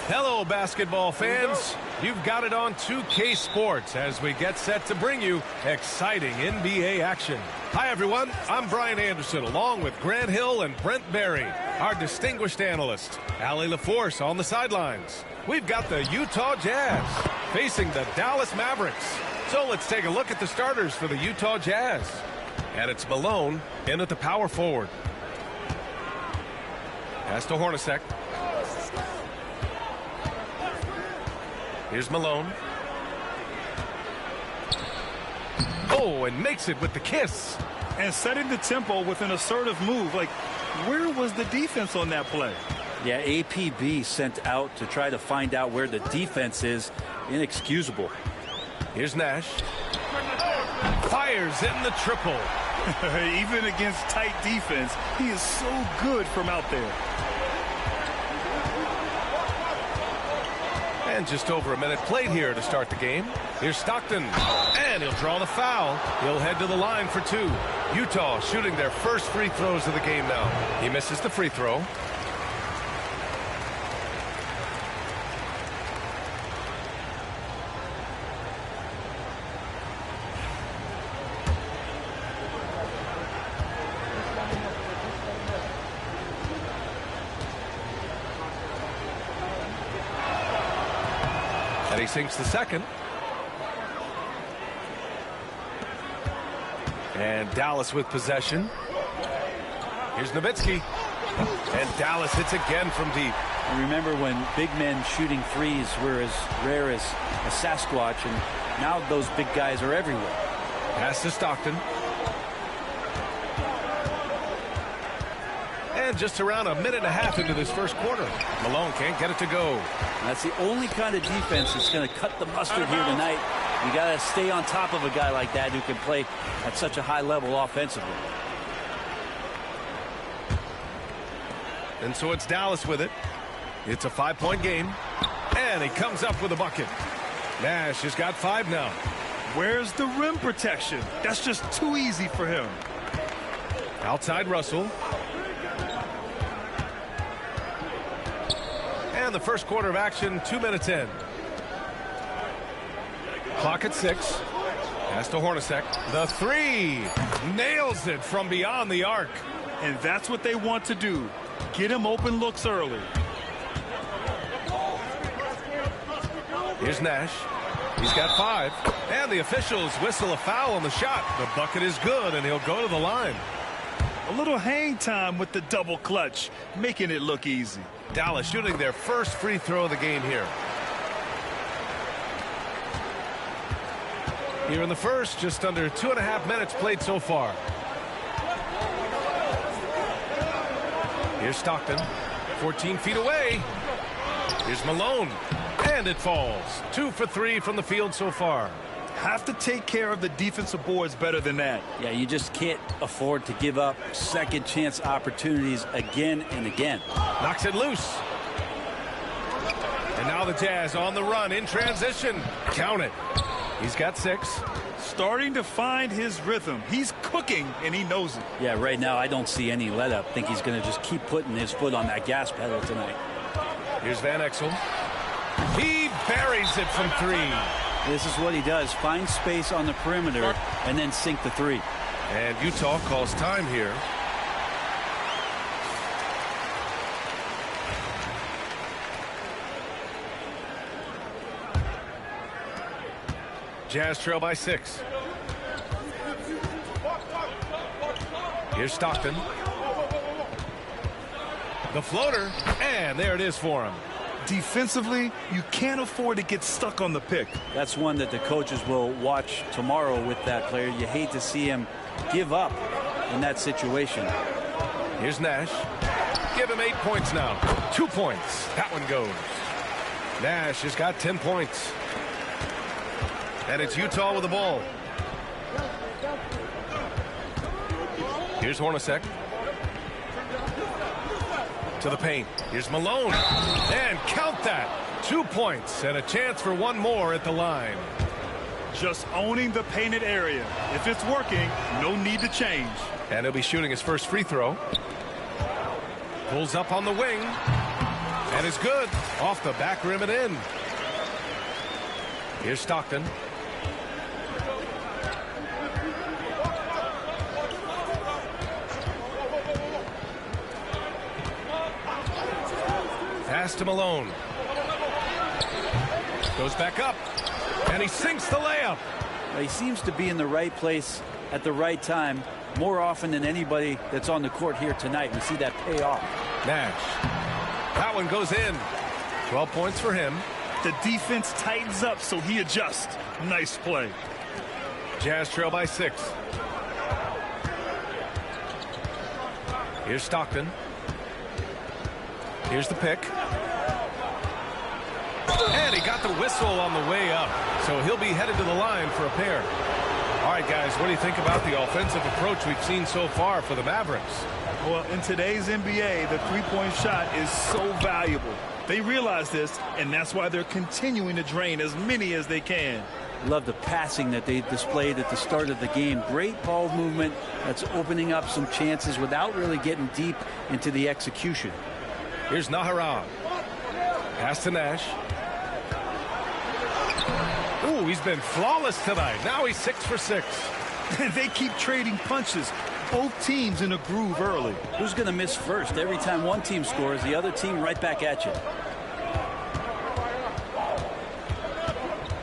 Hello, basketball fans. You've got it on 2K Sports as we get set to bring you exciting NBA action. Hi, everyone. I'm Brian Anderson, along with Grant Hill and Brent Berry, our distinguished analyst. Allie LaForce on the sidelines. We've got the Utah Jazz facing the Dallas Mavericks. So let's take a look at the starters for the Utah Jazz. And it's Malone in at the power forward. Pass to Hornacek. Here's Malone. Oh, and makes it with the kiss. And setting the tempo with an assertive move. Like, where was the defense on that play? Yeah, APB sent out to try to find out where the defense is. Inexcusable. Here's Nash. Fires in the triple. Even against tight defense, he is so good from out there. And just over a minute played here to start the game. Here's Stockton, and he'll draw the foul. He'll head to the line for two. Utah shooting their first free throws of the game now. He misses the free throw. And he sinks the second. And Dallas with possession. Here's Nowitzki. And Dallas hits again from deep. And remember when big men shooting threes were as rare as a Sasquatch, and now those big guys are everywhere. Pass to Stockton. And just around a minute and a half into this first quarter. Malone can't get it to go. That's the only kind of defense that's going to cut the mustard here tonight. You got to stay on top of a guy like that who can play at such a high level offensively. And so it's Dallas with it. It's a 5-point game. And he comes up with a bucket. Nash has got 5 now. Where's the rim protection? That's just too easy for him. Outside Russell. And the first quarter of action, 2 minutes in. Clock at 6. Pass to Hornacek. The three. Nails it from beyond the arc. And that's what they want to do. Get him open looks early. Here's Nash. He's got 5. And the officials whistle a foul on the shot. The bucket is good, and he'll go to the line. A little hang time with the double clutch, making it look easy. Dallas shooting their first free throw of the game here. Here in the first, just under 2.5 minutes played so far. Here's Stockton, 14 feet away. Here's Malone, and it falls. 2 for 3 from the field so far. Have to take care of the defensive boards better than that. Yeah, you just can't afford to give up second chance opportunities again and again. Knocks it loose. And now the Jazz on the run in transition. Count it. He's got 6. Starting to find his rhythm. He's cooking, and he knows it. Yeah, right now I don't see any let up. I think he's going to just keep putting his foot on that gas pedal tonight. Here's Van Exel. He buries it from 3. This is what he does. Find space on the perimeter and then sink the 3. And Utah calls time here. Jazz trail by 6. Here's Stockton. The floater, and there it is for him. Defensively, you can't afford to get stuck on the pick. That's one that the coaches will watch tomorrow with that player. You hate to see him give up in that situation. Here's Nash. Give him 8 points now. 2 points. That one goes. Nash has got 10 points. And it's Utah with the ball. Here's Hornacek. To the paint. Here's Malone. And count that. 2 points and a chance for one more at the line. Just owning the painted area. If it's working, no need to change. And he'll be shooting his first free throw. Pulls up on the wing. And it's good. Off the back rim and in. Here's Stockton. Pass to Malone. Goes back up. And he sinks the layup. Well, he seems to be in the right place at the right time more often than anybody that's on the court here tonight. We see that pay off. Nash. That one goes in. 12 points for him. The defense tightens up, so he adjusts. Nice play. Jazz trail by 6. Here's Stockton. Here's the pick. And he got the whistle on the way up. So he'll be headed to the line for a pair. All right, guys, what do you think about the offensive approach we've seen so far for the Mavericks? Well, in today's NBA, the three-point shot is so valuable. They realize this, and that's why they're continuing to drain as many as they can. Love the passing that they displayed at the start of the game. Great ball movement that's opening up some chances without really getting deep into the execution. Here's Nahara. Pass to Nash. Ooh, he's been flawless tonight. Now he's 6 for 6. They keep trading punches. Both teams in a groove early. Who's going to miss first? Every time one team scores, the other team right back at you.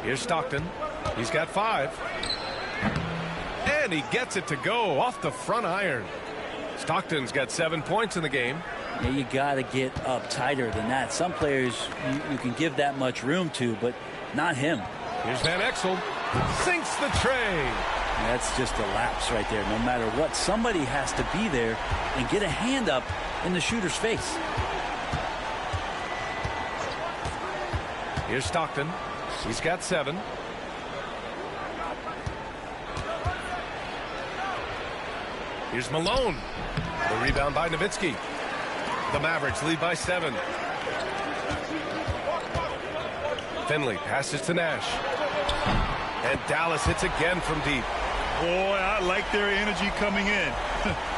Here's Stockton. He's got 5. And he gets it to go off the front iron. Stockton's got 7 points in the game. Yeah, you got to get up tighter than that. Some players you can give that much room to, but not him. Here's Van Exel. Sinks the tray. That's just a lapse right there. No matter what, somebody has to be there and get a hand up in the shooter's face. Here's Stockton. He's got 7. Here's Malone. The rebound by Nowitzki. The Mavericks lead by 7. Finley passes to Nash. And Dallas hits again from deep. Boy, I like their energy coming in.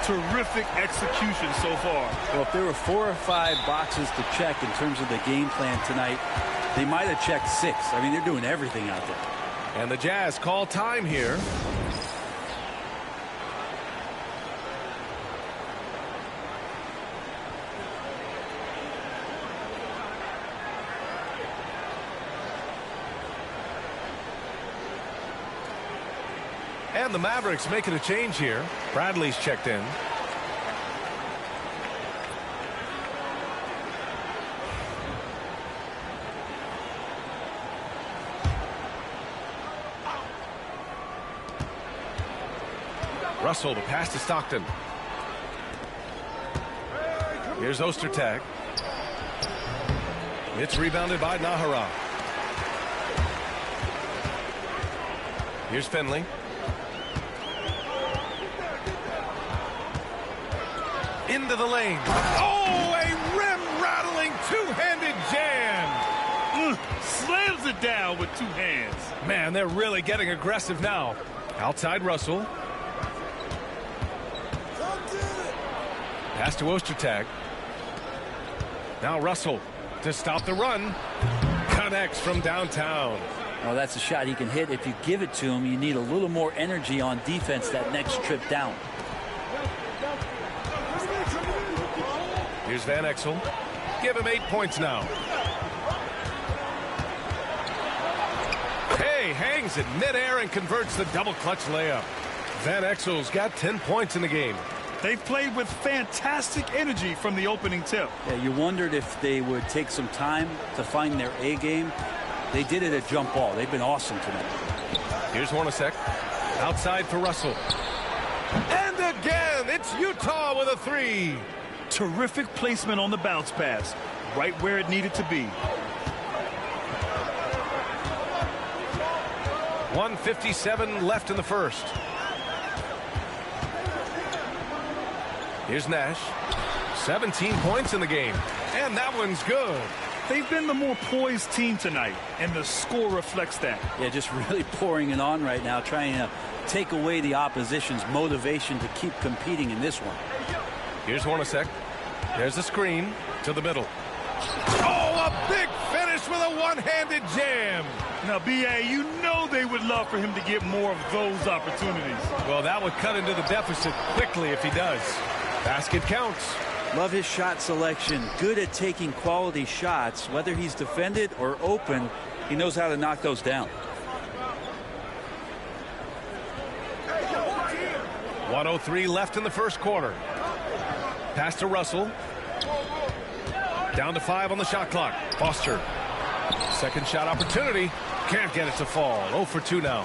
Terrific execution so far. Well, if there were 4 or 5 boxes to check in terms of the game plan tonight, they might have checked 6. I mean, they're doing everything out there. And the Jazz call time here. And the Mavericks making a change here. Bradley's checked in. Russell, the pass to Stockton. Here's Ostertag. It's rebounded by Nahara. Here's Finley. Into the lane. Oh, a rim-rattling two-handed jam. Slams it down with 2 hands. Man, they're really getting aggressive now. Outside Russell. Pass to Ostertag. Now Russell to stop the run. Connects from downtown. Well, that's a shot he can hit. If you give it to him, you need a little more energy on defense that next trip down. Here's Van Exel. Give him 8 points now. Hey, hangs it midair and converts the double clutch layup. Van Exel's got 10 points in the game. They've played with fantastic energy from the opening tip. Yeah, you wondered if they would take some time to find their A game. They did it at jump ball. They've been awesome tonight. Here's Hornacek. Outside for Russell. And again, it's Utah with a 3. Terrific placement on the bounce pass. Right where it needed to be. 1:57 left in the first. Here's Nash. 17 points in the game. And that one's good. They've been the more poised team tonight, and the score reflects that. Yeah, just really pouring it on right now, trying to take away the opposition's motivation to keep competing in this one. Here's Hornacek. There's the screen to the middle. Oh, a big finish with a one-handed jam. Now, B.A., you know they would love for him to get more of those opportunities. Well, that would cut into the deficit quickly if he does. Basket counts. Love his shot selection. Good at taking quality shots. Whether he's defended or open, he knows how to knock those down. 1:03 left in the first quarter. Pass to Russell. Down to 5 on the shot clock. Foster. Second shot opportunity. Can't get it to fall. 0 for 2 now.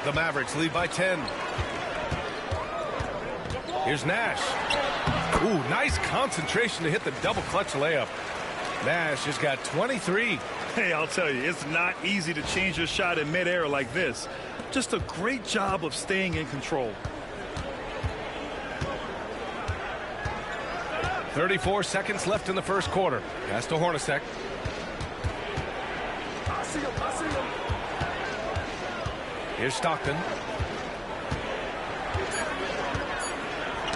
The Mavericks lead by 10. Here's Nash. Ooh, nice concentration to hit the double clutch layup. Nash has got 23. Hey, I'll tell you, it's not easy to change your shot in midair like this. Just a great job of staying in control. 34 seconds left in the first quarter. Pass to Hornacek. Here's Stockton.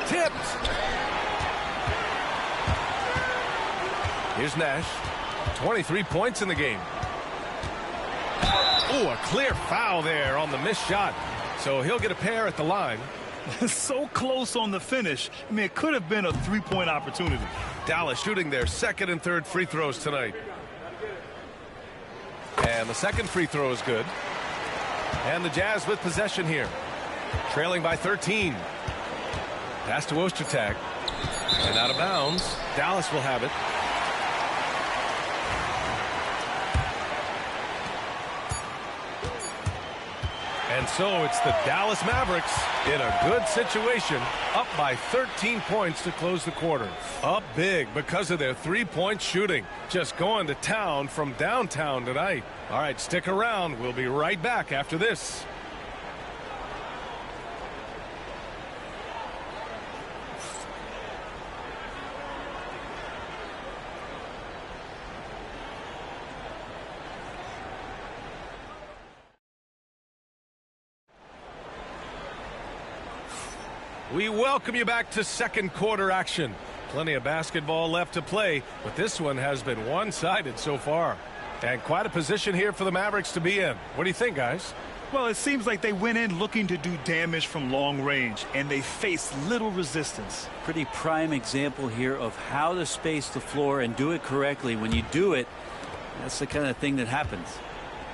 Tipped. Here's Nash. 23 points in the game. Oh, a clear foul there on the missed shot. So he'll get a pair at the line. So close on the finish. I mean, it could have been a three-point opportunity. Dallas shooting their second and third free throws tonight. And the second free throw is good. And the Jazz with possession here. Trailing by 13. Pass to Ostertag. And out of bounds. Dallas will have it. And so it's the Dallas Mavericks in a good situation, up by 13 points to close the quarter. Up big because of their three-point shooting. Just going to town from downtown tonight. All right, stick around. We'll be right back after this. We welcome you back to second quarter action. Plenty of basketball left to play, but this one has been one-sided so far. And quite a position here for the Mavericks to be in. What do you think, guys? Well, it seems like they went in looking to do damage from long range, and they faced little resistance. Pretty prime example here of how to space the floor and do it correctly. When you do it, that's the kind of thing that happens.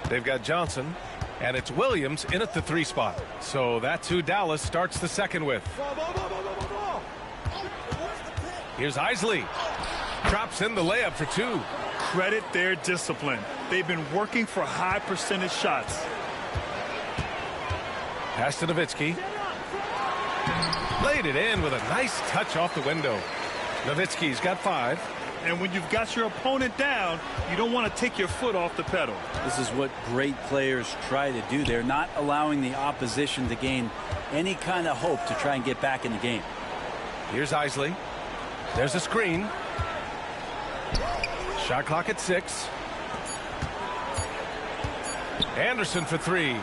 They've got Johnson, and it's Williams in at the 3 spot. So that's who Dallas starts the second with. Here's Isley. Drops in the layup for 2. Credit their discipline. They've been working for high percentage shots. Pass to Nowitzki. Laid it in with a nice touch off the window. Nowitzki's got 5. And when you've got your opponent down, you don't want to take your foot off the pedal. This is what great players try to do. They're not allowing the opposition to gain any kind of hope to try and get back in the game. Here's Isley. There's a screen. Shot clock at 6. Anderson for 3.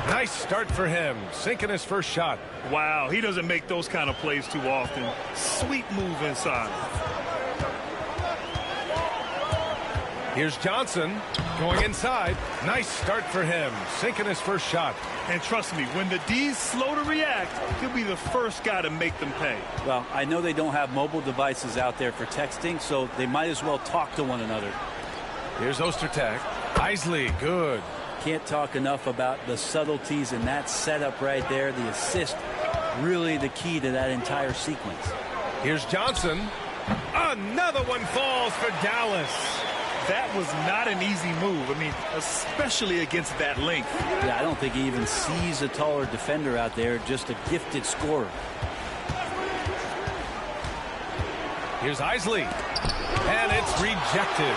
Nice start for him. Sinking his first shot. Wow, he doesn't make those kind of plays too often. Sweet move inside. Here's Johnson going inside. Nice start for him. Sinking his first shot. And trust me, when the D's slow to react, he'll be the first guy to make them pay. Well, I know they don't have mobile devices out there for texting, so they might as well talk to one another. Here's Ostertag. Isley, good. Can't talk enough about the subtleties in that setup right there. The assist, really the key to that entire sequence. Here's Johnson. Another one falls for Dallas. That was not an easy move. I mean, especially against that length. Yeah, I don't think he even sees a taller defender out there, just a gifted scorer. Here's Isley. And it's rejected.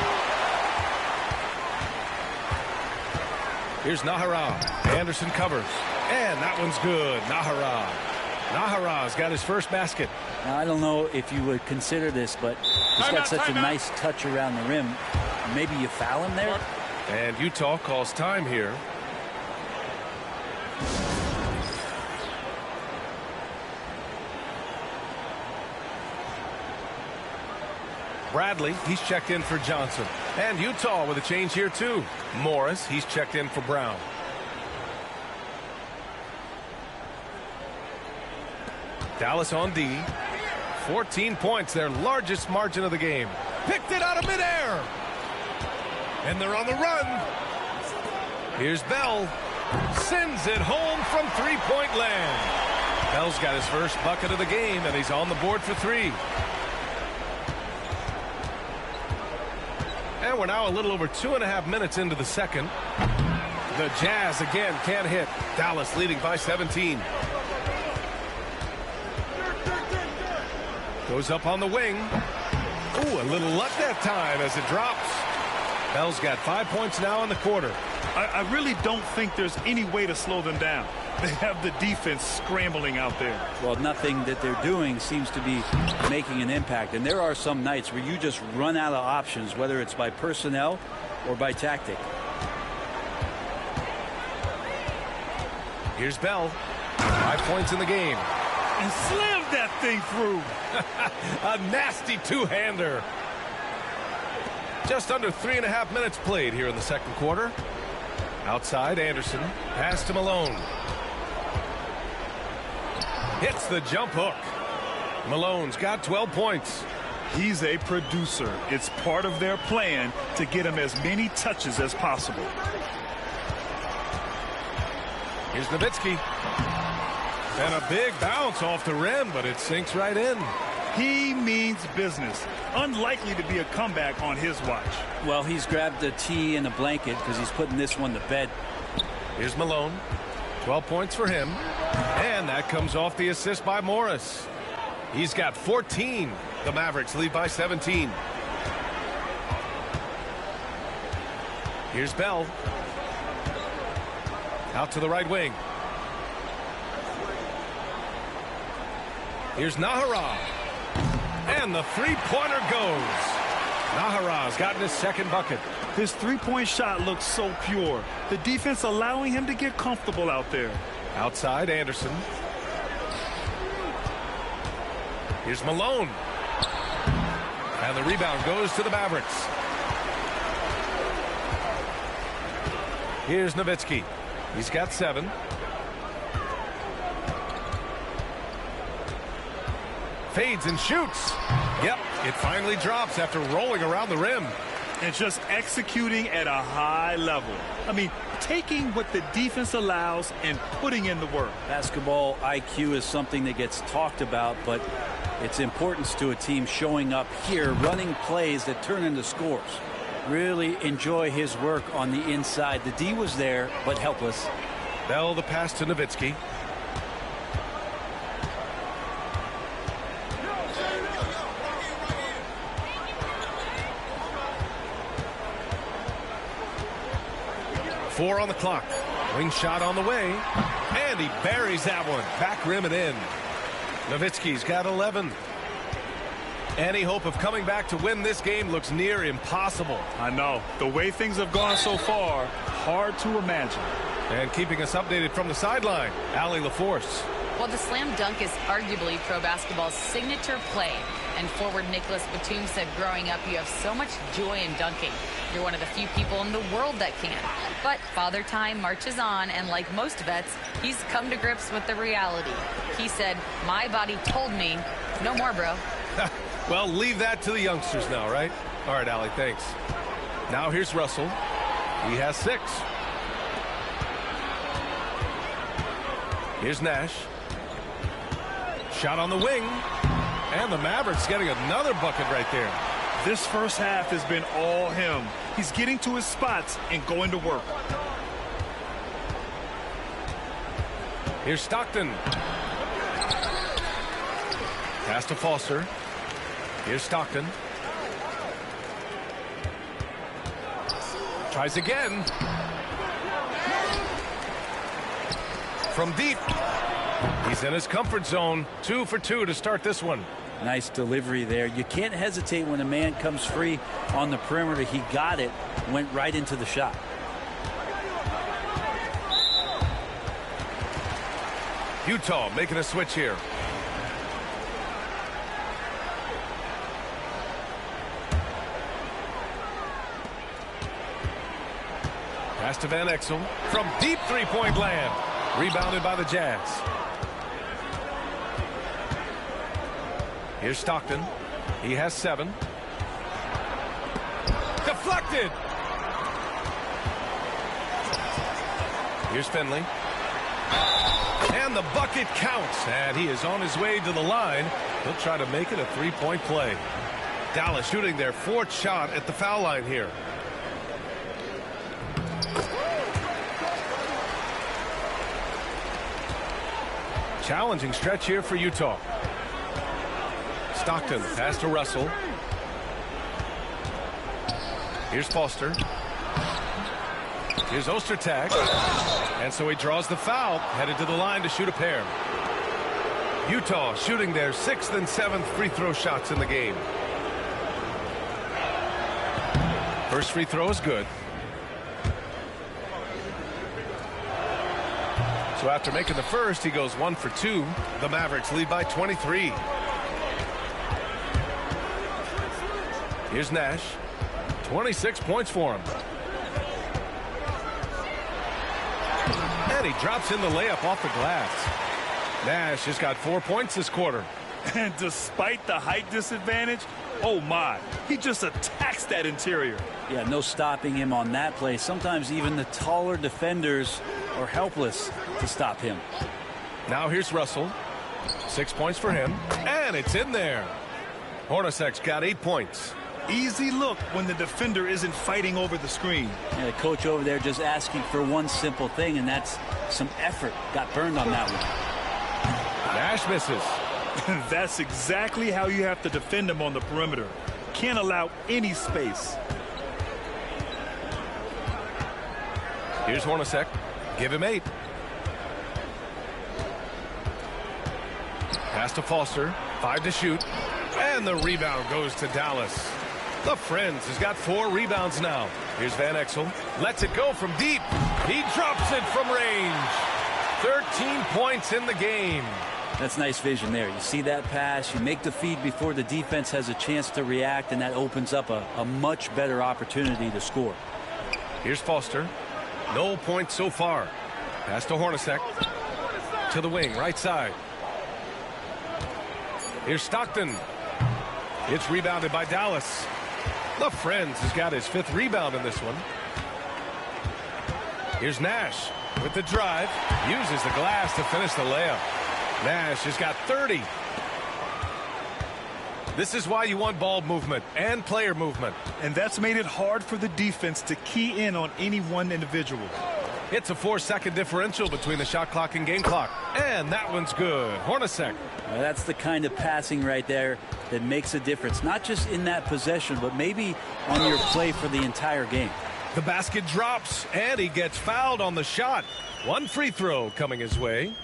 Here's Nahara. Anderson covers. And that one's good. Nahara's got his first basket. Now, I don't know if you would consider this, but he's got such a nice touch around the rim. Maybe you foul him there? And Utah calls time here. Bradley, he's checked in for Johnson. And Utah with a change here too. Morris, he's checked in for Brown. Dallas on D. 14 points, their largest margin of the game. Picked it out of midair. And they're on the run. Here's Bell. Sends it home from three-point land. Bell's got his first bucket of the game, and he's on the board for 3. And we're now a little over 2.5 minutes into the second. The Jazz again can't hit. Dallas leading by 17. Goes up on the wing. Ooh, a little luck that time as it drops. Bell's got 5 points now in the quarter. I really don't think there's any way to slow them down. They have the defense scrambling out there. Well, nothing that they're doing seems to be making an impact. And there are some nights where you just run out of options, whether it's by personnel or by tactic. Here's Bell. 5 points in the game. And slammed that thing through. A nasty two-hander. Just under 3.5 minutes played here in the second quarter. Outside, Anderson. Pass to Malone. Hits the jump hook. Malone's got 12 points. He's a producer. It's part of their plan to get him as many touches as possible. Here's Nowitzki. And a big bounce off the rim, but it sinks right in. He means business. Unlikely to be a comeback on his watch. Well, he's grabbed a tee and a blanket because he's putting this one to bed. Here's Malone. 12 points for him. And that comes off the assist by Morris. He's got 14. The Mavericks lead by 17. Here's Bell. Out to the right wing. Here's Nahara. And the three-pointer goes. Nahara's gotten his second bucket. His three-point shot looks so pure. The defense allowing him to get comfortable out there. Outside, Anderson. Here's Malone. And the rebound goes to the Mavericks. Here's Nowitzki. He's got 7. Fades and shoots. Yep, it finally drops after rolling around the rim. And just executing at a high level. I mean, taking what the defense allows and putting in the work. Basketball IQ is something that gets talked about, but its importance to a team showing up here, running plays that turn into scores. Really enjoy his work on the inside. The D was there, but helpless. Bell the pass to Nowitzki. Four on the clock. Wing shot on the way. And he buries that one. Back rim and in. Nowitzki's got 11. Any hope of coming back to win this game looks near impossible. I know. The way things have gone so far, hard to imagine. And keeping us updated from the sideline, Allie LaForce. Well, the slam dunk is arguably pro basketball's signature play. And forward Nicholas Batum said growing up you have so much joy in dunking. You're one of the few people in the world that can. But Father Time marches on, and like most vets, he's come to grips with the reality. He said, my body told me, no more, bro. Well, leave that to the youngsters now, right? All right, Allie, thanks. Now here's Russell. He has 6. Here's Nash. Shot on the wing. And the Mavericks getting another bucket right there. This first half has been all him. He's getting to his spots and going to work. Here's Stockton. Pass to Foster. Here's Stockton. Tries again. From deep. He's in his comfort zone. 2 for 2 to start this one. Nice delivery there. You can't hesitate when a man comes free on the perimeter. He got it, went right into the shot. Utah making a switch here. Pass to Van Exel from deep three-point land. Rebounded by the Jazz. Here's Stockton. He has 7. Deflected. Here's Finley. And the bucket counts. And he is on his way to the line. He'll try to make it a three-point play. Dallas shooting their 4th shot at the foul line here. Challenging stretch here for Utah. Stockton pass to Russell. Here's Foster. Here's Ostertag. And so he draws the foul, headed to the line to shoot a pair. Utah shooting their 6th and 7th free throw shots in the game. First free throw is good. So after making the first, he goes 1 for 2. The Mavericks lead by 23. Here's Nash. 26 points for him. And he drops in the layup off the glass. Nash has got 4 points this quarter. And despite the height disadvantage, oh my, he just attacks that interior. Yeah, no stopping him on that play. Sometimes even the taller defenders are helpless to stop him. Now here's Russell. 6 points for him. And it's in there. Hornacek's got 8 points. Easy look when the defender isn't fighting over the screen. And the coach over there just asking for one simple thing, and that's some effort. Got burned on that one. Nash misses. That's exactly how you have to defend him on the perimeter. Can't allow any space. Here's Hornacek. Give him 8. Pass to Foster. 5 to shoot. And the rebound goes to Dallas. The Friends has got 4 rebounds now. Here's Van Exel. Lets it go from deep. He drops it from range. 13 points in the game. That's nice vision there. You see that pass, you make the feed before the defense has a chance to react, and that opens up a much better opportunity to score. Here's Foster. No points so far. Pass to Hornacek. To the wing, right side. Here's Stockton. It's rebounded by Dallas. The Friends has got his 5th rebound in this one. Here's Nash with the drive. Uses the glass to finish the layup. Nash has got 30. This is why you want ball movement and player movement. And that's made it hard for the defense to key in on any one individual. It's a 4-second differential between the shot clock and game clock. And that one's good. Hornacek. Well, that's the kind of passing right there that makes a difference. Not just in that possession, but maybe on your play for the entire game. The basket drops, and he gets fouled on the shot. 1 free throw coming his way.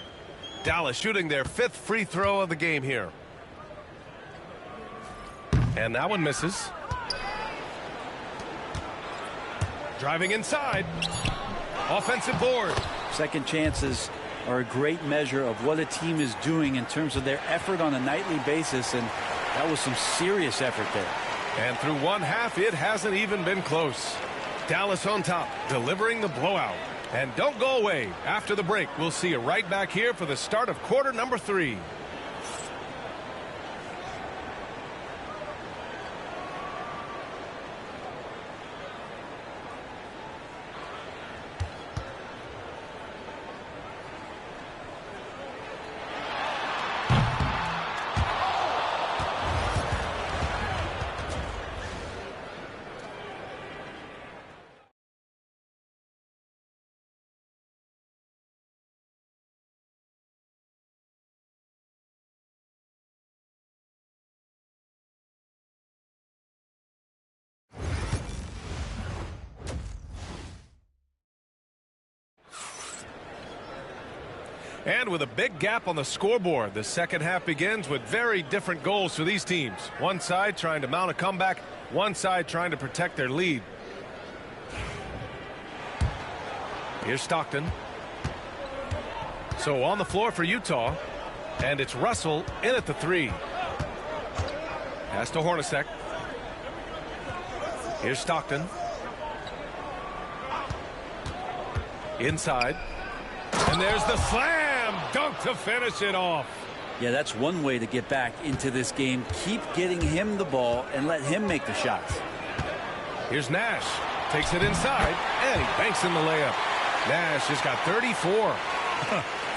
Dallas shooting their 5th free throw of the game here. And that one misses. Driving inside. Offensive board. Second chances are a great measure of what a team is doing in terms of their effort on a nightly basis, and that was some serious effort there. And through 1 half, it hasn't even been close. Dallas on top, delivering the blowout. And don't go away. After the break, we'll see you right back here for the start of quarter number 3. And with a big gap on the scoreboard, the second half begins with very different goals for these teams. One side trying to mount a comeback, one side trying to protect their lead. Here's Stockton. So on the floor for Utah, and it's Russell in at the 3. Pass to Hornacek. Here's Stockton. Inside. And there's the slam dunk to finish it off. Yeah, that's one way to get back into this game. Keep getting him the ball and let him make the shots. Here's Nash. Takes it inside, and he banks in the layup. Nash has got 34.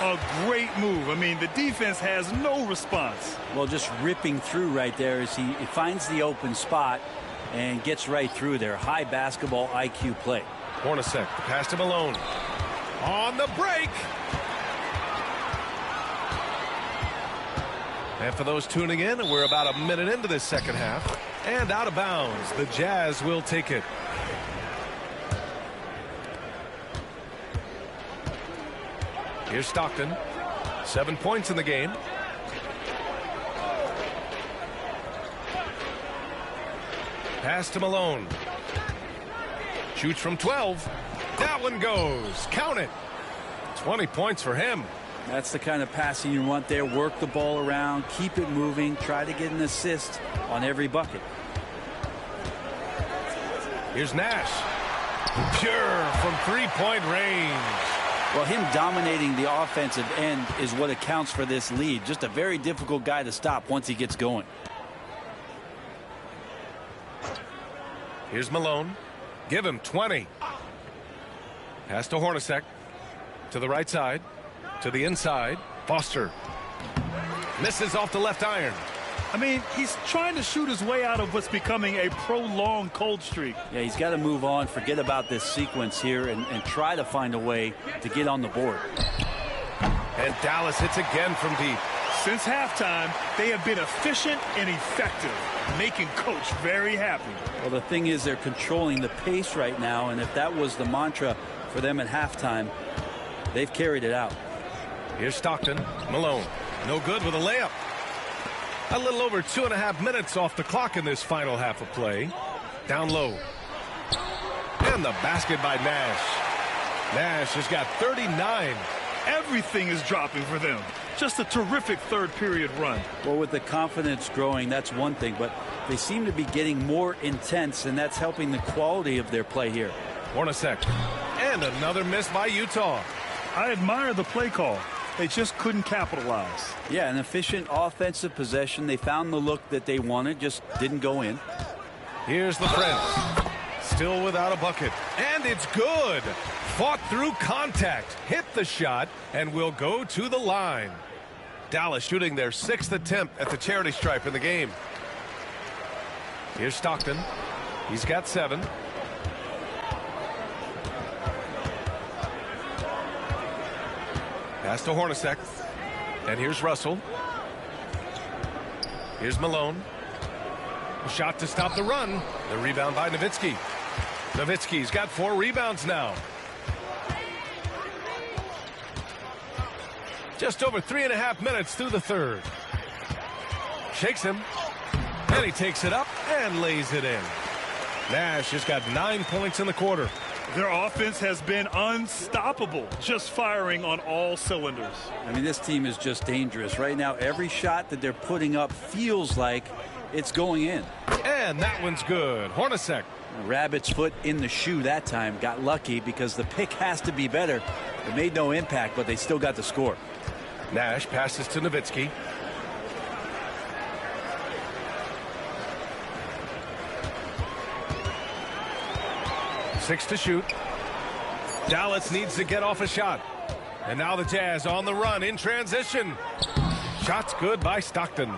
A great move. I mean, the defense has no response. Well, just ripping through right there as he finds the open spot and gets right through there. High basketball IQ play. Hornacek, the pass to Malone. On the break. And for those tuning in, we're about a minute into this second half. And out of bounds. The Jazz will take it. Here's Stockton. 7 points in the game. Pass to Malone. Shoots from 12. That one goes. Count it. 20 points for him. That's the kind of passing you want there. Work the ball around. Keep it moving. Try to get an assist on every bucket. Here's Nash. Pure from three-point range. Well, him dominating the offensive end is what accounts for this lead. Just a very difficult guy to stop once he gets going. Here's Malone. Give him 20. Pass to Hornacek. To the right side. To the inside. Foster. Misses off the left iron. I mean, he's trying to shoot his way out of what's becoming a prolonged cold streak. Yeah, he's got to move on, forget about this sequence here, and try to find a way to get on the board. And Dallas hits again from deep. Since halftime, they have been efficient and effective, making Coach very happy. Well, the thing is, they're controlling the pace right now, and if that was the mantra for them at halftime, they've carried it out. Here's Stockton. Malone. No good with a layup. A little over 2.5 minutes off the clock in this final half of play. Down low. And the basket by Nash. Nash has got 39. Everything is dropping for them. Just a terrific third period run. Well, with the confidence growing, that's one thing, but they seem to be getting more intense, and that's helping the quality of their play here. Hornacek. And another miss by Utah. I admire the play call. They just couldn't capitalize. Yeah, an efficient offensive possession. They found the look that they wanted, just didn't go in. Here's the Friends. Still without a bucket. And it's good. Fought through contact. Hit the shot and will go to the line. Dallas shooting their 6th attempt at the charity stripe in the game. Here's Stockton. He's got 7. Pass to Hornacek. And here's Russell. Here's Malone. A shot to stop the run. The rebound by Nowitzki. Nowitzki's got 4 rebounds now. Just over 3.5 minutes through the third. Shakes him. And he takes it up and lays it in. Nash has got 9 points in the quarter. Their offense has been unstoppable, just firing on all cylinders. I mean, this team is just dangerous. Right now, every shot that they're putting up feels like it's going in. And that one's good. Hornacek. Rabbit's foot in the shoe that time. Got lucky because the pick has to be better. It made no impact, but they still got the score. Nash passes to Nowitzki. Six to shoot. Dallas needs to get off a shot. And now the Jazz on the run in transition. Shots good by Stockton.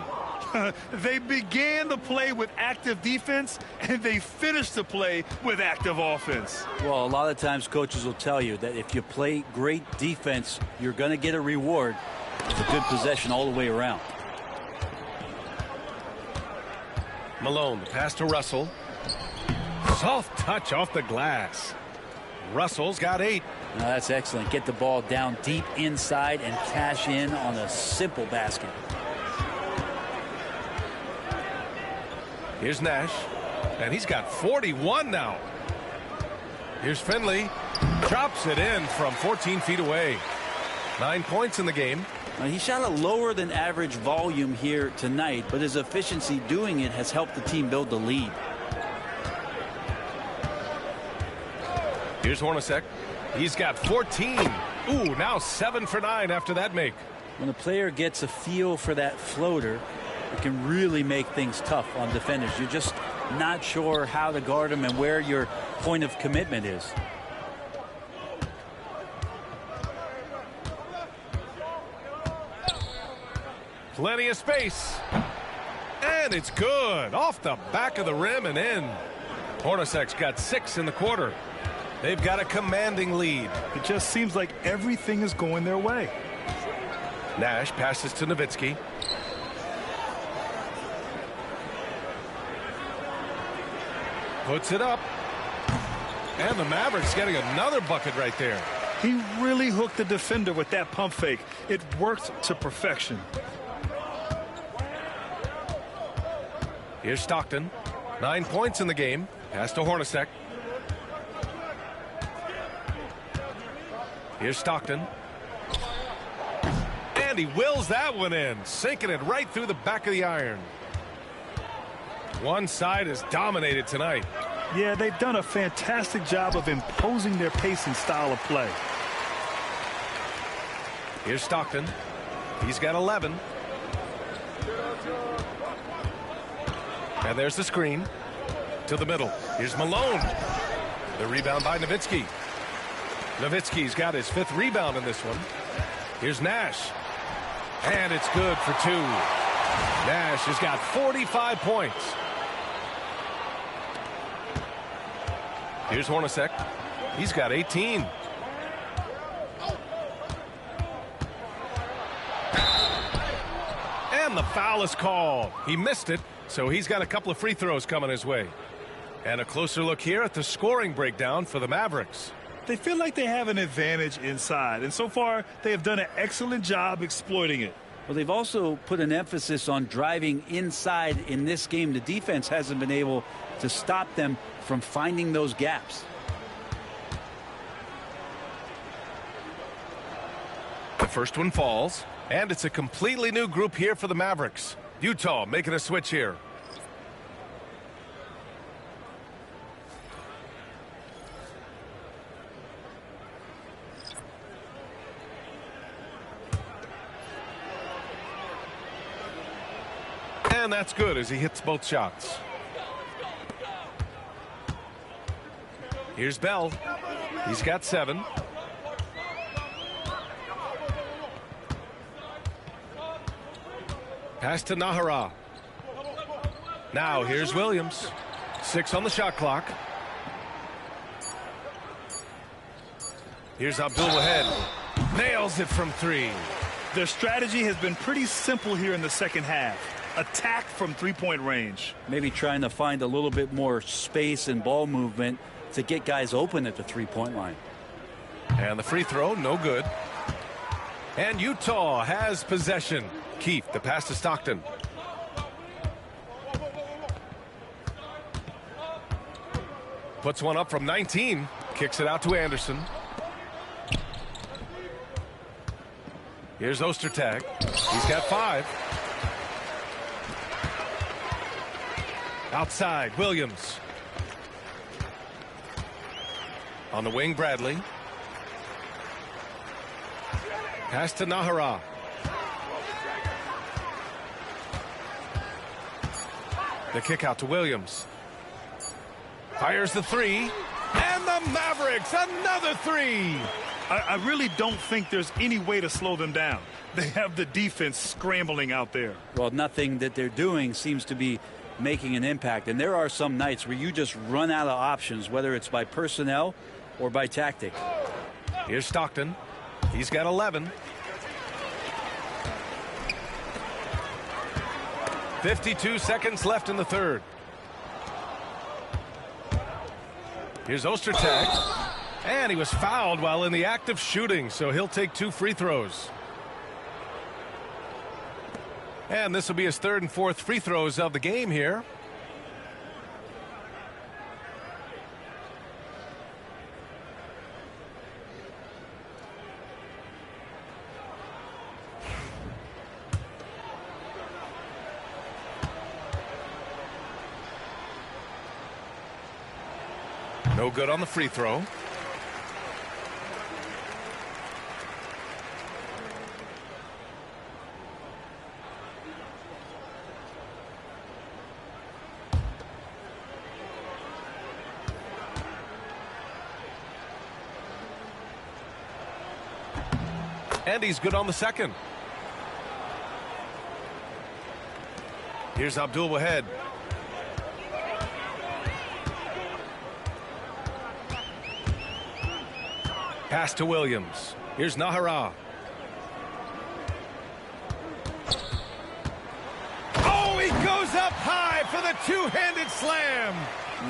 They began the play with active defense, and they finished the play with active offense. Well, a lot of times coaches will tell you that if you play great defense, you're going to get a reward. It's a good possession all the way around. Malone, the pass to Russell. Soft touch off the glass. Russell's got 8. Now that's excellent. Get the ball down deep inside and cash in on a simple basket. Here's Nash. And he's got 41 now. Here's Finley. Drops it in from 14 feet away. 9 points in the game. Now, he shot a lower than average volume here tonight, but his efficiency doing it has helped the team build the lead. Here's Hornacek. He's got 14. Ooh, now 7 for 9 after that make. When a player gets a feel for that floater, it can really make things tough on defenders. You're just not sure how to guard them and where your point of commitment is. Plenty of space. And it's good. Off the back of the rim and in. Hornacek's got 6 in the quarter. They've got a commanding lead. It just seems like everything is going their way. Nash passes to Nowitzki. Puts it up. And the Mavericks getting another bucket right there. He really hooked the defender with that pump fake. It worked to perfection. Here's Stockton. 9 points in the game. Pass to Hornacek. Here's Stockton. And he wills that one in, sinking it right through the back of the iron. One side is dominated tonight. Yeah, they've done a fantastic job of imposing their pace and style of play. Here's Stockton. He's got 11. And there's the screen to the middle. Here's Malone. The rebound by Nowitzki. Nowitzki's got his 5th rebound in this one. Here's Nash. And it's good for 2. Nash has got 45 points. Here's Hornacek. He's got 18. And the foul is called. He missed it, so he's got a couple of free throws coming his way. And a closer look here at the scoring breakdown for the Mavericks. They feel like they have an advantage inside, and so far they have done an excellent job exploiting it. Well, they've also put an emphasis on driving inside in this game. The defense hasn't been able to stop them from finding those gaps. The first one falls, and it's a completely new group here for the Mavericks. Utah making a switch here. And that's good as he hits both shots. Here's Bell. He's got 7. Pass to Nahara. Now here's Williams. 6 on the shot clock. Here's Abdul-Wahid. Nails it from 3. Their strategy has been pretty simple here in the second half. Attack from 3-point range. Maybe trying to find a little bit more space and ball movement to get guys open at the 3-point line. And the free throw, no good. And Utah has possession. Keith, the pass to Stockton. Puts one up from 19. Kicks it out to Anderson. Here's Ostertag. He's got 5. Outside, Williams. On the wing, Bradley. Pass to Nahara. The kick out to Williams. Fires the 3. And the Mavericks, another 3. I really don't think there's any way to slow them down. They have the defense scrambling out there. Well, nothing that they're doing seems to be making an impact. And there are some nights where you just run out of options, whether it's by personnel or by tactic. Here's Stockton. He's got 11. 52 seconds left in the third. Here's Ostertag. And he was fouled while in the act of shooting, so he'll take 2 free throws. And this will be his 3rd and 4th free throws of the game here. No good on the free throw. And he's good on the second. Here's Abdul Waheed. Pass to Williams. Here's Nahara. Oh, he goes up high for the two-handed slam.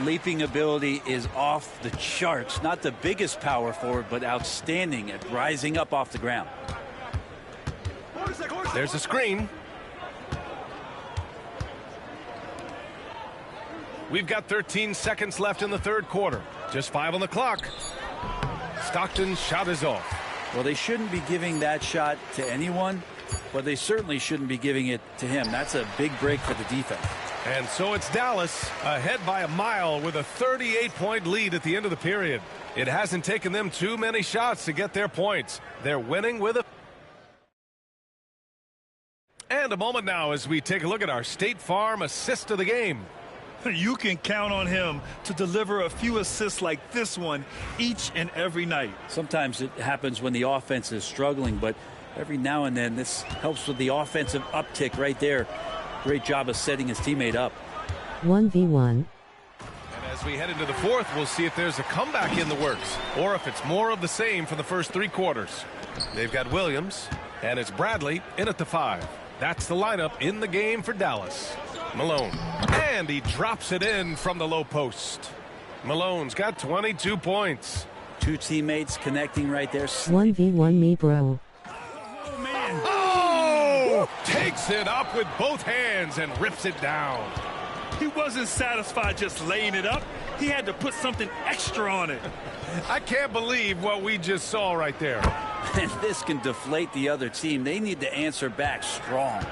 Leaping ability is off the charts. Not the biggest power forward, but outstanding at rising up off the ground. There's a screen. We've got 13 seconds left in the third quarter. Just 5 on the clock. Stockton's shot is off. Well, they shouldn't be giving that shot to anyone, but they certainly shouldn't be giving it to him. That's a big break for the defense. And so it's Dallas ahead by a mile with a 38-point lead at the end of the period. It hasn't taken them too many shots to get their points. They're winning with a... And a moment now as we take a look at our State Farm assist of the game. You can count on him to deliver a few assists like this one each and every night. Sometimes it happens when the offense is struggling, but every now and then this helps with the offensive uptick right there. Great job of setting his teammate up. 1v1. And as we head into the fourth, we'll see if there's a comeback in the works or if it's more of the same for the first 3 quarters. They've got Williams, and it's Bradley in at the 5. That's the lineup in the game for Dallas. Malone, and he drops it in from the low post. Malone's got 22 points. 2 teammates connecting right there. 1v1 me, bro. Oh, man. Oh! Takes it up with both hands and rips it down. He wasn't satisfied just laying it up. He had to put something extra on it. I can't believe what we just saw right there. And this can deflate the other team. They need to answer back strong.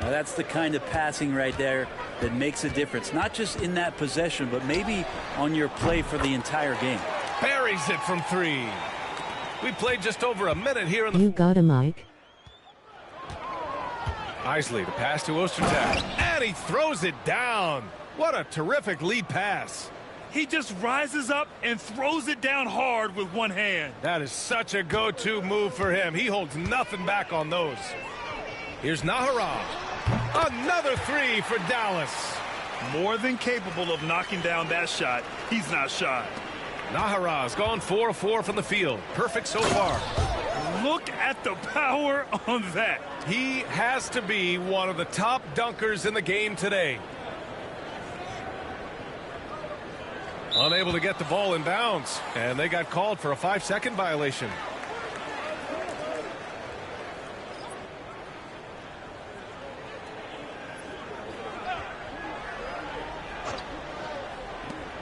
Now, that's the kind of passing right there that makes a difference, not just in that possession, but maybe on your play for the entire game. Buries it from 3. We played just over a minute here in the... You got a mic? Isley to pass to Ostertag, and he throws it down. What a terrific lead pass. He just rises up and throws it down hard with one hand. That is such a go-to move for him. He holds nothing back on those. Here's Nahara. Another 3 for Dallas. More than capable of knocking down that shot. He's not shy. Nahara's gone 4 of 4 from the field. Perfect so far. Look at the power on that. He has to be one of the top dunkers in the game today. Unable to get the ball in bounds, and they got called for a 5-second violation.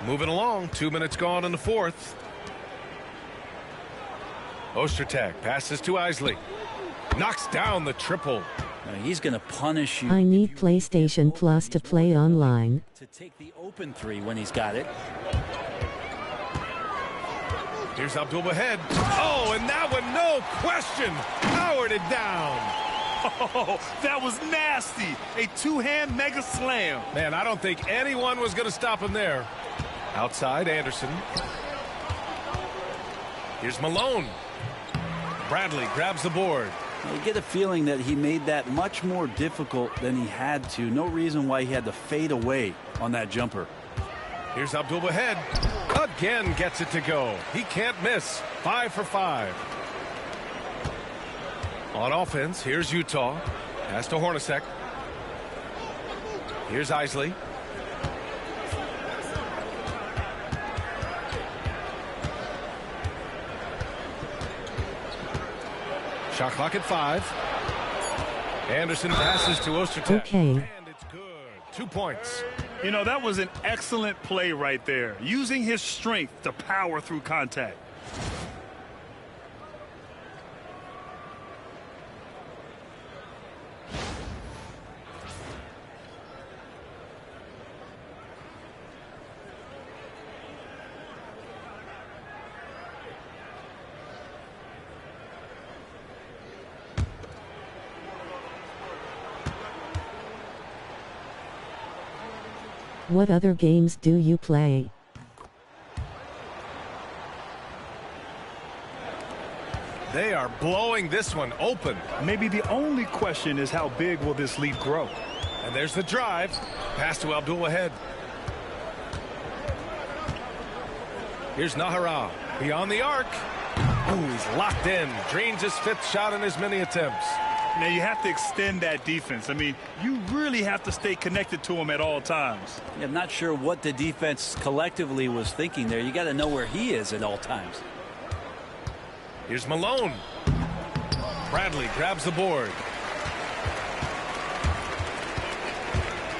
Moving along, 2 minutes gone in the fourth. Ostertag passes to Isley. Knocks down the triple. Now, he's going to punish you. I need PlayStation Plus to play online. To take the open 3 when he's got it. Here's Abdul Waheed. Oh, and that one, no question, powered it down. Oh, that was nasty. A 2-hand mega slam. Man, I don't think anyone was going to stop him there. Outside, Anderson. Here's Malone. Bradley grabs the board. You get a feeling that he made that much more difficult than he had to. No reason why he had to fade away on that jumper. Here's Abdul Waheed. Again gets it to go. He can't miss. 5 for 5. On offense, here's Utah. Pass to Hornacek. Here's Isley. Shot clock at 5. Anderson passes to Ostertag. Okay. And it's good. 2 points. You know, that was an excellent play right there. Using his strength to power through contact. What other games do you play? They are blowing this one open. Maybe the only question is how big will this lead grow? And there's the drive. Pass to Abdul-Waheed. Here's Nahara. Beyond the arc. Ooh, he's locked in. Drains his 5th shot in as many attempts. Now you have to extend that defense. I mean, you really have to stay connected to him at all times. Yeah, I'm not sure what the defense collectively was thinking there. You got to know where he is at all times. Here's Malone. Bradley grabs the board.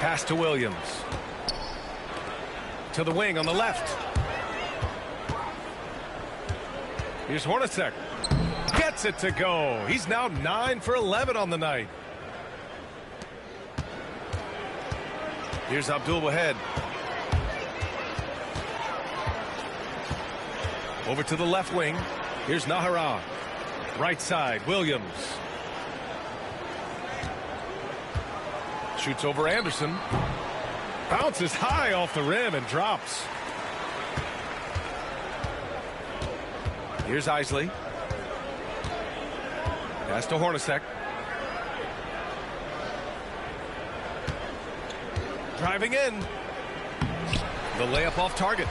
Pass to Williams. To the wing on the left. Here's Hornacek. Gets it to go. He's now 9 for 11 on the night. Here's Abdul-Waheed. Over to the left wing. Here's Nahara. Right side, Williams. Shoots over Anderson. Bounces high off the rim and drops. Here's Isley. Pass to Hornacek. Driving in. The layup off target.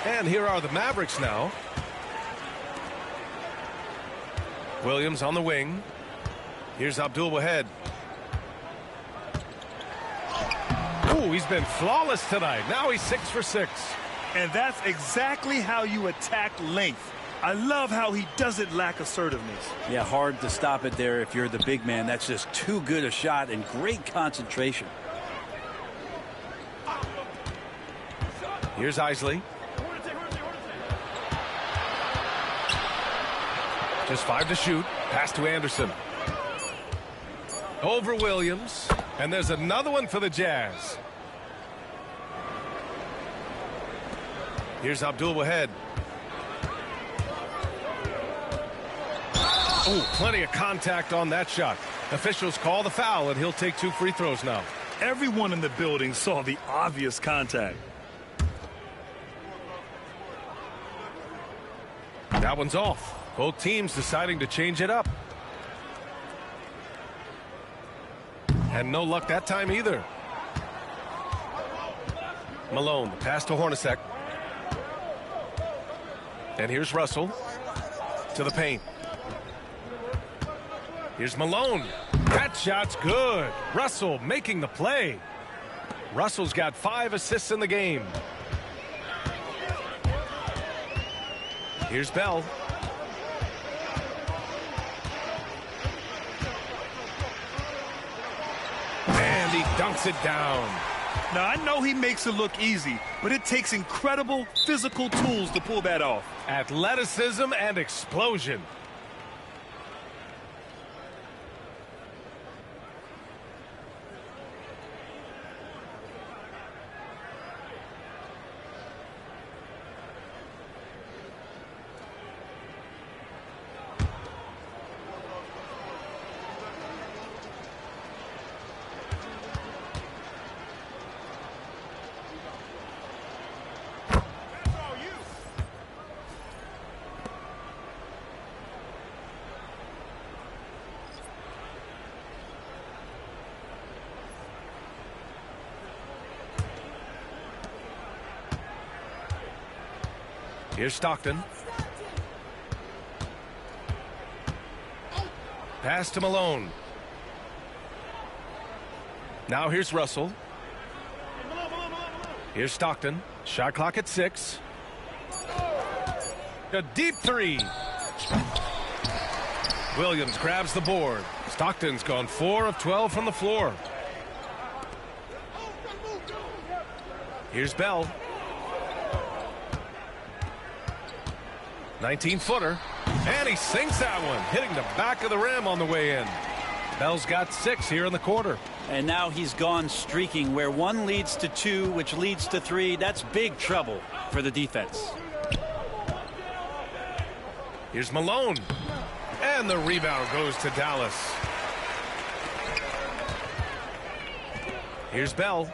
And here are the Mavericks now. Williams on the wing. Here's Abdul-Waheed. Ooh, he's been flawless tonight. Now he's 6 for 6. And that's exactly how you attack length. I love how he doesn't lack assertiveness. Yeah, hard to stop it there if you're the big man. That's just too good a shot and great concentration. Here's Isley. Just 5 to shoot. Pass to Anderson. Over Williams. And there's another one for the Jazz. Here's Abdul-Waheed. Oh, plenty of contact on that shot. Officials call the foul, and he'll take 2 free throws now. Everyone in the building saw the obvious contact. That one's off. Both teams deciding to change it up. And no luck that time either. Malone, pass to Hornacek. And here's Russell to the paint. Here's Malone. That shot's good. Russell making the play. Russell's got 5 assists in the game. Here's Bell. And he dunks it down. Now, I know he makes it look easy, but it takes incredible physical tools to pull that off. Athleticism and explosion. Here's Stockton. Pass to Malone. Now here's Russell. Here's Stockton. Shot clock at 6. A deep 3. Williams grabs the board. Stockton's gone 4 of 12 from the floor. Here's Bell. 19-footer. And he sinks that one, hitting the back of the rim on the way in. Bell's got 6 here in the quarter. And now he's gone streaking where 1 leads to 2, which leads to 3. That's big trouble for the defense. Here's Malone. And the rebound goes to Dallas. Here's Bell.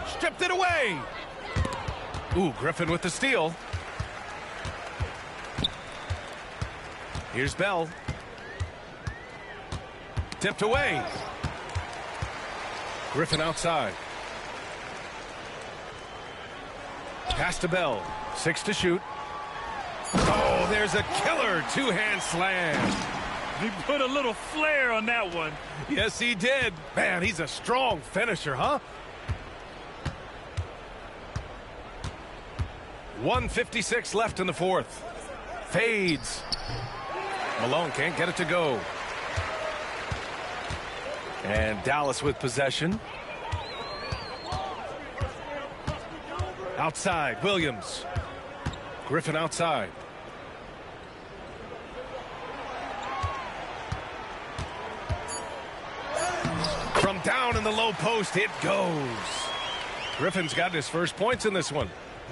Stripped it away. Ooh, Griffin with the steal. Here's Bell. Tipped away. Griffin outside. Pass to Bell. 6 to shoot. Oh, there's a killer two-hand slam. He put a little flair on that one. Yes, he did. Man, he's a strong finisher, huh? 1:56 left in the fourth. Fades. Malone can't get it to go. And Dallas with possession. Outside, Williams. Griffin outside. From down in the low post, it goes. Griffin's got his first points in this one.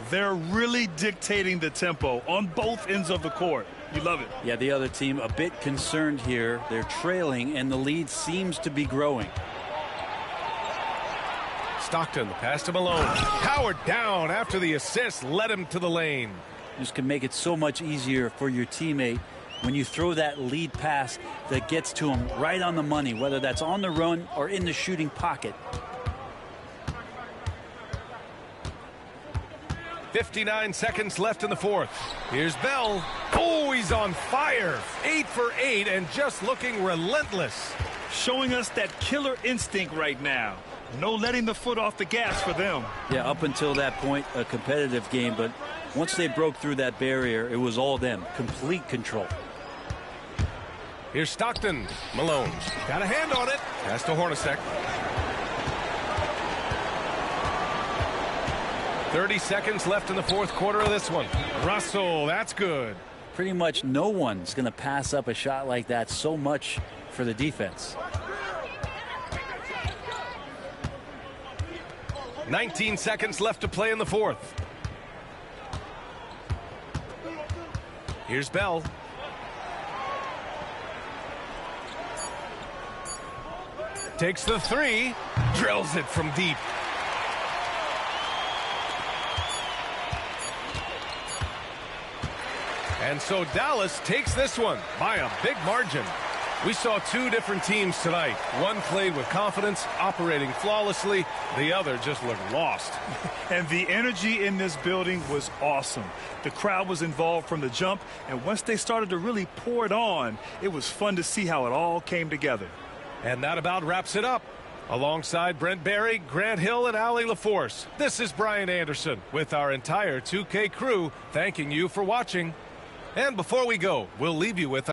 They're really dictating the tempo on both ends of the court. You love it. Yeah, the other team a bit concerned here. They're trailing, and the lead seems to be growing. Stockton, the pass to Malone. Howard down after the assist led him to the lane. This can make it so much easier for your teammate when you throw that lead pass that gets to him right on the money, whether that's on the run or in the shooting pocket. 59 seconds left in the fourth. Here's Bell. Oh, he's on fire. 8 for 8 and just looking relentless. Showing us that killer instinct right now. No letting the foot off the gas for them. Yeah, up until that point, a competitive game, but once they broke through that barrier, it was all them. Complete control. Here's Stockton. Malone's got a hand on it. Pass to Hornacek. 30 seconds left in the fourth quarter of this one. Russell, that's good. Pretty much no one's going to pass up a shot like that, so much for the defense. 19 seconds left to play in the fourth. Here's Bell. Takes the three. Drills it from deep. And so Dallas takes this one by a big margin. We saw two different teams tonight. One played with confidence, operating flawlessly. The other just looked lost. And the energy in this building was awesome. The crowd was involved from the jump, and once they started to really pour it on, it was fun to see how it all came together. And that about wraps it up. Alongside Brent Barry, Grant Hill, and Allie LaForce, this is Brian Anderson with our entire 2K crew thanking you for watching. And before we go, we'll leave you with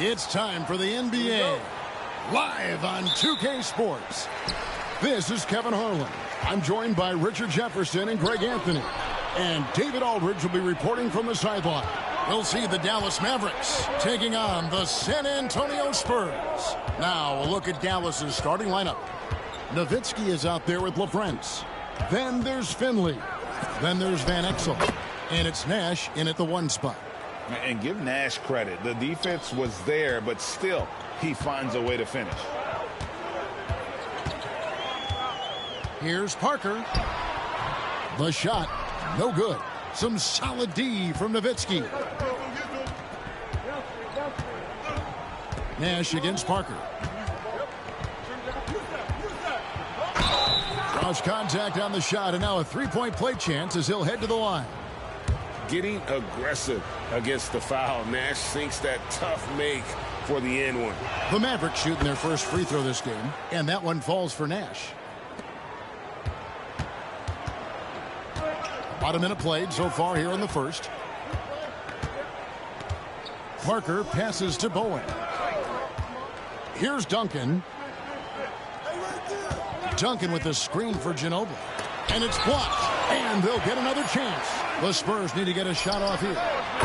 It's time for the NBA, live on 2K Sports. This is Kevin Harlan. I'm joined by Richard Jefferson and Greg Anthony. And David Aldridge will be reporting from the sideline. We'll see the Dallas Mavericks taking on the San Antonio Spurs. Now, a look at Dallas's starting lineup. Nowitzki is out there with LaFrentz. Then there's Finley. Then there's Van Exel. And it's Nash in at the 1 spot. And give Nash credit. The defense was there, but still, he finds a way to finish. Here's Parker. The shot, no good. Some solid D from Nowitzki. Nash against Parker. Cross contact on the shot, and now a three-point play chance as he'll head to the line. Getting aggressive against the foul. Nash sinks that tough make for the end one. The Mavericks shooting their first free throw this game, and that one falls for Nash. About a minute played so far here in the first. Parker passes to Bowen. Here's Duncan. Duncan with the screen for Ginobili. And it's blocked. And they'll get another chance. The Spurs need to get a shot off here.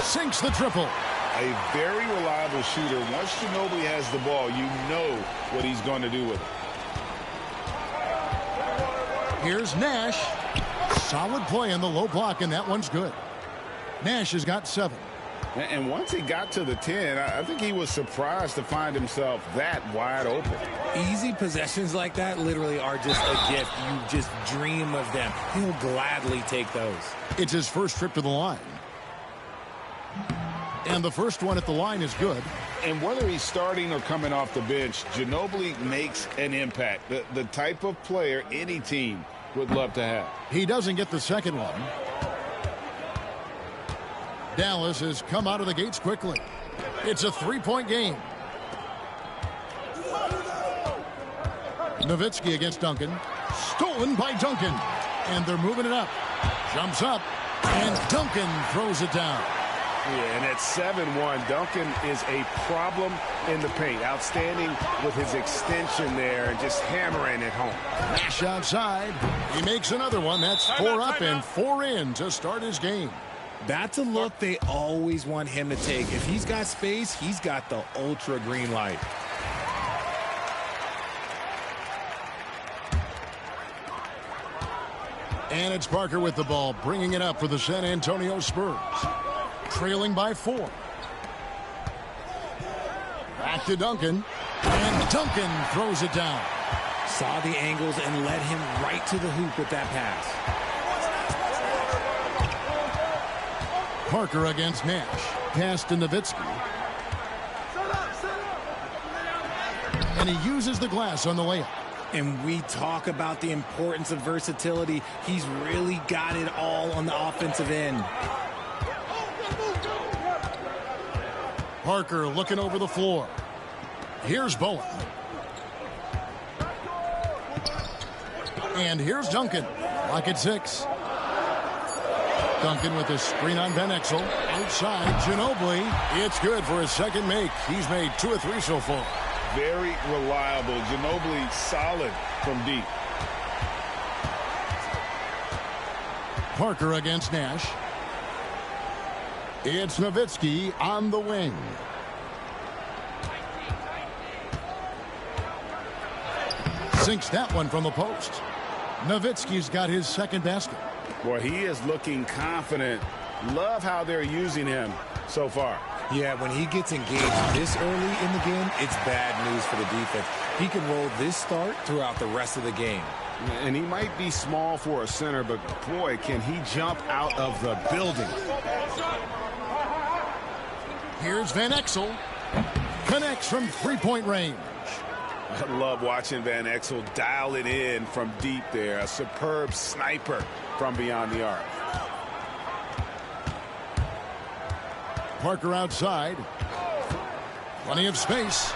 Sinks the triple. A very reliable shooter. Once Ginobili has the ball, you know what he's going to do with it. Here's Nash. Solid play in the low block, and that one's good. Nash has got 7. And once he got to the 10, I think he was surprised to find himself that wide open. Easy possessions like that literally are just a gift. You just dream of them. He'll gladly take those. It's his first trip to the line. And the first one at the line is good. And whether he's starting or coming off the bench, Ginobili makes an impact. The type of player any team would love to have. He doesn't get the second one. Dallas has come out of the gates quickly. It's a 3-point game. Nowitzki against Duncan. Stolen by Duncan. And they're moving it up. Jumps up. And Duncan throws it down. Yeah, and at 7-1, Duncan is a problem in the paint. Outstanding with his extension there and just hammering it home. Nash outside. He makes another one. That's 4 up and 4 in to start his game. That's a look they always want him to take. If he's got space, he's got the ultra green light. And it's Parker with the ball, bringing it up for the San Antonio Spurs. Trailing by 4. Back to Duncan. And Duncan throws it down. Saw the angles and led him right to the hoop with that pass. Parker against Nash. Pass to Nowitzki. And he uses the glass on the layup. And we talk about the importance of versatility. He's really got it all on the offensive end. Parker looking over the floor. Here's Bowen. And here's Duncan. Lock at 6. Duncan with a screen on Van Exel. Outside, Ginobili. It's good for his second make. He's made 2 or 3 so far. Very reliable. Ginobili solid from deep. Parker against Nash. It's Nowitzki on the wing. Sinks that one from the post. Nowitzki's got his second basket. Boy, he is looking confident. Love how they're using him so far. Yeah, when he gets engaged this early in the game, it's bad news for the defense. He can roll this start throughout the rest of the game. And he might be small for a center, but boy, can he jump out of the building. Here's Van Exel. Connects from 3-point range. I love watching Van Exel dial it in from deep there. A superb sniper from beyond the arc. Parker outside. Plenty of space.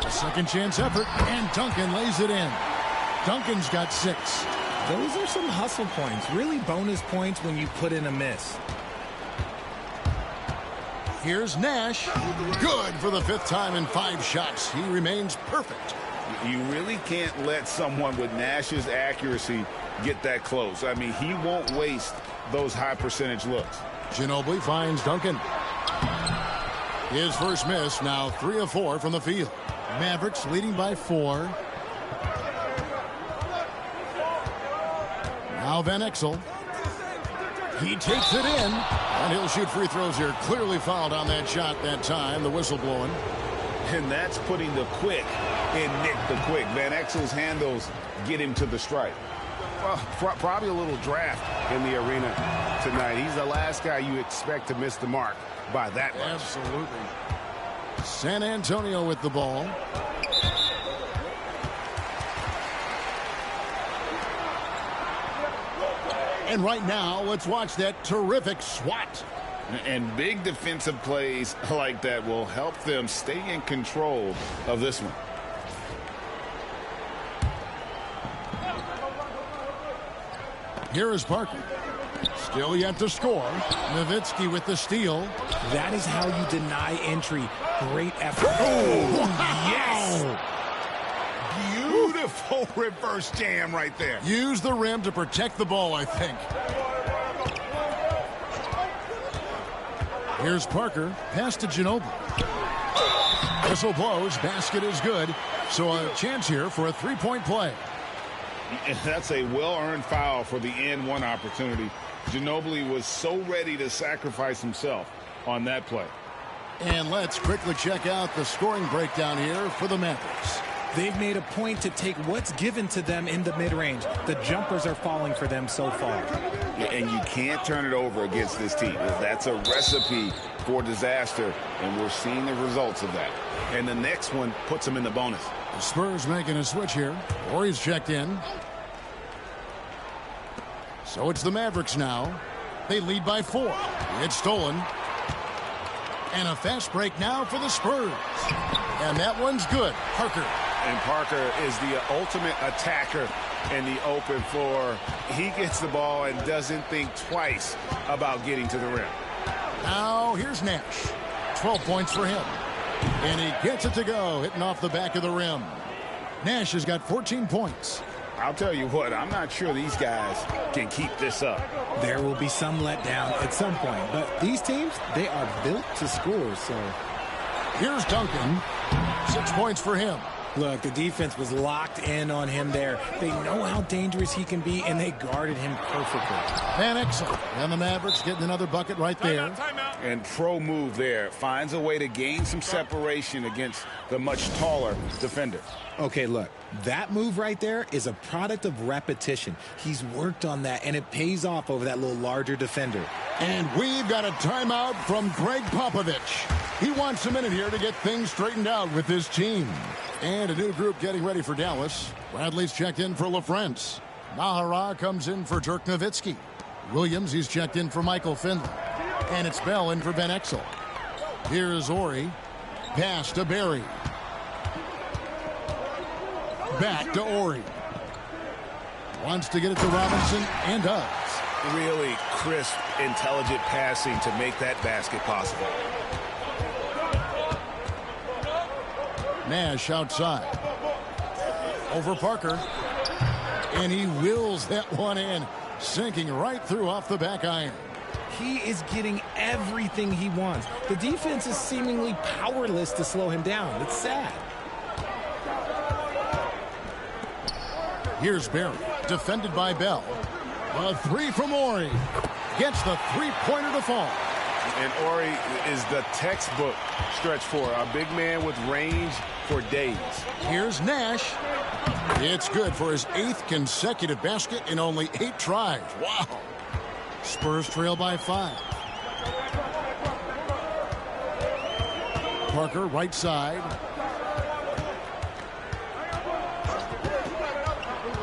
A second chance effort, and Duncan lays it in. Duncan's got 6. Those are some hustle points, really bonus points when you put in a miss. Here's Nash. Good for the 5th time in 5 shots. He remains perfect. You really can't let someone with Nash's accuracy get that close. I mean, he won't waste those high percentage looks. Ginobili finds Duncan. His first miss, now 3 of 4 from the field. Mavericks leading by 4. Now Van Exel. He takes it in, and he'll shoot free throws here. Clearly fouled on that shot that time, the whistle blowing. And that's putting the quick in Nick the Quick. Van Exel's handles get him to the stripe. Well, probably a little draft in the arena tonight. He's the last guy you expect to miss the mark by that much. Absolutely. San Antonio with the ball. And right now, let's watch that terrific swat. And big defensive plays like that will help them stay in control of this one. Here is Parker. Still yet to score. Nowitzki with the steal. That is how you deny entry. Great effort. Oh, wow. Beautiful beautiful reverse jam right there. Use the rim to protect the ball, I think. Here's Parker. Pass to Ginobili. Whistle blows. Basket is good. So a chance here for a three-point play. That's a well-earned foul for the and-one opportunity. Ginobili was so ready to sacrifice himself on that play. And let's quickly check out the scoring breakdown here for the Mavericks. They've made a point to take what's given to them in the mid-range. The jumpers are falling for them so far. And you can't turn it over against this team. That's a recipe for disaster, and we're seeing the results of that. And the next one puts them in the bonus. The Spurs making a switch here. Horry's checked in. So it's the Mavericks now. They lead by 4. It's stolen. And a fast break now for the Spurs. And that one's good. Parker. And Parker is the ultimate attacker in the open floor. He gets the ball and doesn't think twice about getting to the rim. Now here's Nash. 12 points for him. And he gets it to go, hitting off the back of the rim. Nash has got 14 points. I'll tell you what, I'm not sure these guys can keep this up. There will be some letdown at some point, but these teams, they are built to score, so. Here's Duncan. 6 points for him. Look, the defense was locked in on him there. They know how dangerous he can be, and they guarded him perfectly. Van Exel. And the Mavericks getting another bucket right there. Timeout. And pro move there. Finds a way to gain some separation against the much taller defender. Okay, look, that move right there is a product of repetition. He's worked on that, and it pays off over that little larger defender. And we've got a timeout from Greg Popovich. He wants a minute here to get things straightened out with his team. And a new group getting ready for Dallas. Bradley's checked in for LaFrance. Nahara comes in for Dirk Nowitzki. Williams, he's checked in for Michael Finley. And it's Bell in for Ben Exel. Here's Horry. Pass to Barry. Back to Horry. Wants to get it to Robinson and does. Really crisp, intelligent passing to make that basket possible. Nash outside. Over Parker. And he wills that one in. Sinking right through off the back iron. He is getting everything he wants. The defense is seemingly powerless to slow him down. It's sad. Here's Barry, defended by Bell. A three from Horry. Gets the three-pointer to fall. And Horry is the textbook stretch four. A big man with range for days. Here's Nash. It's good for his 8th consecutive basket in only 8 tries. Wow. Spurs trail by 5. Parker, right side.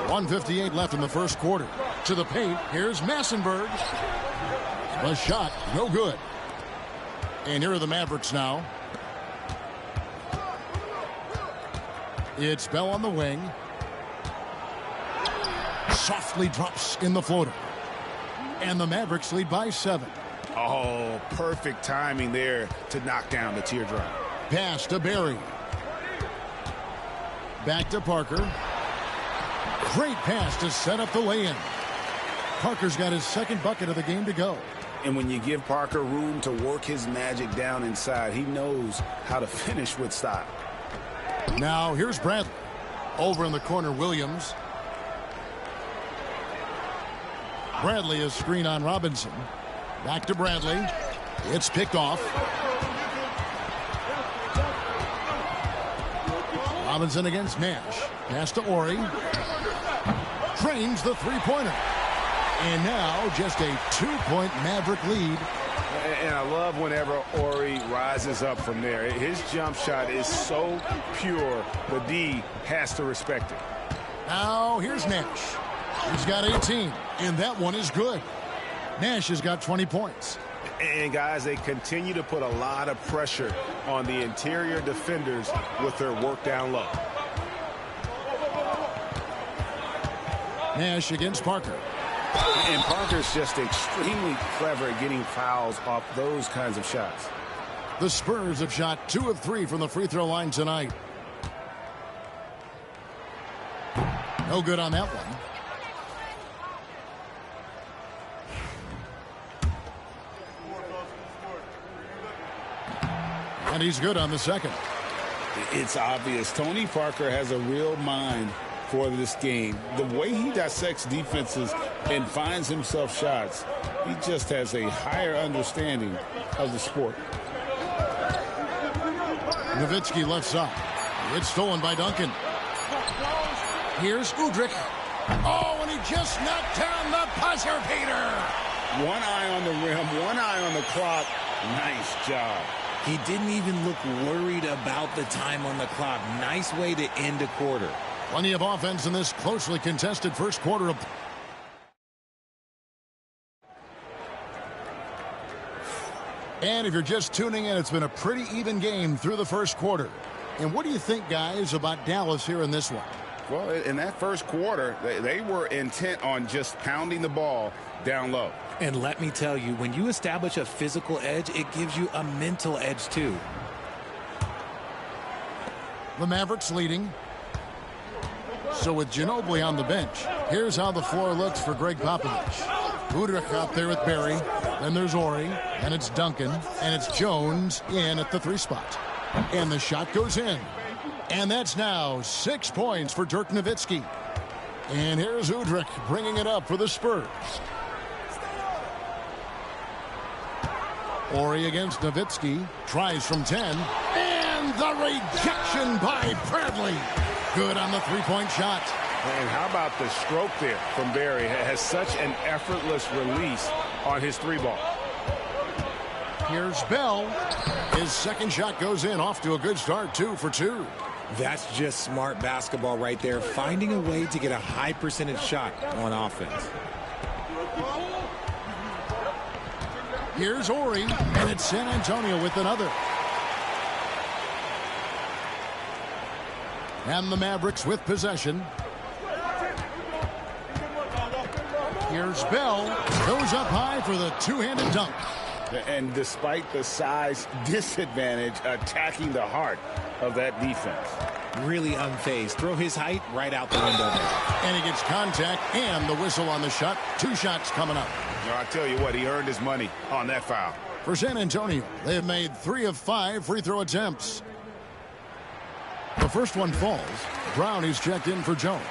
1:58 left in the first quarter. To the paint, here's Massenberg. A shot, no good. And here are the Mavericks now. It's Bell on the wing. Softly drops in the floater. And the Mavericks lead by 7. Oh, perfect timing there to knock down the teardrop. Pass to Barry. Back to Parker. Great pass to set up the lay-in. Parker's got his 2nd bucket of the game to go. And when you give Parker room to work his magic down inside, he knows how to finish with style. Now here's Bradley. Over in the corner, Williams. Bradley is screen on Robinson. Back to Bradley. It's picked off. Robinson against Nash. Pass to Horry. Drains the three-pointer. And now just a 2-point Maverick lead. And I love whenever Horry rises up from there. His jump shot is so pure, the D has to respect it. Now here's Nash. He's got 18, and that one is good. Nash has got 20 points. And guys, they continue to put a lot of pressure on the interior defenders with their work down low. Nash against Parker. And Parker's just extremely clever at getting fouls off those kinds of shots. The Spurs have shot 2 of 3 from the free throw line tonight. No good on that one. And he's good on the second. It's obvious Tony Parker has a real mind for this game. The way he dissects defenses and finds himself shots, he just has a higher understanding of the sport. Nowitzki left side. It's stolen by Duncan. Here's Udrih. Oh, and he just knocked down the buzzer beater. One eye on the rim, one eye on the clock. Nice job. He didn't even look worried about the time on the clock. Nice way to end a quarter. Plenty of offense in this closely contested first quarter of... And if you're just tuning in, it's been a pretty even game through the first quarter. And what do you think, guys, about Dallas here in this one? Well, in that first quarter, they were intent on just pounding the ball down low. And let me tell you, when you establish a physical edge, it gives you a mental edge, too. The Mavericks leading. So with Ginobili on the bench, here's how the floor looks for Greg Popovich. Udrih out there with Barry. Then there's Ori, and it's Duncan, and it's Jones in at the 3 spot. And the shot goes in. And that's now 6 points for Dirk Nowitzki. And here's Udrih bringing it up for the Spurs. Ori against Nowitzki. Tries from 10. And the rejection by Bradley. Good on the 3-point shot. And how about the stroke there from Barry? Has such an effortless release on his 3-ball. Here's Bell. His second shot goes in, off to a good start, 2 for 2. That's just smart basketball right there, finding a way to get a high percentage shot on offense. Here's Ori, and it's San Antonio with another. And the Mavericks with possession. Here's Bell. Goes up high for the two-handed dunk. And despite the size disadvantage, attacking the heart of that defense. Really unfazed. Throw his height right out the window there. And he gets contact and the whistle on the shot. 2 shots coming up. I tell you what, he earned his money on that foul. For San Antonio, they have made 3 of 5 free throw attempts. The first one falls. Brown is checked in for Jones.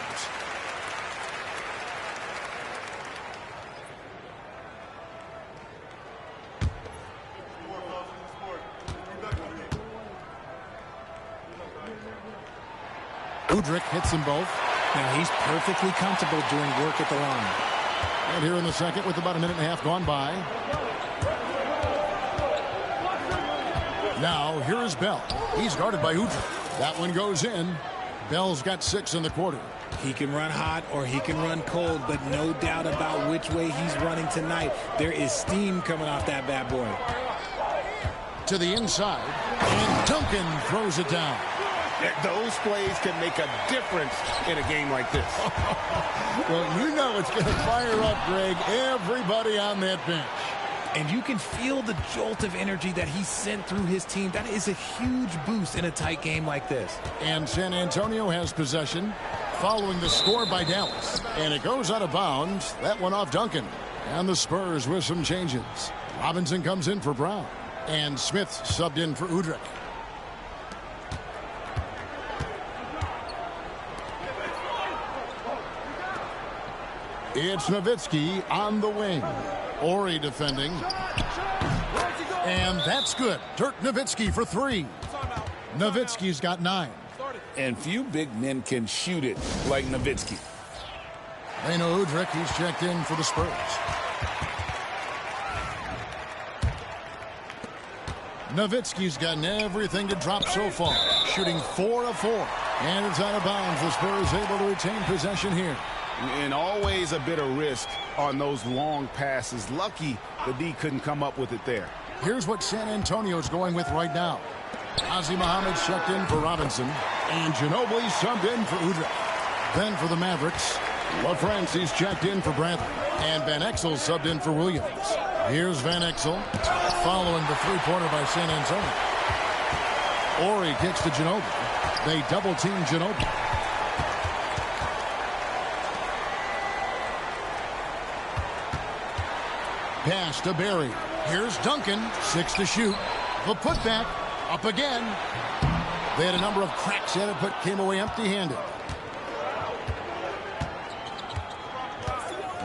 Udrih hits them both. Now he's perfectly comfortable doing work at the line. And here in the second with about a minute and a half gone by. Now here is Bell. He's guarded by Udrih. That one goes in. Bell's got 6 in the quarter. He can run hot or he can run cold, but no doubt about which way he's running tonight. There is steam coming off that bad boy. To the inside. And Duncan throws it down. Those plays can make a difference in a game like this. Well, you know it's going to fire up, Greg, everybody on that bench. And you can feel the jolt of energy that he sent through his team. That is a huge boost in a tight game like this. And San Antonio has possession following the score by Dallas. And it goes out of bounds. That one off Duncan. And the Spurs with some changes. Robinson comes in for Brown. And Smith subbed in for Udrih. It's Nowitzki on the wing. Ori defending. And that's good. Dirk Nowitzki for 3. Nowitzki's got 9. And few big men can shoot it like Nowitzki. They know Udrih. He's checked in for the Spurs. Nowitzki's gotten everything to drop so far. Shooting 4 of 4. And it's out of bounds. The Spurs able to retain possession here. And always a bit of risk on those long passes. Lucky the D couldn't come up with it there. Here's what San Antonio's going with right now. Ozzie Muhammad's checked in for Robinson. And Ginobili subbed in for Udrih. Then for the Mavericks, LaFrance's checked in for Bradley. And Van Exel subbed in for Williams. Here's Van Exel following the 3-pointer by San Antonio. Ori kicks to Ginobili. They double-team Ginobili. Pass to Barry. Here's Duncan. 6 to shoot. The putback. Up again. They had a number of cracks at it, but came away empty-handed.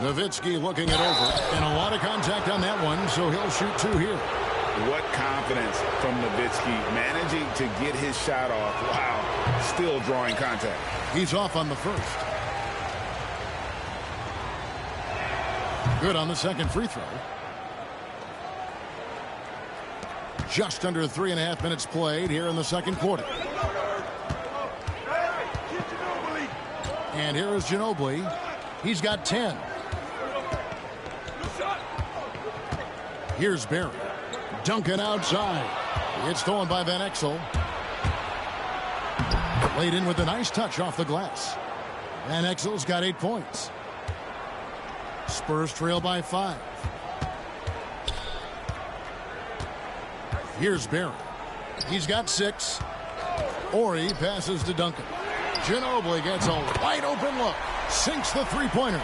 Nowitzki looking it over. And a lot of contact on that one, so he'll shoot 2 here. What confidence from Nowitzki, managing to get his shot off. Wow, still drawing contact. He's off on the first. Good on the second free throw. Just under 3.5 minutes played here in the second quarter. And here is Ginobili. He's got 10. Here's Barry. Duncan outside. It's stolen by Van Exel. Laid in with a nice touch off the glass. Van Exel's got 8 points. Spurs trail by 5. Here's Barry. He's got 6. Ori passes to Duncan. Ginobili gets a wide open look. Sinks the three-pointer.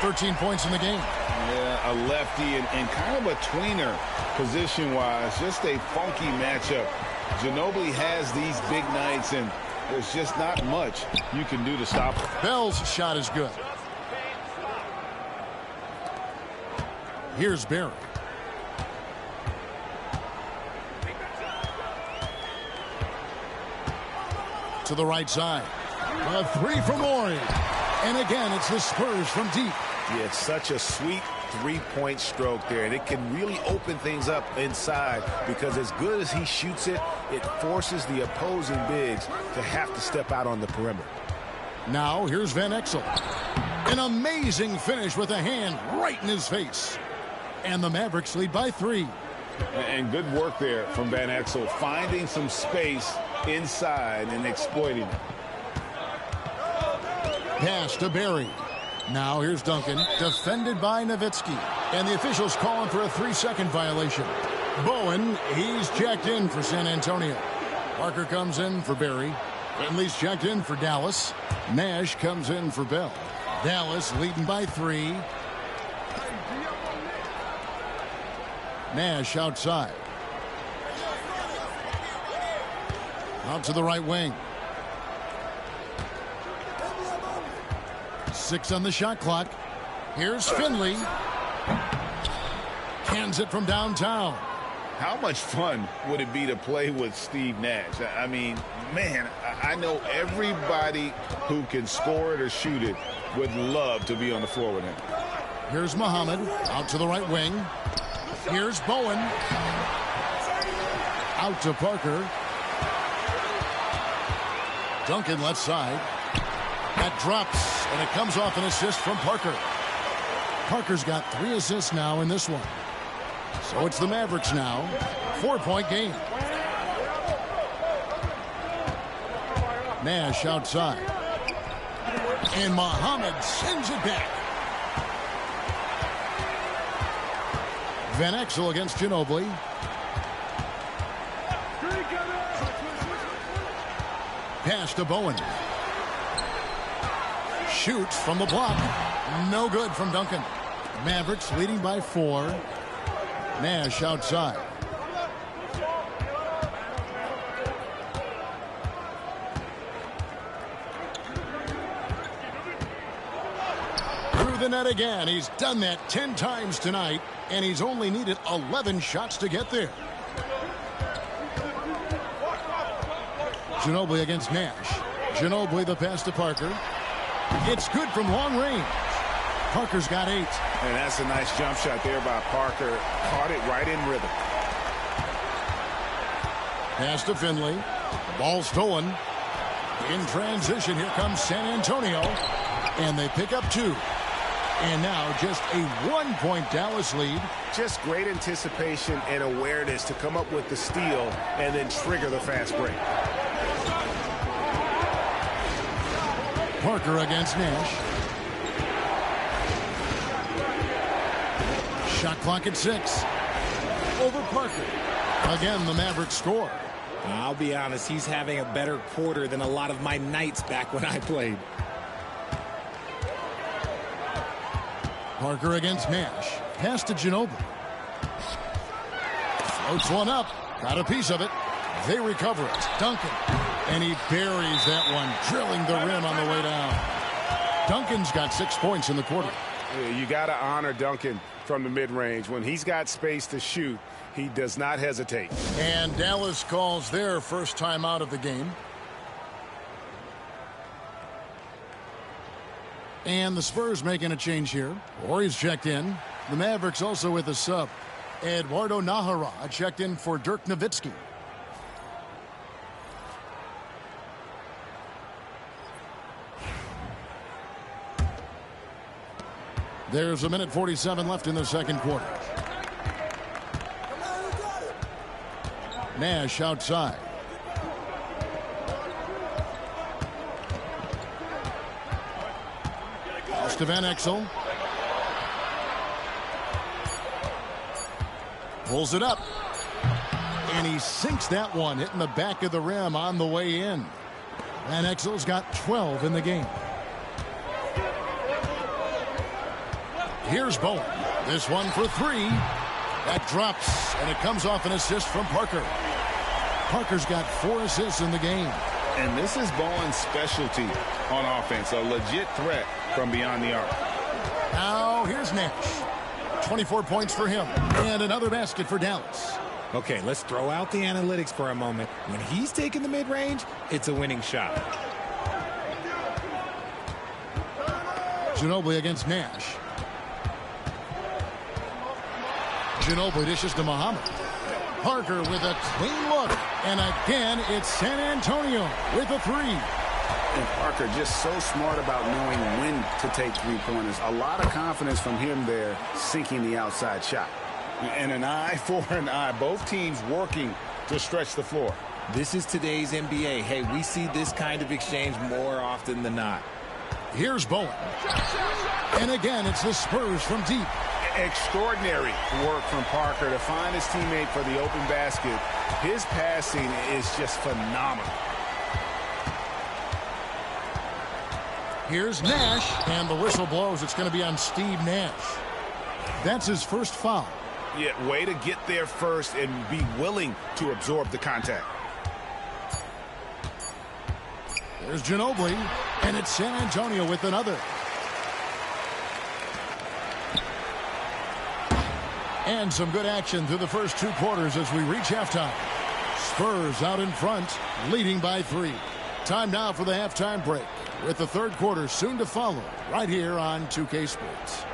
13 points in the game. Yeah, a lefty and kind of a tweener position-wise. Just a funky matchup. Ginobili has these big nights, and there's just not much you can do to stop him. Bell's shot is good. Here's Barry. To the right side. A 3 from Ori. And again, it's the Spurs from deep. Yeah, it's such a sweet three-point stroke there. And it can really open things up inside because as good as he shoots it, it forces the opposing bigs to have to step out on the perimeter. Now, here's Van Exel. An amazing finish with a hand right in his face. And the Mavericks lead by 3. And good work there from Van Exel, finding some space inside and exploiting it. Pass to Barry. Now here's Duncan, defended by Nowitzki. And the officials calling for a 3-second violation. Bowen, he's checked in for San Antonio. Parker comes in for Barry. Finley's checked in for Dallas. Nash comes in for Bell. Dallas leading by 3. Nash outside. Out to the right wing. 6 on the shot clock. Here's Finley. Cans it from downtown. How much fun would it be to play with Steve Nash? I mean, man, I know everybody who can score it or shoot it would love to be on the floor with him. Here's Muhammad out to the right wing. Here's Bowen. Out to Parker. Duncan left side. That drops, and it comes off an assist from Parker. Parker's got 3 assists now in this one. So it's the Mavericks now. 4-point game. Nash outside. And Muhammad sends it back. Van Exel against Ginobili. Pass to Bowen. Shoots from the block. No good from Duncan. Mavericks leading by 4. Nash outside. Through the net again. He's done that 10 times tonight, and he's only needed 11 shots to get there. Ginobili against Nash. Ginobili the pass to Parker. It's good from long range. Parker's got 8. And that's a nice jump shot there by Parker. Caught it right in rhythm. Pass to Finley. Ball stolen. In transition, here comes San Antonio. And they pick up 2. And now just a 1-point Dallas lead. Just great anticipation and awareness to come up with the steal and then trigger the fast break. Parker against Nash. Shot clock at 6. Over Parker. Again, the Mavericks score. I'll be honest, he's having a better quarter than a lot of my nights back when I played. Parker against Nash. Pass to Ginobili. Floats one up. Got a piece of it. They recover it. Duncan. And he buries that one, drilling the rim on the way down. Duncan's got 6 points in the quarter. You got to honor Duncan from the mid-range. When he's got space to shoot, he does not hesitate. And Dallas calls their first time out of the game. And the Spurs making a change here. Horry's checked in. The Mavericks also with a sub. Eduardo Nahara checked in for Dirk Nowitzki. There's 1:47 left in the second quarter. Nash outside. Pass to Van Exel. Pulls it up. And he sinks that one, hitting the back of the rim on the way in. Van Exel's got 12 in the game. Here's Bowen. This one for three. That drops, and it comes off an assist from Parker. Parker's got 4 assists in the game. And this is Bowen's specialty on offense, a legit threat from beyond the arc. Now here's Nash. 24 points for him, and another basket for Dallas. Okay, let's throw out the analytics for a moment. When he's taking the mid-range, it's a winning shot. Ginobili against Nash. Ginobili dishes to Muhammad. Parker with a clean look. And again, it's San Antonio with a three. And Parker just so smart about knowing when to take three-pointers. A lot of confidence from him there, sinking the outside shot. And an eye for an eye. Both teams working to stretch the floor. This is today's NBA. Hey, we see this kind of exchange more often than not. Here's Bowen. And again, it's the Spurs from deep. Extraordinary work from Parker to find his teammate for the open basket. His passing is just phenomenal. Here's Nash, and the whistle blows. It's going to be on Steve Nash. That's his first foul. Yeah, way to get there first and be willing to absorb the contact. There's Ginobili, and it's San Antonio with another. And some good action through the first 2 quarters as we reach halftime. Spurs out in front, leading by 3. Time now for the halftime break, with the third quarter soon to follow, right here on 2K Sports.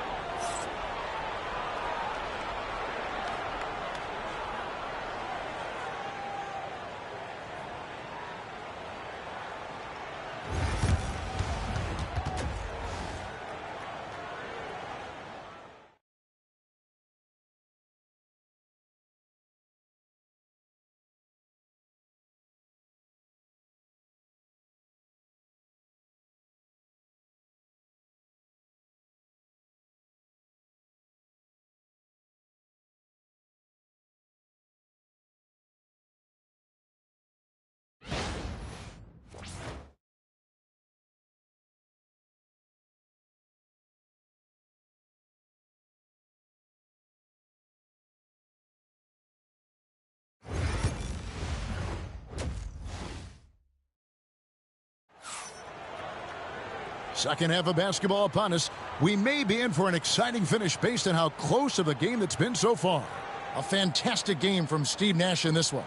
Second half of basketball upon us. We may be in for an exciting finish based on how close of a game that's been so far. A fantastic game from Steve Nash in this one.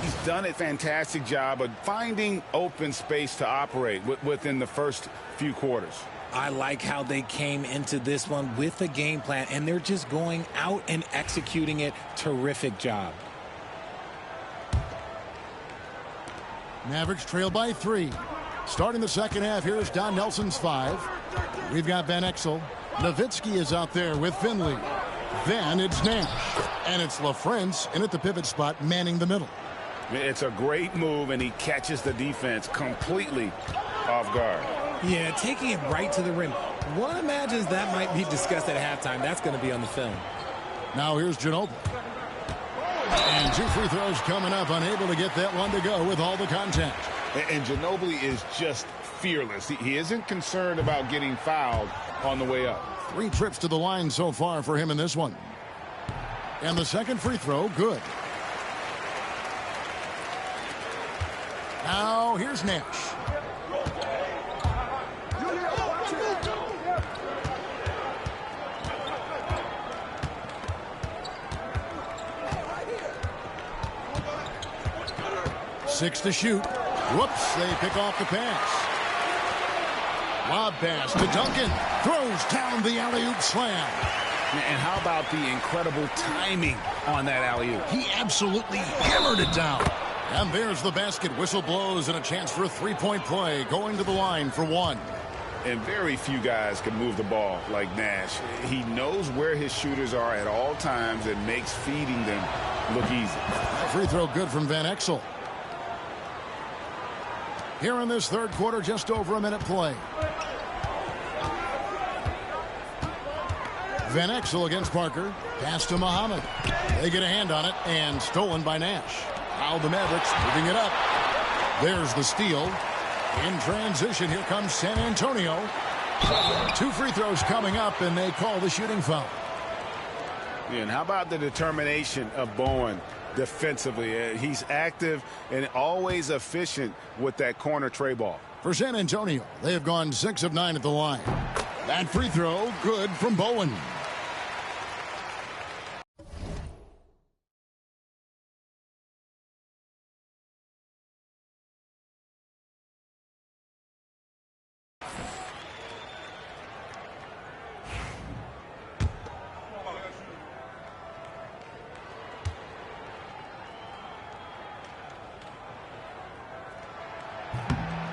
He's done a fantastic job of finding open space to operate within the first few quarters. I like how they came into this one with a game plan, and they're just going out and executing it. Terrific job. Mavericks trail by 3. Starting the second half, here's Don Nelson's 5. We've got Van Exel. Nowitzki is out there with Finley. Then it's Nash. And it's LaFrance in at the pivot spot, manning the middle. It's a great move, and he catches the defense completely off guard. Yeah, taking it right to the rim. One imagines that might be discussed at halftime. That's going to be on the film. Now here's Ginobili. And 2 free throws coming up, unable to get that one to go with all the contact. And Ginobili is just fearless. He isn't concerned about getting fouled on the way up. 3 trips to the line so far for him in this one. And the second free throw, good. Now here's Nash. Six to shoot. Whoops, they pick off the pass. Lob pass to Duncan. Throws down the alley-oop slam. And how about the incredible timing on that alley-oop? He absolutely hammered it down. And there's the basket. Whistle blows and a chance for a three-point play. Going to the line for one. And very few guys can move the ball like Nash. He knows where his shooters are at all times and makes feeding them look easy. That free throw good from Van Exel. Here in this third quarter, just over a minute play. Van Exel against Parker. Pass to Muhammad. They get a hand on it and stolen by Nash. Now the Mavericks moving it up. There's the steal. In transition, here comes San Antonio. 2 free throws coming up, and they call the shooting foul. And how about the determination of Bowen defensively? He's active and always efficient with that corner tray ball. For San Antonio, they have gone 6 of 9 at the line. That free throw, good from Bowen.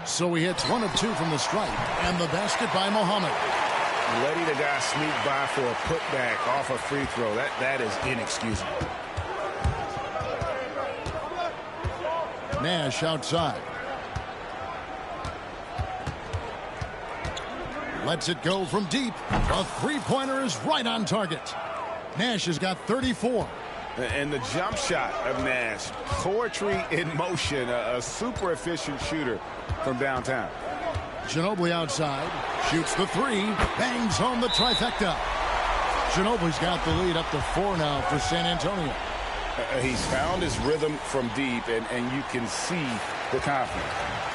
So he hits 1 of 2 from the stripe, and the basket by Muhammad. Letting the guy sneak by for a putback off a free throw, that is inexcusable. Nash outside. Lets it go from deep. A three-pointer is right on target. Nash has got 34. And the jump shot of Nash, poetry in motion, a super efficient shooter from downtown. Ginobili outside, shoots the 3, bangs home the trifecta. Ginobili's got the lead up to 4 now for San Antonio. He's found his rhythm from deep, and you can see the confidence.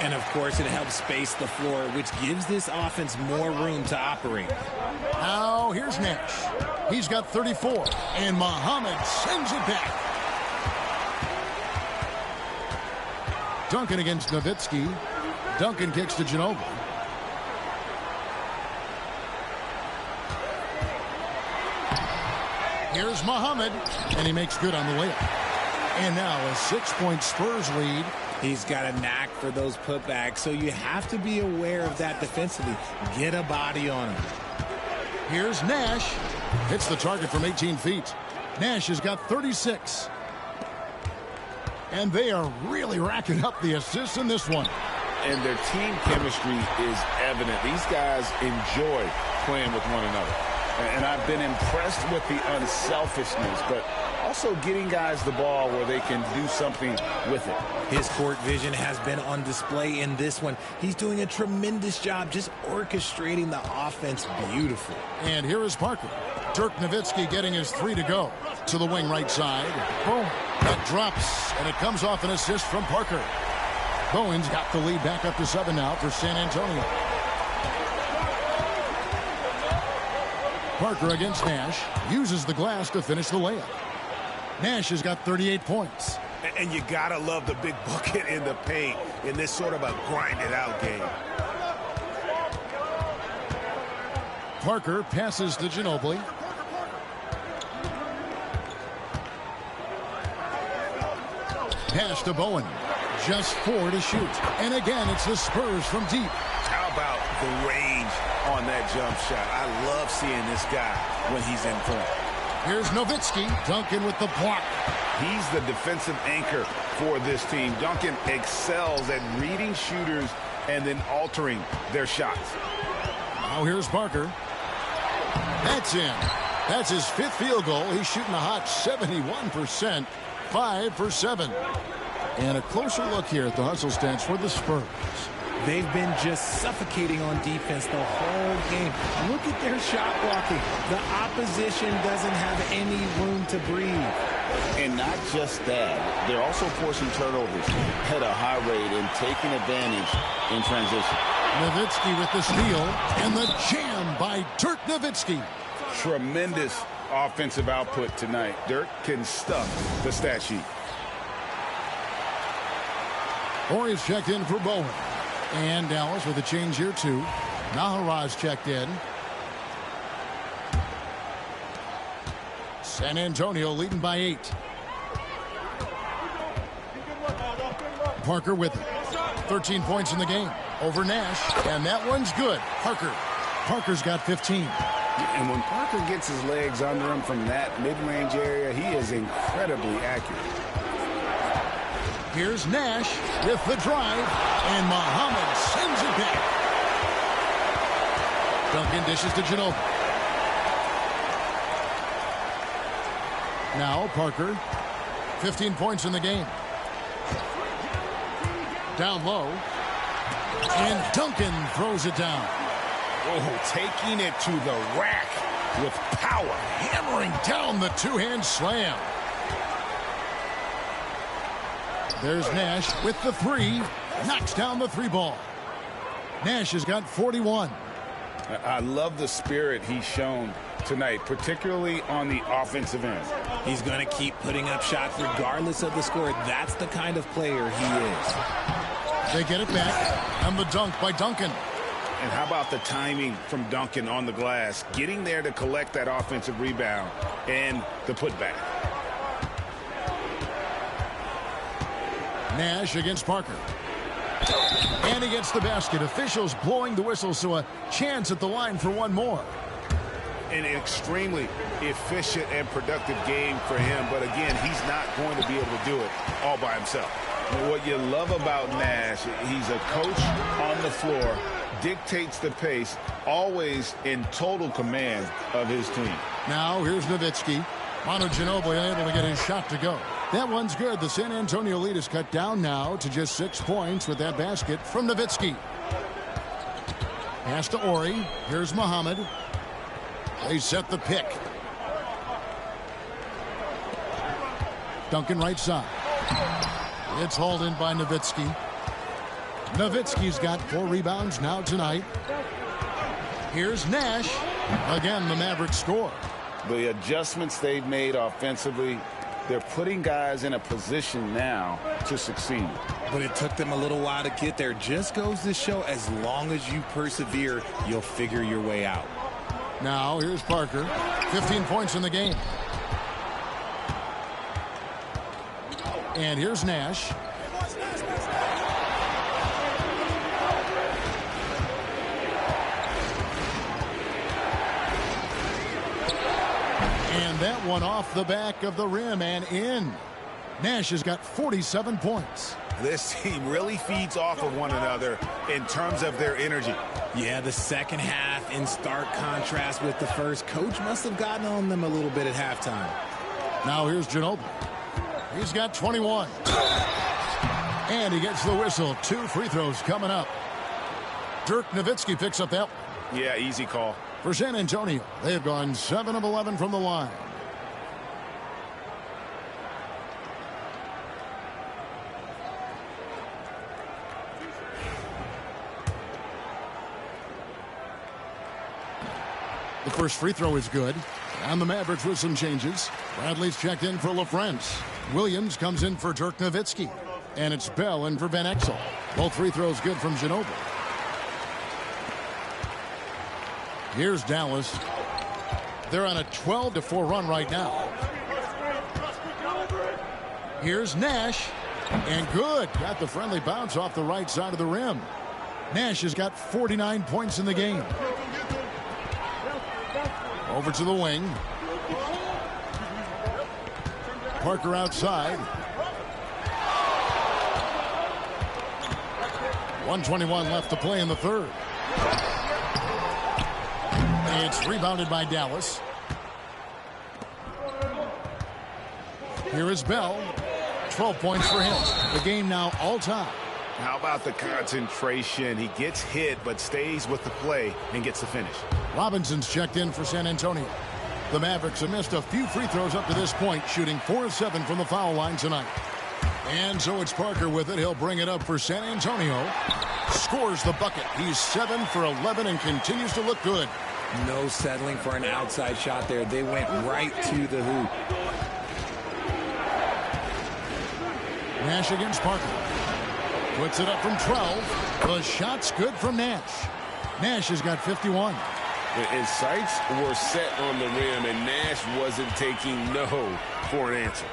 And, of course, it helps space the floor, which gives this offense more room to operate. Now, here's Nash. He's got 34, and Muhammad sends it back. Duncan against Nowitzki. Duncan kicks to Ginobili. Here's Muhammad, and he makes good on the layup. And now a 6-point Spurs lead. He's got a knack for those putbacks, so you have to be aware of that defensively. Get a body on him. Here's Nash. Hits the target from 18 feet. Nash has got 36. And they are really racking up the assists in this one. And their team chemistry is evident. These guys enjoy playing with one another. And I've been impressed with the unselfishness, but also getting guys the ball where they can do something with it. His court vision has been on display in this one. He's doing a tremendous job just orchestrating the offense beautifully. And here is Parker. Dirk Nowitzki getting his 3 to go. To the wing right side. Boom. That drops, and it comes off an assist from Parker. Bowen's got the lead back up to 7 now for San Antonio. Parker against Nash. Uses the glass to finish the layup. Nash has got 38 points. And you gotta love the big bucket in the paint in this sort of a grind-it-out game. Parker passes to Ginobili. Pass to Bowen. Just 4 to shoot. And again, it's the Spurs from deep. How about the range on that jump shot? I love seeing this guy when he's in front. Here's Nowitzki. Duncan with the block. He's the defensive anchor for this team. Duncan excels at reading shooters and then altering their shots. Now here's Parker. That's in. That's his 5th field goal. He's shooting a hot 71%. 5 for 7. And a closer look here at the hustle stats for the Spurs. They've been just suffocating on defense the whole game. Look at their shot blocking. The opposition doesn't have any room to breathe. And not just that, they're also forcing turnovers at a high rate and taking advantage in transition. Nowitzki with the steal and the jam by Dirk Nowitzki. Tremendous offensive output tonight. Dirk can stuff the stat sheet. Horry's checked in for Bowen. And Dallas with a change here too. Naharaj checked in. San Antonio leading by 8. Parker with it. 13 points in the game over Nash, and that one's good. Parker's got 15. And when Parker gets his legs under him from that mid-range area, he is incredibly accurate. Here's Nash with the drive, and Muhammad sends it back. Duncan dishes to Ginobili. Now Parker, 15 points in the game. Down low, and Duncan throws it down. Oh, taking it to the rack with power. Hammering down the two-hand slam. There's Nash with the 3. Knocks down the 3 ball. Nash has got 41. I love the spirit he's shown tonight, particularly on the offensive end. He's going to keep putting up shots regardless of the score. That's the kind of player he is. They get it back, and the dunk by Duncan. And how about the timing from Duncan on the glass, getting there to collect that offensive rebound and the putback. Nash against Parker. And he gets the basket. Officials blowing the whistle, so a chance at the line for one more. An extremely efficient and productive game for him, but again, he's not going to be able to do it all by himself. What you love about Nash, he's a coach on the floor, dictates the pace, always in total command of his team. Now here's Nowitzki. Manu Ginobili able to get his shot to go. That one's good. The San Antonio lead is cut down now to just 6 points with that basket from Nowitzki. Pass to Horry. Here's Muhammad. They set the pick. Duncan right side. It's hauled in by Nowitzki. Nowitzki's got 4 rebounds now tonight. Here's Nash. Again, the Mavericks score. The adjustments they've made offensively, they're putting guys in a position now to succeed. But it took them a little while to get there. Just goes to show, as long as you persevere, you'll figure your way out. Now here's Parker. 15 points in the game. And here's Nash. And that one off the back of the rim and in. Nash has got 47 points. This team really feeds off of one another in terms of their energy. Yeah, the second half in stark contrast with the first. Coach must have gotten on them a little bit at halftime. Now here's Ginobili. He's got 21. And he gets the whistle. 2 free throws coming up. Dirk Nowitzki picks up that one. Yeah, easy call. For San Antonio, they have gone 7 of 11 from the line. The first free throw is good. And the Mavericks with some changes. Bradley's checked in for LaFrentz. Williams comes in for Dirk Nowitzki. And it's Bell in for Van Exel. Both free throws good from Ginobili. Here's Dallas. They're on a 12-4 run right now. Here's Nash. And good. Got the friendly bounce off the right side of the rim. Nash has got 49 points in the game. Over to the wing. Parker outside. 1:21 left to play in the third. It's rebounded by Dallas. Here is Bell. 12 points for him. The game now all-time. How about the concentration? He gets hit, but stays with the play and gets the finish. Robinson's checked in for San Antonio. The Mavericks have missed a few free throws up to this point, shooting 4 of 7 from the foul line tonight. And so it's Parker with it. He'll bring it up for San Antonio. Scores the bucket. He's 7 for 11 and continues to look good. No settling for an outside shot there. They went right to the hoop. Nash against Parker. Puts it up from 12. The shot's good from Nash. Nash has got 51. And sights were set on the rim, and Nash wasn't taking no for an answer.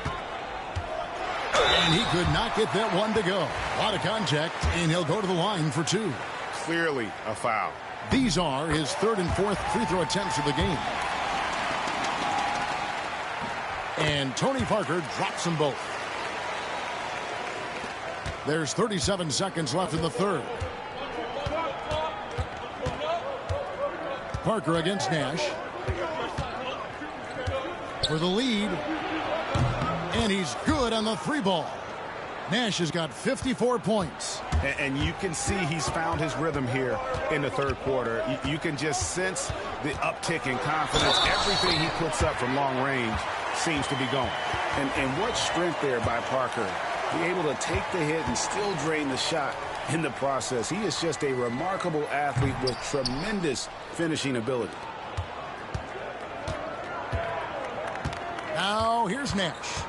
And he could not get that one to go. A lot of contact, and he'll go to the line for 2. Clearly a foul. These are his 3rd and 4th free throw attempts of the game. And Tony Parker drops them both. There's 37 seconds left in the 3rd. Parker against Nash. For the lead. And he's good on the 3 ball. Nash has got 54 points. And you can see he's found his rhythm here in the 3rd quarter. You can just sense the uptick in confidence. Everything he puts up from long range seems to be going. And what strength there by Parker. Be able to take the hit and still drain the shot in the process. He is just a remarkable athlete with tremendous finishing ability. Now here's Nash.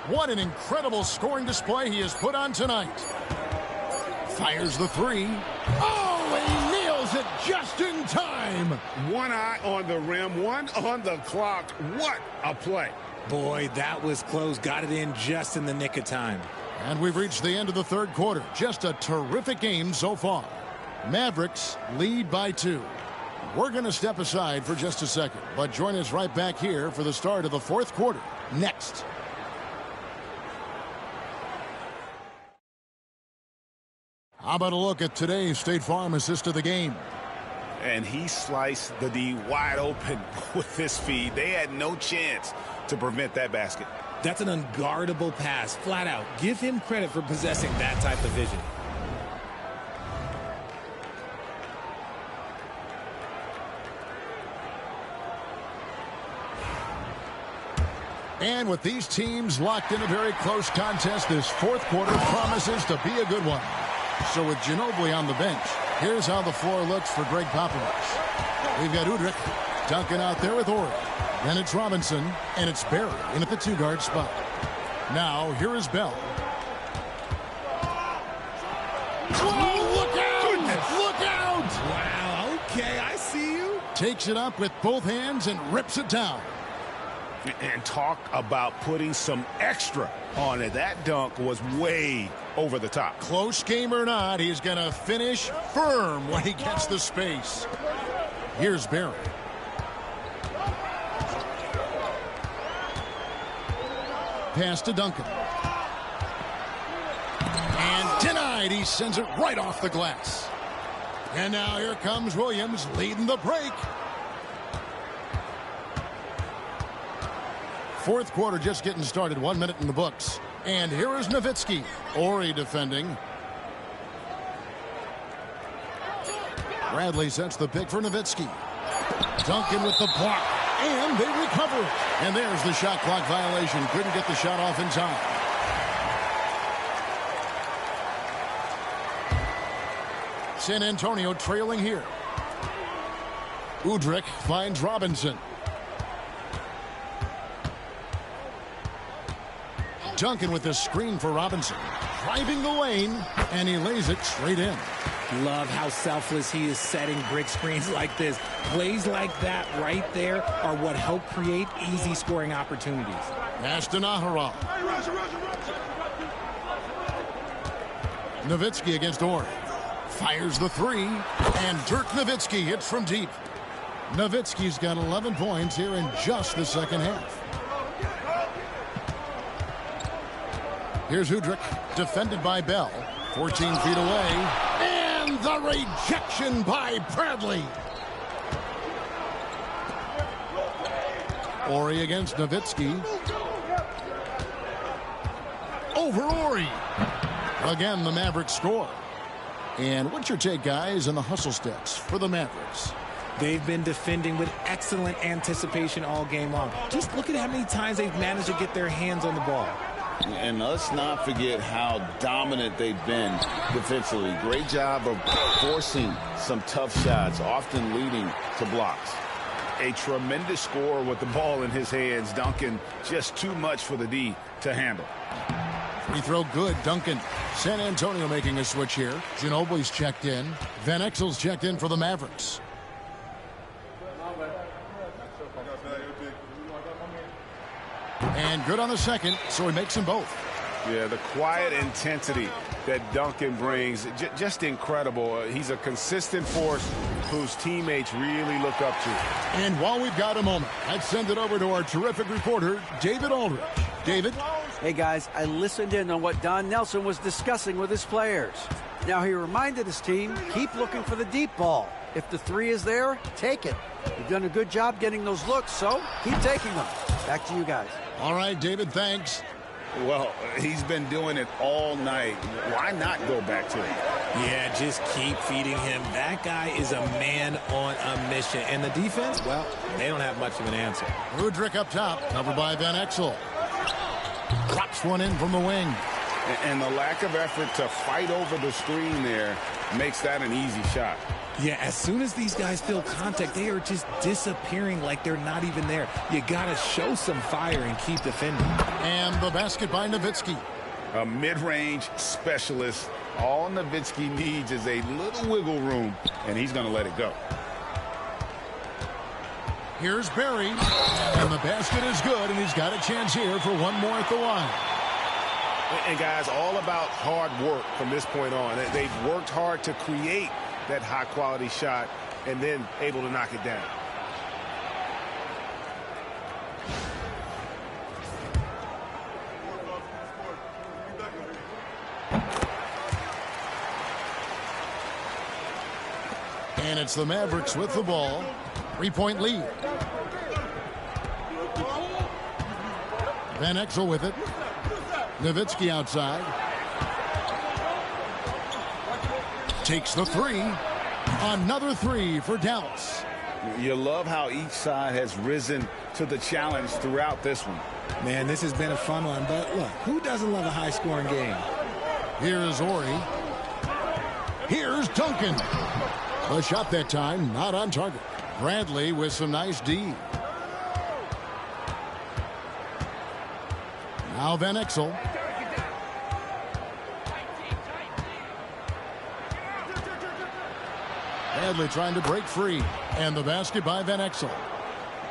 What an incredible scoring display he has put on tonight. Fires the 3. Oh, he nails it just in time. One eye on the rim, one on the clock. What a play. Boy, that was close. Got it in just in the nick of time. And we've reached the end of the 3rd quarter. Just a terrific game so far. Mavericks lead by 2. We're going to step aside for just a second, but join us right back here for the start of the 4th quarter next. How about a look at today's State Farm assist of the game? And he sliced the D wide open with this feed. They had no chance to prevent that basket. That's an unguardable pass, flat out. Give him credit for possessing that type of vision. And with these teams locked in a very close contest, this 4th quarter promises to be a good one. So with Ginobili on the bench, here's how the floor looks for Greg Popovich. We've got Udrih, Duncan out there with Ori. Then it's Robinson, and it's Barry in at the 2-guard spot. Now, here is Bell. Oh, look out! Goodness. Look out! Wow, okay, I see you. Takes it up with both hands and rips it down. And talk about putting some extra on it. That dunk was way over the top. Close game or not, he's going to finish firm when he gets the space. Here's Barry. Pass to Duncan. And denied. He sends it right off the glass. And now here comes Williams leading the break. 4th quarter just getting started. 1 minute in the books. And here is Nowitzki. Ori defending. Bradley sets the pick for Nowitzki. Duncan with the block. And they recover it. And there's the shot clock violation. Couldn't get the shot off in time. San Antonio trailing here. Udrih finds Robinson. Duncan with the screen for Robinson. Driving the lane, and he lays it straight in. Love how selfless he is setting brick screens like this. Plays like that right there are what help create easy scoring opportunities. Ashton Aharal. Nowitzki against Ori. Fires the 3, and Dirk Nowitzki hits from deep. Nowitzki's got 11 points here in just the 2nd half. Here's Udrih, defended by Bell. 14 feet away. And the rejection by Bradley. Ori against Nowitzki. Over Ori. Again, the Mavericks score. And what's your take, guys, on the hustle sticks for the Mavericks? They've been defending with excellent anticipation all game long. Just look at how many times they've managed to get their hands on the ball. And let's not forget how dominant they've been defensively. Great job of forcing some tough shots, often leading to blocks. A tremendous scorer with the ball in his hands. Duncan, just too much for the D to handle. Free throw good, Duncan. San Antonio making a switch here. Ginobili's checked in. Van Exel's checked in for the Mavericks. And good on the second, so he makes them both. Yeah, the quiet intensity that Duncan brings, just incredible. He's a consistent force whose teammates really look up to. And while we've got a moment, let's send it over to our terrific reporter, David Aldridge. David? Hey, guys, I listened in on what Don Nelson was discussing with his players. Now, he reminded his team, keep looking for the deep ball. If the three is there, take it. You've done a good job getting those looks, so keep taking them. Back to you guys. All right, David, thanks. Well, he's been doing it all night. Why not go back to it? Yeah, just keep feeding him. That guy is a man on a mission. And the defense, well, they don't have much of an answer. Rudrick up top, covered by Van Exel. Drops one in from the wing. And the lack of effort to fight over the screen there makes that an easy shot. Yeah, as soon as these guys feel contact, they are just disappearing like they're not even there. You got to show some fire and keep defending. And the basket by Nowitzki. A mid-range specialist. All Nowitzki needs is a little wiggle room, and he's going to let it go. Here's Barry, and the basket is good, and he's got a chance here for one more at the line. And guys, all about hard work from this point on. They've worked hard to create that high-quality shot and then able to knock it down. And it's the Mavericks with the ball. 3-point lead. Van Exel with it. Nowitzki outside. Takes the three. Another three for Dallas. You love how each side has risen to the challenge throughout this one. Man, this has been a fun one, but look, who doesn't love a high-scoring game? Here's Ori. Here's Duncan. The shot that time, not on target. Bradley with some nice D. Now Van Exel. Bradley trying to break free. And the basket by Van Exel.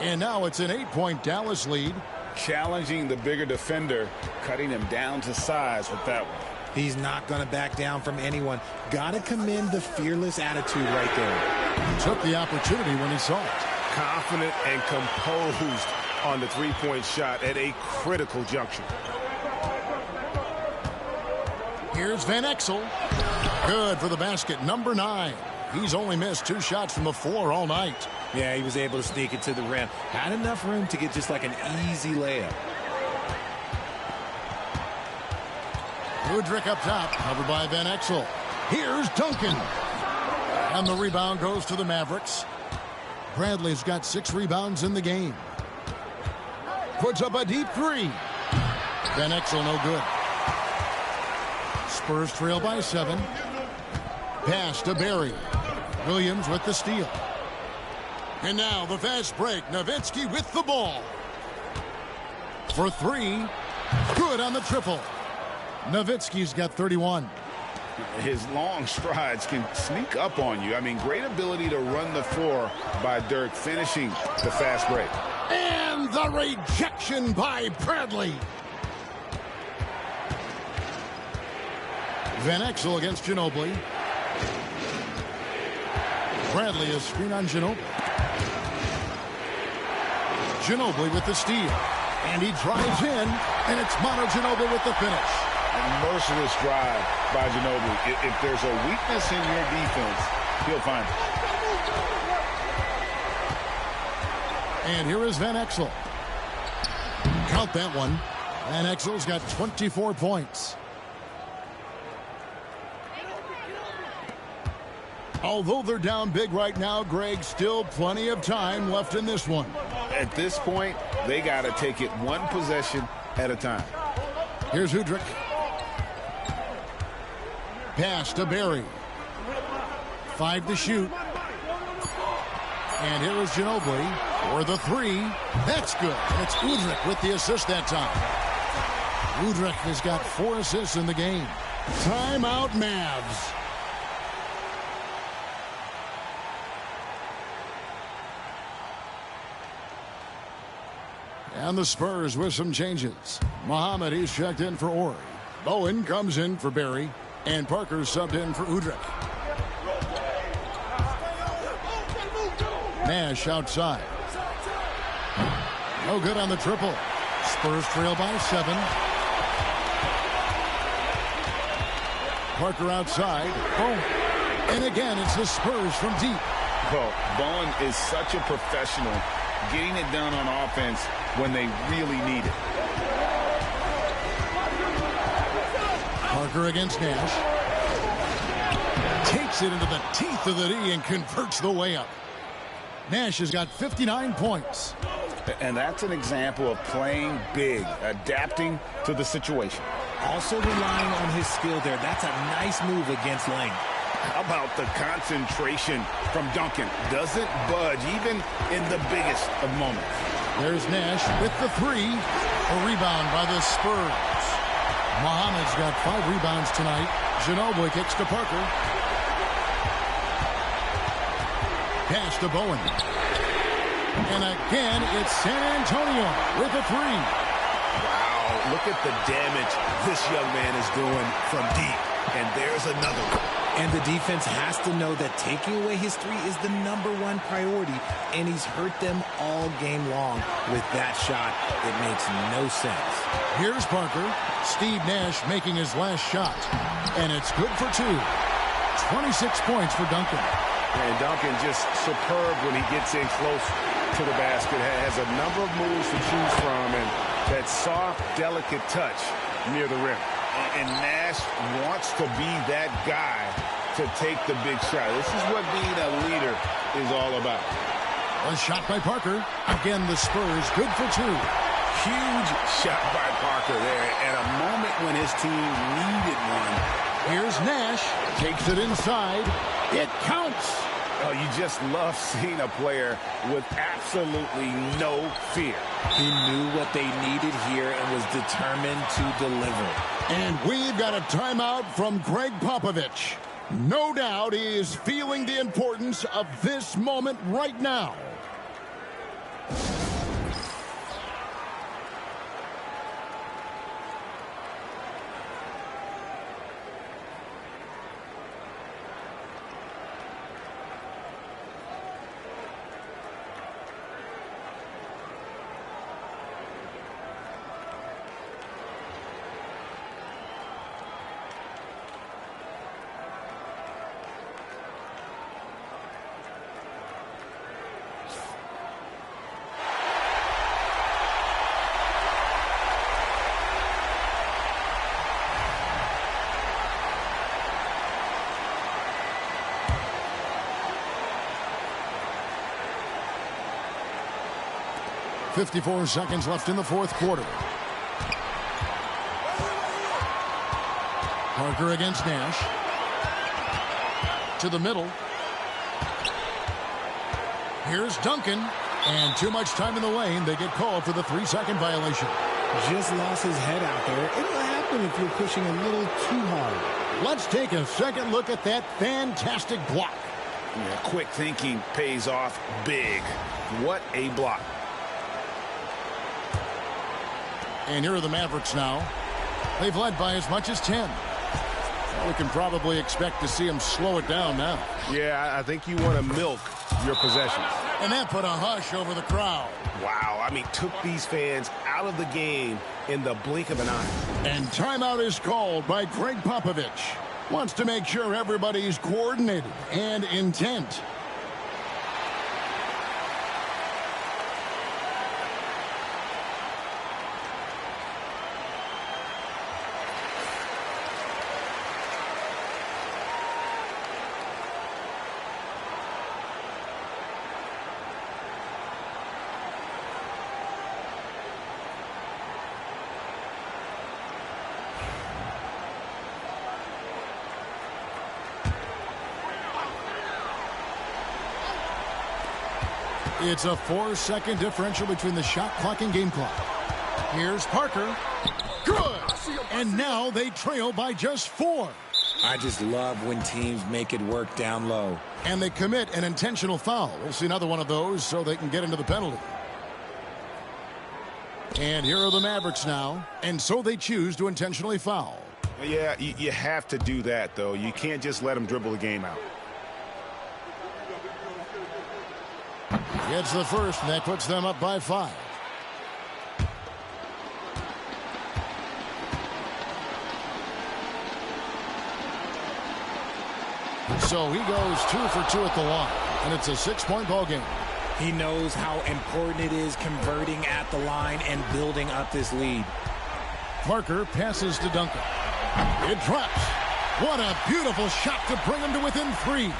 And now it's an 8-point Dallas lead. Challenging the bigger defender, cutting him down to size with that one. He's not going to back down from anyone. Got to commend the fearless attitude right there. He took the opportunity when he saw it. Confident and composed on the three-point shot at a critical juncture. Here's Van Exel. Good for the basket, number 9. He's only missed 2 shots from the floor all night. Yeah, he was able to sneak it to the rim. Had enough room to get just like an easy layup. Rudrick up top, covered by Van Exel. Here's Duncan. And the rebound goes to the Mavericks. Bradley's got 6 rebounds in the game. Puts up a deep 3. Van Exel no good. Spurs trail by 7. Pass to Barry. Williams with the steal. And now the fast break. Nowitzki with the ball. For 3. Good on the triple. Nowitzki's got 31. His long strides can sneak up on you. I mean, great ability to run the floor by Dirk, finishing the fast break. And the rejection by Bradley. Van Exel against Ginobili. Bradley is screen on Ginobili. Ginobili with the steal. And he drives in, and it's Manu Ginobili with the finish. A merciless drive by Ginobili. If there's a weakness in your defense, he'll find it. And here is Van Exel. Count that one. Van Exel's got 24 points. Although they're down big right now, Greg, still plenty of time left in this one. At this point, they got to take it one possession at a time. Here's Udrih. Pass to Barry. 5 to shoot. And here is Ginobili for the 3. That's good. And it's Udrih with the assist that time. Udrih has got 4 assists in the game. Timeout, Mavs. And the Spurs with some changes. Muhammad, he's checked in for Ori. Bowen comes in for Barry. And Parker subbed in for Udrih. Nash outside. No good on the triple. Spurs trail by 7. Parker outside. Bowen. And again, it's the Spurs from deep. Well, Bowen is such a professional, getting it done on offense when they really need it. Parker against Nash. Takes it into the teeth of the D and converts the layup. Nash has got 59 points. And that's an example of playing big, adapting to the situation. Also relying on his skill there. That's a nice move against Lang. How about the concentration from Duncan? Doesn't budge even in the biggest of moments. There's Nash with the 3. A rebound by the Spurs. Muhammad's got 5 rebounds tonight. Ginobili kicks to Parker. Pass to Bowen. And again, it's San Antonio with a 3. Wow, look at the damage this young man is doing from deep. And there's another one. And the defense has to know that taking away his 3 is the #1 priority, and he's hurt them all game long. With that shot, it makes no sense. Here's Parker. Steve Nash making his last shot. And it's good for 2. 26 points for Duncan. And Duncan just superb when he gets in close to the basket. Has a number of moves to choose from, and that soft, delicate touch near the rim. And Nash wants to be that guy to take the big shot. This is what being a leader is all about. A shot by Parker. Again, the Spurs good for 2. Huge shot by Parker there at a moment when his team needed one. Here's Nash. Takes it inside. It counts. Oh, you just love seeing a player with absolutely no fear. He knew what they needed here and was determined to deliver. And we've got a timeout from Greg Popovich. No doubt he is feeling the importance of this moment right now. .54 seconds left in the 4th quarter. Parker against Nash. To the middle. Here's Duncan. And too much time in the lane. They get called for the 3-second violation. Just lost his head out there. It'll happen if you're pushing a little too hard. Let's take a second look at that fantastic block. Yeah, quick thinking pays off big. What a block. And here are the Mavericks now. They've led by as much as 10. We can probably expect to see them slow it down now. Yeah, I think you want to milk your possessions. And that put a hush over the crowd. Wow, I mean, took these fans out of the game in the blink of an eye. And timeout is called by Greg Popovich. Wants to make sure everybody's coordinated and intent. It's a 4-second differential between the shot clock and game clock. Here's Parker. Good. And now they trail by just 4. I just love when teams make it work down low. And they commit an intentional foul. We'll see another one of those so they can get into the penalty. And here are the Mavericks now. And so they choose to intentionally foul. Yeah, you have to do that, though. You can't just let them dribble the game out. Gets the first, and that puts them up by 5. So he goes 2 for 2 at the line, and it's a 6-point ball game. He knows how important it is converting at the line and building up this lead. Parker passes to Duncan. It drops. What a beautiful shot to bring him to within 3.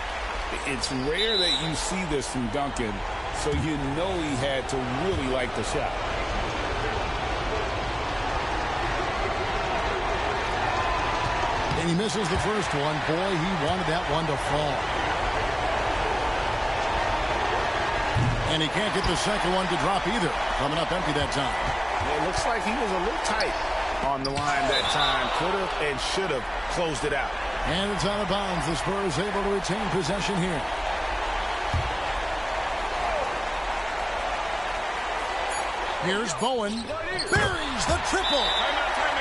It's rare that you see this from Duncan, so you know he had to really like the shot. And he misses the first one. Boy, he wanted that one to fall. And he can't get the second one to drop either. Coming up empty that time. It looks like he was a little tight on the line that time. Could have and should have closed it out. And it's out of bounds. The Spurs able to retain possession here. Here's Bowen. Buries the triple.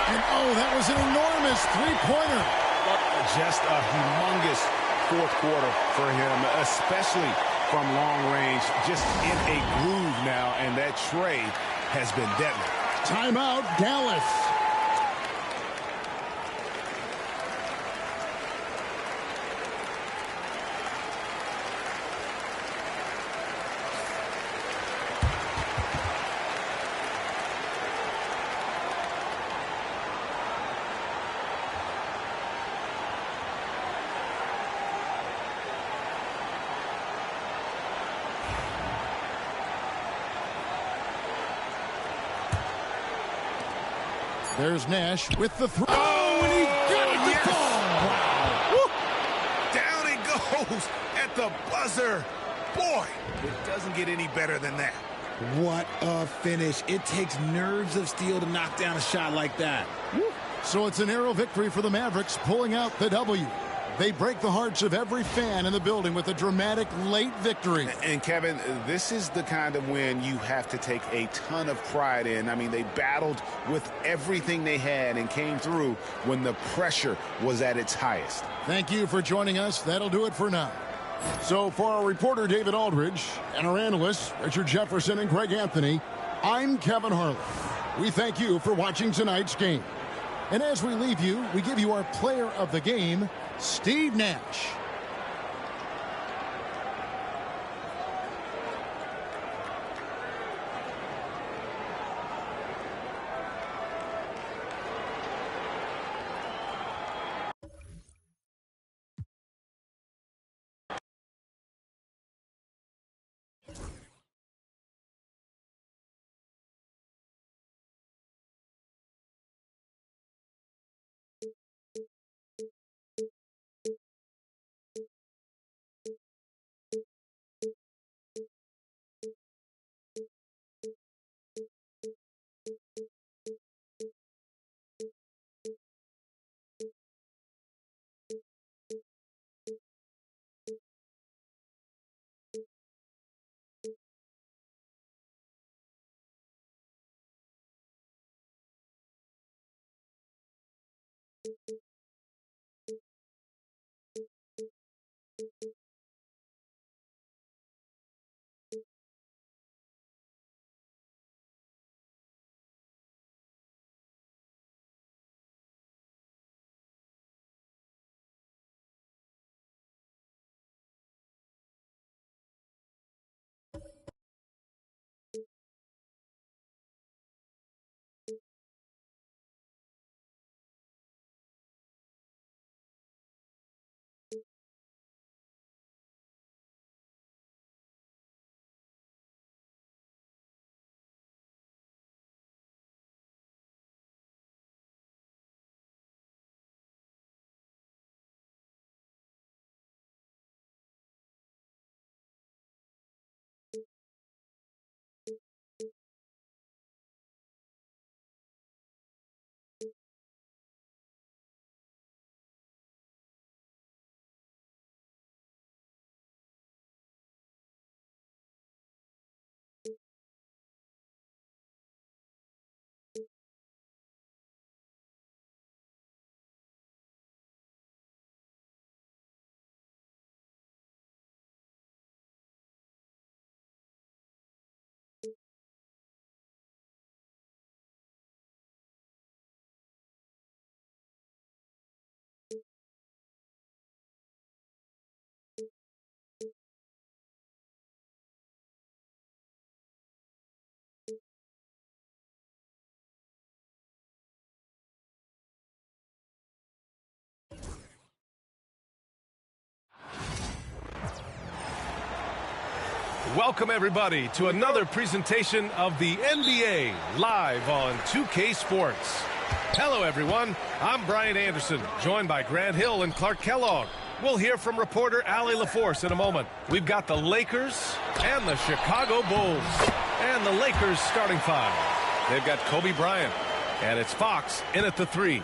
And oh, that was an enormous three-pointer. Just a humongous fourth quarter for him, especially from long range. Just in a groove now, and that tray has been deadly. Timeout, Dallas. There's Nash with the throw. Oh, and he got it to fall. Wow. Down it goes at the buzzer. Boy, it doesn't get any better than that. What a finish. It takes nerves of steel to knock down a shot like that. So it's a narrow victory for the Mavericks, pulling out the W. They break the hearts of every fan in the building with a dramatic late victory. And Kevin, this is the kind of win you have to take a ton of pride in. I mean, they battled with everything they had and came through when the pressure was at its highest. Thank you for joining us. That'll do it for now. So for our reporter, David Aldridge, and our analysts, Richard Jefferson and Greg Anthony, I'm Kevin Harlan. We thank you for watching tonight's game. And as we leave you, we give you our player of the game, Steve Nash. Welcome, everybody, to another presentation of the NBA live on 2K Sports. Hello, everyone. I'm Brian Anderson, joined by Grant Hill and Clark Kellogg. We'll hear from reporter Allie LaForce in a moment. We've got the Lakers and the Chicago Bulls. And the Lakers starting five. They've got Kobe Bryant, and it's Fox in at the 3.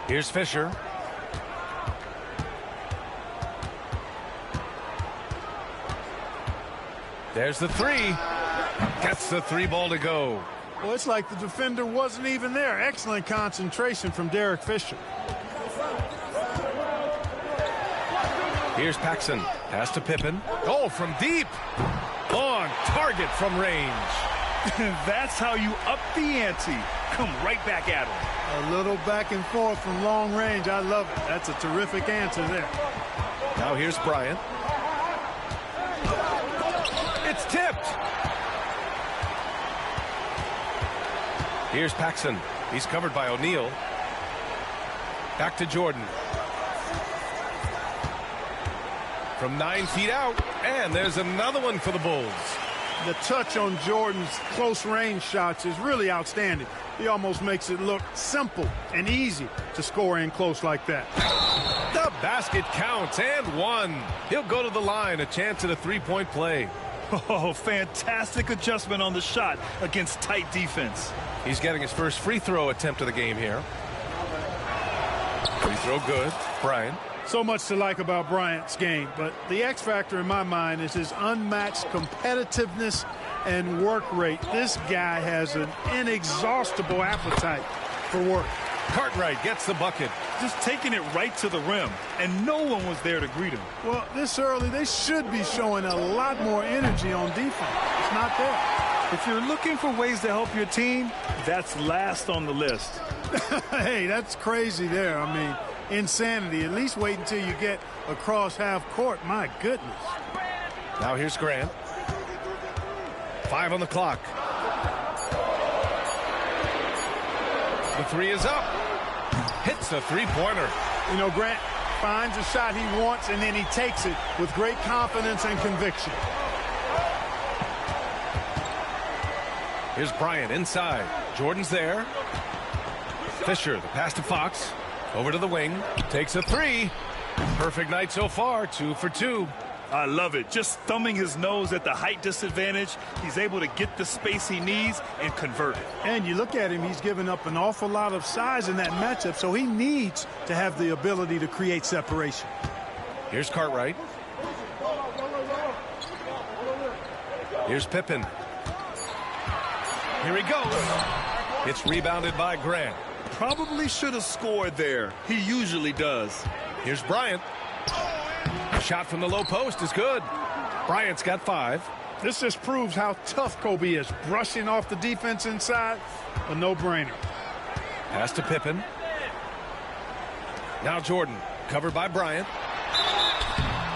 Here's Fisher. There's the 3. Gets the 3 ball to go. Well, it's like the defender wasn't even there. Excellent concentration from Derek Fisher. Here's Paxson. Pass to Pippen. Oh, from deep. On target from range. That's how you up the ante. Come right back at him. A little back and forth from long range. I love it. That's a terrific answer there. Now here's Bryant. It's tipped. Here's Paxson. He's covered by O'Neal. Back to Jordan. From 9 feet out. And there's another one for the Bulls. The touch on Jordan's close range shots is really outstanding. He almost makes it look simple and easy to score in close like that. The basket counts and 1. He'll go to the line. A chance at a 3-point play. Oh, fantastic adjustment on the shot against tight defense. He's getting his first free throw attempt of the game here. Free throw good. Bryant. So much to like about Bryant's game, but the X factor in my mind is his unmatched competitiveness and work rate. This guy has an inexhaustible appetite for work. Cartwright gets the bucket. Just taking it right to the rim, and no one was there to greet him. Well, this early, they should be showing a lot more energy on defense. It's not there. If you're looking for ways to help your team, that's last on the list. Hey, that's crazy there. I mean, insanity. At least wait until you get across half court. My goodness. Now here's Grant. 5 on the clock. The 3 is up. Hits a 3-pointer. You know, Grant finds a shot he wants, and then he takes it with great confidence and conviction. Here's Bryant inside. Jordan's there. Fisher, the pass to Fox. Over to the wing. Takes a 3. Perfect night so far. 2 for 2. I love it. Just thumbing his nose at the height disadvantage. He's able to get the space he needs and convert it. And you look at him, he's given up an awful lot of size in that matchup, so he needs to have the ability to create separation. Here's Cartwright. Here's Pippen. Here he goes. It's rebounded by Grant. Probably should have scored there. He usually does. Here's Bryant. Shot from the low post is good. Bryant's got 5. This just proves how tough Kobe is. Brushing off the defense inside, a no-brainer. Pass to Pippen. Now Jordan, covered by Bryant.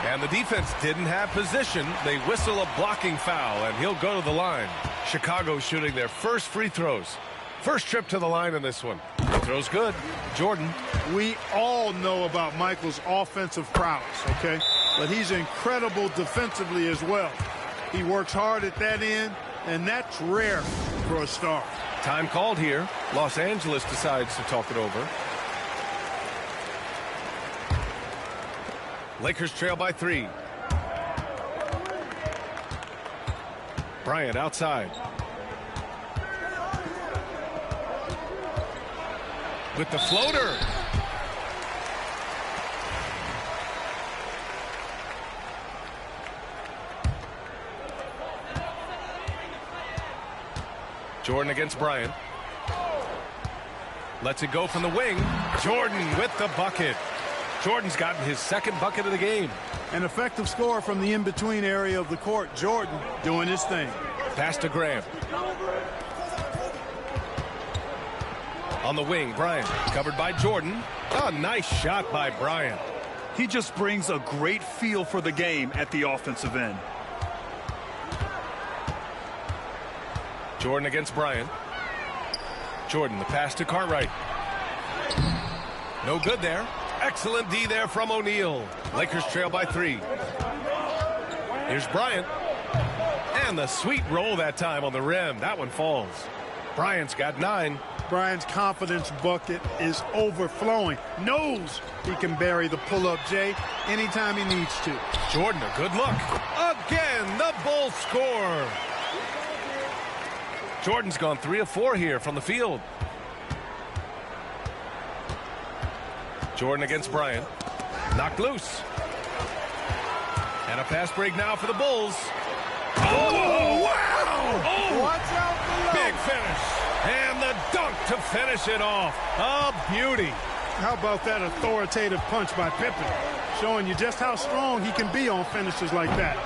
And the defense didn't have position. They whistle a blocking foul, and he'll go to the line. Chicago shooting their first free throws. First trip to the line in this one. Throws good. Jordan. We all know about Michael's offensive prowess, okay? But he's incredible defensively as well. He works hard at that end, and that's rare for a star. Time called here. Los Angeles decides to talk it over. Lakers trail by 3. Bryant outside. With the floater. Jordan against Bryant. Lets it go from the wing. Jordan with the bucket. Jordan's gotten his second bucket of the game. An effective score from the in-between area of the court. Jordan doing his thing. Pass to Graham. On the wing, Bryant covered by Jordan. A nice shot by Bryant. He just brings a great feel for the game at the offensive end. Jordan against Bryant. Jordan, the pass to Cartwright. No good there. Excellent D there from O'Neal. Lakers trail by 3. Here's Bryant. And the sweet roll that time on the rim. That one falls. Bryant's got 9. Bryant's confidence bucket is overflowing. Knows he can bury the pull-up J anytime he needs to. Jordan, a good look. Again, the Bulls score. Jordan's gone 3 of 4 here from the field. Jordan against Bryant. Knocked loose. And a fast break now for the Bulls. Oh, wow! Oh, watch out below. Big finish. And the dunk to finish it off. A beauty. How about that authoritative punch by Pippen? Showing you just how strong he can be on finishes like that.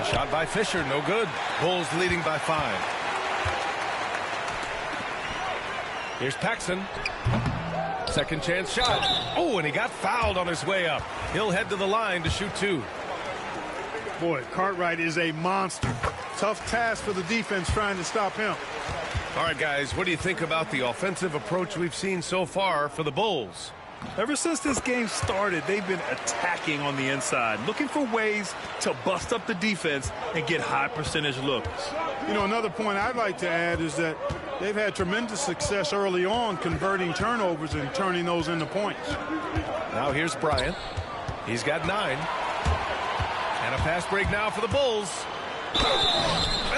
A shot by Fisher, no good. Bulls leading by 5. Here's Paxson. Second chance shot. Oh, and he got fouled on his way up. He'll head to the line to shoot 2. Boy, Cartwright is a monster. Tough task for the defense trying to stop him. All right, guys, what do you think about the offensive approach we've seen so far for the Bulls? Ever since this game started, they've been attacking on the inside, looking for ways to bust up the defense and get high percentage looks. You know, another point I'd like to add is that they've had tremendous success early on converting turnovers and turning those into points. Now here's Bryant. He's got 9. And a fast break now for the Bulls.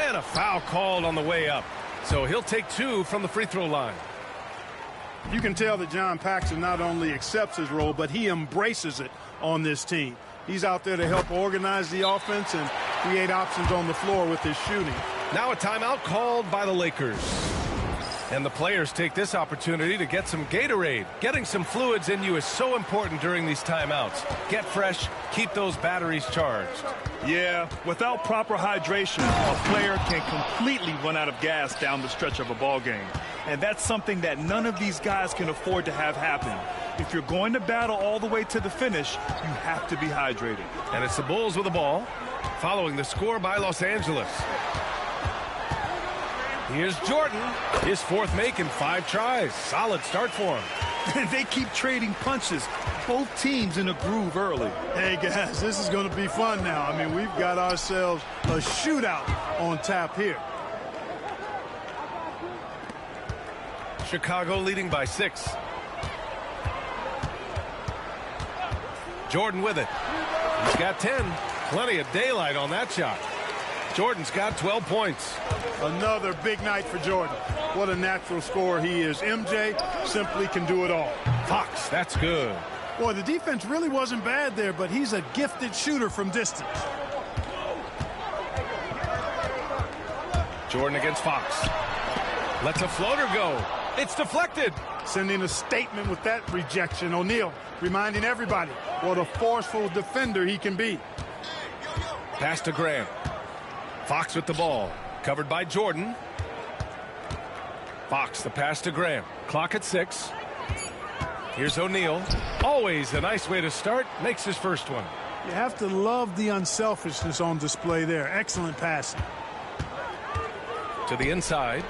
And a foul called on the way up. So he'll take 2 from the free throw line. You can tell that John Paxson not only accepts his role, but he embraces it on this team. He's out there to help organize the offense and create options on the floor with his shooting. Now a timeout called by the Lakers. And the players take this opportunity to get some Gatorade. Getting some fluids in you is so important during these timeouts. Get fresh, keep those batteries charged. Yeah, without proper hydration, a player can completely run out of gas down the stretch of a ball game. And that's something that none of these guys can afford to have happen. If you're going to battle all the way to the finish, you have to be hydrated. And it's the Bulls with the ball, following the score by Los Angeles. Here's Jordan, his 4th make in 5 tries. Solid start for him. And they keep trading punches. Both teams in a groove early. Hey, guys, this is going to be fun now. I mean, we've got ourselves a shootout on tap here. Chicago leading by 6. Jordan with it. He's got 10. Plenty of daylight on that shot. Jordan's got 12 points. Another big night for Jordan. What a natural scorer he is. MJ simply can do it all. Fox, that's good. Boy, the defense really wasn't bad there, but he's a gifted shooter from distance. Jordan against Fox. Lets a floater go. It's deflected. Sending a statement with that rejection. O'Neal reminding everybody what a forceful defender he can be. Pass to Grant. Fox with the ball. Covered by Jordan. Fox, the pass to Grant. Clock at 6. Here's O'Neal. Always a nice way to start. Makes his first one. You have to love the unselfishness on display there. Excellent passing. To the inside.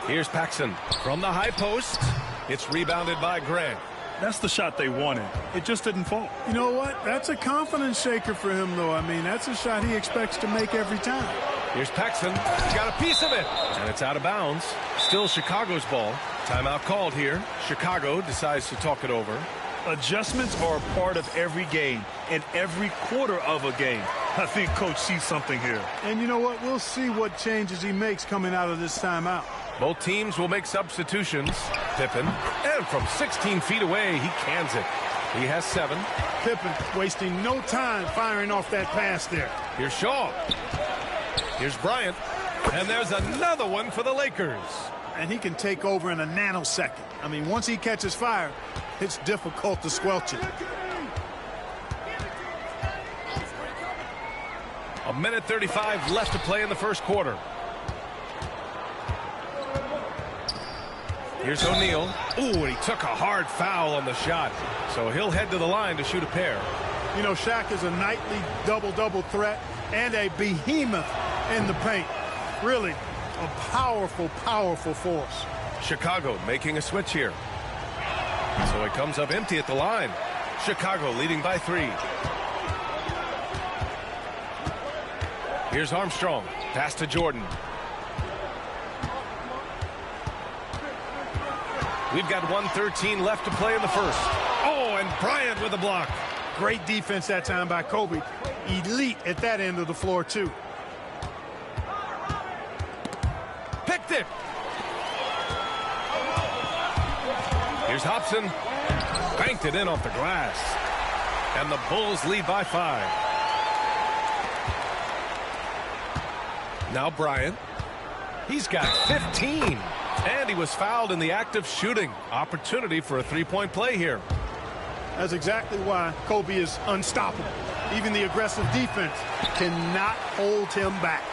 Here's Paxson from the high post. It's rebounded by Grant. That's the shot they wanted. It just didn't fall. You know what? That's a confidence shaker for him, though. I mean, that's a shot he expects to make every time. Here's Paxson. He's got a piece of it. And it's out of bounds. Still Chicago's ball. Timeout called here. Chicago decides to talk it over. Adjustments are a part of every game and every quarter of a game. I think Coach sees something here. And you know what? We'll see what changes he makes coming out of this timeout. Both teams will make substitutions. Pippen. And from 16 feet away, he cans it. He has 7. Pippen wasting no time firing off that pass there. Here's Shaw. Here's Bryant. And there's another one for the Lakers. And he can take over in a nanosecond. I mean, once he catches fire, it's difficult to squelch it. A minute 35 left to play in the first quarter. Here's O'Neal. Ooh, and he took a hard foul on the shot. So he'll head to the line to shoot a pair. You know, Shaq is a nightly double-double threat and a behemoth in the paint. Really a powerful, powerful force. Chicago making a switch here. So it comes up empty at the line. Chicago leading by 3. Here's Armstrong. Pass to Jordan. We've got 1:13 left to play in the first. Oh, and Bryant with a block. Great defense that time by Kobe. Elite at that end of the floor, too. Picked it. Here's Hobson. Banked it in off the glass. And the Bulls lead by 5. Now Bryant. He's got 15. And he was fouled in the act of shooting. Opportunity for a three-point play here. That's exactly why Kobe is unstoppable. Even the aggressive defense cannot hold him back.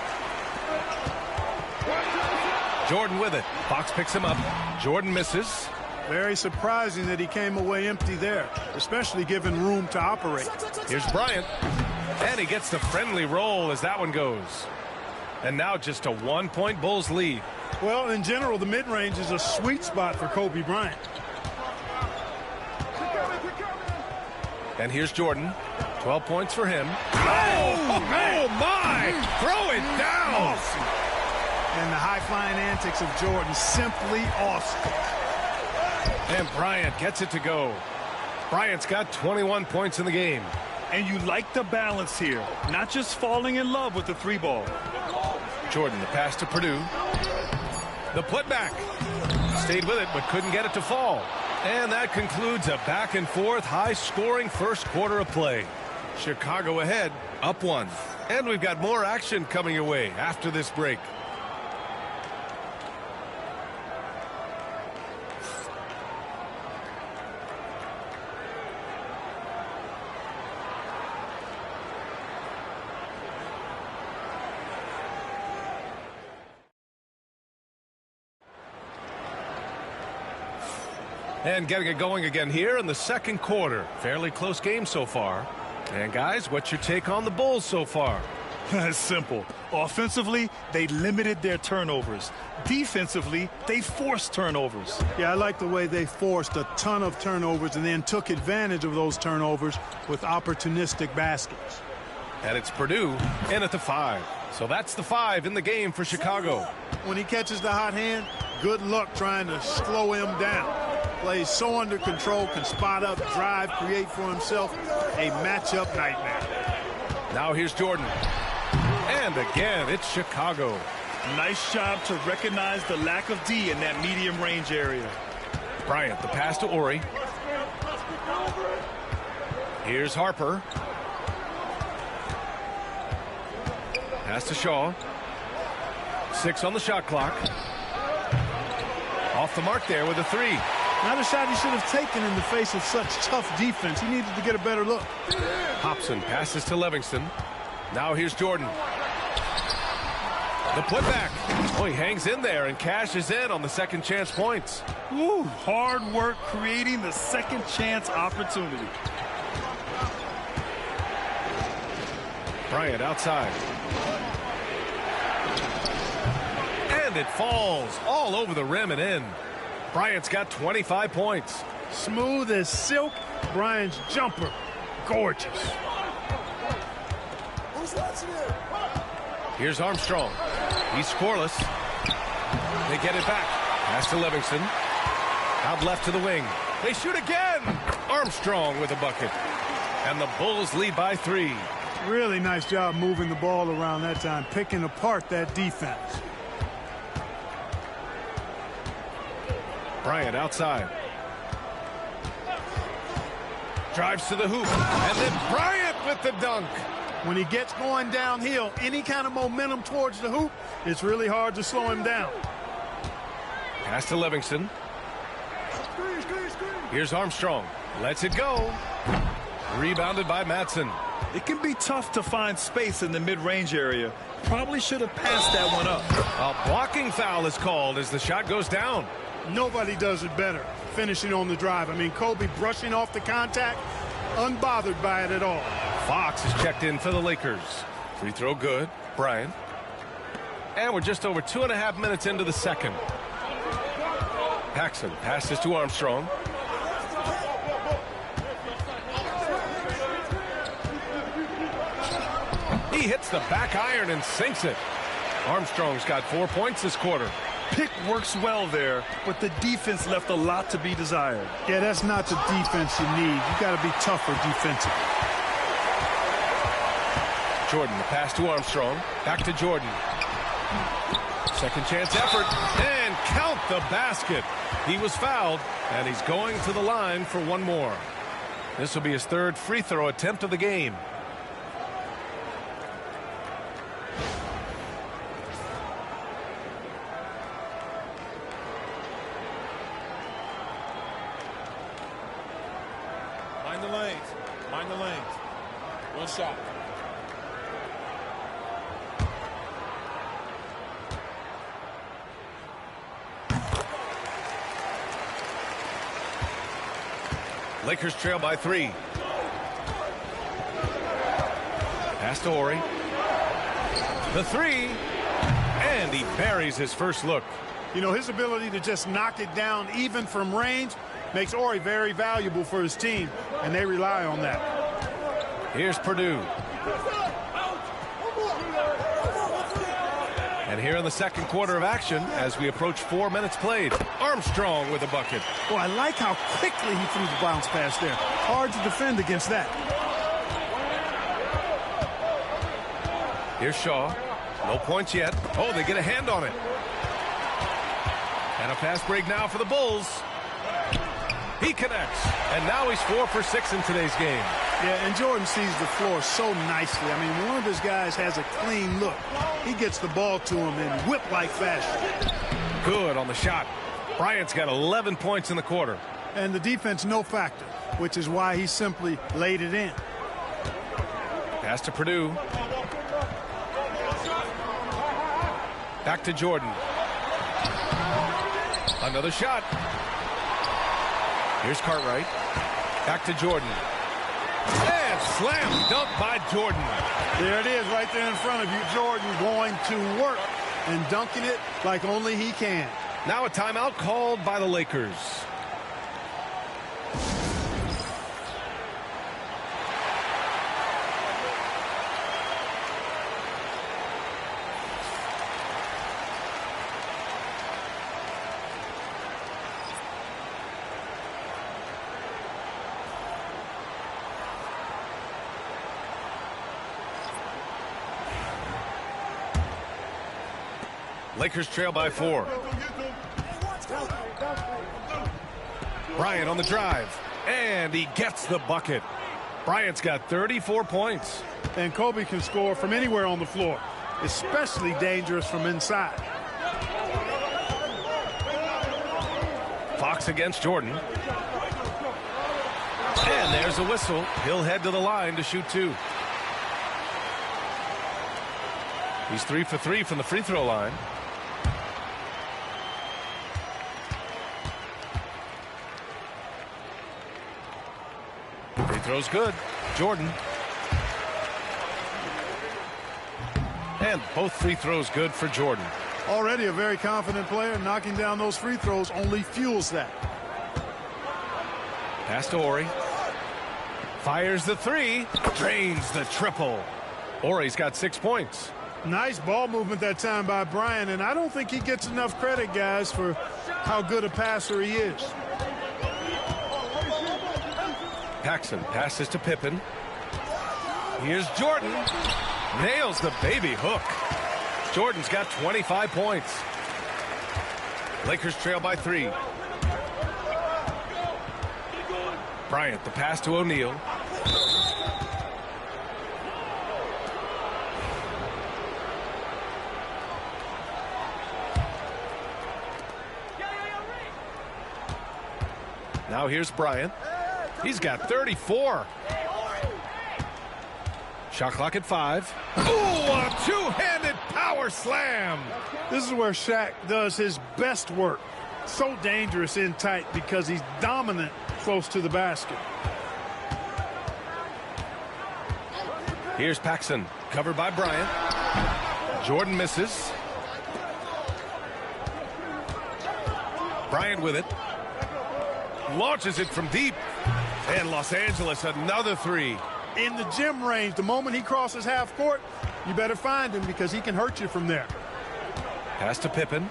Jordan with it. Fox picks him up. Jordan misses. Very surprising that he came away empty there, especially given room to operate. Here's Bryant. And he gets the friendly roll as that one goes. And now just a 1-point Bulls lead. Well, in general, the mid-range is a sweet spot for Kobe Bryant. And here's Jordan. 12 points for him. Oh my! Throw it down! Awesome. And the high-flying antics of Jordan, simply awesome. And Bryant gets it to go. Bryant's got 21 points in the game. And you like the balance here. Not just falling in love with the 3-ball. Jordan, the pass to Purdue. The putback. Stayed with it, but couldn't get it to fall. And that concludes a back-and-forth, high-scoring first quarter of play. Chicago ahead, up 1. And we've got more action coming your way after this break. And getting it going again here in the second quarter. Fairly close game so far. And guys, what's your take on the Bulls so far? It's simple. Offensively, they limited their turnovers. Defensively, they forced turnovers. Yeah, I like the way they forced a ton of turnovers and then took advantage of those turnovers with opportunistic baskets. And it's Purdue in at the 5. So that's the 5 in the game for Chicago. When he catches the hot hand, good luck trying to slow him down. Plays so under control, can spot up, drive, create for himself. A matchup nightmare. Now here's Jordan. And again, it's Chicago. Nice job to recognize the lack of D in that medium range area. Bryant, the pass to Ori. Here's Harper. Pass to Shaw. 6 on the shot clock. Off the mark there with a 3. Not a shot he should have taken in the face of such tough defense. He needed to get a better look. Hobson passes to Livingston. Now here's Jordan. The putback. Oh, he hangs in there and cashes in on the second chance points. Ooh, hard work creating the second chance opportunity. Bryant outside. And it falls all over the rim and in. Bryant's got 25 points. Smooth as silk. Bryant's jumper. Gorgeous. Here's Armstrong. He's scoreless. They get it back. Pass to Livingston. Out left to the wing. They shoot again. Armstrong with a bucket. And the Bulls lead by 3. Really nice job moving the ball around that time, picking apart that defense. Bryant outside. Drives to the hoop. And then Bryant with the dunk. When he gets going downhill, any kind of momentum towards the hoop, it's really hard to slow him down. Pass to Livingston. Here's Armstrong. Lets it go. Rebounded by Madsen. It can be tough to find space in the mid-range area. Probably should have passed that one up. A blocking foul is called as the shot goes down. Nobody does it better, finishing on the drive. I mean, Kobe brushing off the contact, unbothered by it at all. Fox is checked in for the Lakers. Free throw good. Bryant. And we're just over 2.5 minutes into the second. Paxson passes to Armstrong. He hits the back iron and sinks it. Armstrong's got 4 points this quarter. Pick works well there, but the defense left a lot to be desired. Yeah, that's not the defense you need. You got to be tougher defensively. Jordan, the pass to Armstrong. Back to Jordan. Second chance effort, and count the basket. He was fouled, and he's going to the line for one more. This will be his third free throw attempt of the game. Mind the lanes. Mind the lanes. One shot. Lakers trail by 3. Pass to Horry. The 3. And he buries his first look. You know, his ability to just knock it down even from range makes Horry very valuable for his team, and they rely on that. Here's Purdue. And here in the second quarter of action, as we approach 4 minutes played, Armstrong with a bucket. Well, I like how quickly he threw the bounce pass there. Hard to defend against that. Here's Shaw. No points yet. Oh, they get a hand on it. And a fast break now for the Bulls. He connects. And now he's 4 for 6 in today's game. Yeah, and Jordan sees the floor so nicely. I mean, when one of his guys has a clean look, he gets the ball to him in whip-like fashion. Good on the shot. Bryant's got 11 points in the quarter. And the defense no factor, which is why he simply laid it in. Pass to Purdue. Back to Jordan. Another shot. Here's Cartwright. Back to Jordan. And slam dunk by Jordan. There it is right there in front of you. Jordan going to work and dunking it like only he can. Now a timeout called by the Lakers. Lakers trail by 4. Bryant on the drive. And he gets the bucket. Bryant's got 34 points. And Kobe can score from anywhere on the floor, especially dangerous from inside. Fox against Jordan. And there's a whistle. He'll head to the line to shoot 2. He's 3 for 3 from the free throw line. Free throw's good. Jordan. And both free throws good for Jordan. Already a very confident player. Knocking down those free throws only fuels that. Pass to Horry. Fires the 3. Drains the triple. Horry's got 6 points. Nice ball movement that time by Bryant, and I don't think he gets enough credit, guys, for how good a passer he is. Paxson passes to Pippen. Here's Jordan. Nails the baby hook. Jordan's got 25 points. Lakers trail by 3. Bryant, the pass to O'Neal. Now here's Bryant. He's got 34. Shot clock at 5. Ooh, a two-handed power slam. This is where Shaq does his best work. So dangerous in tight because he's dominant close to the basket. Here's Paxson, covered by Bryant. Jordan misses. Bryant with it. Launches it from deep. And Los Angeles, another 3. In the gym range, the moment he crosses half court, you better find him because he can hurt you from there. Pass to Pippen.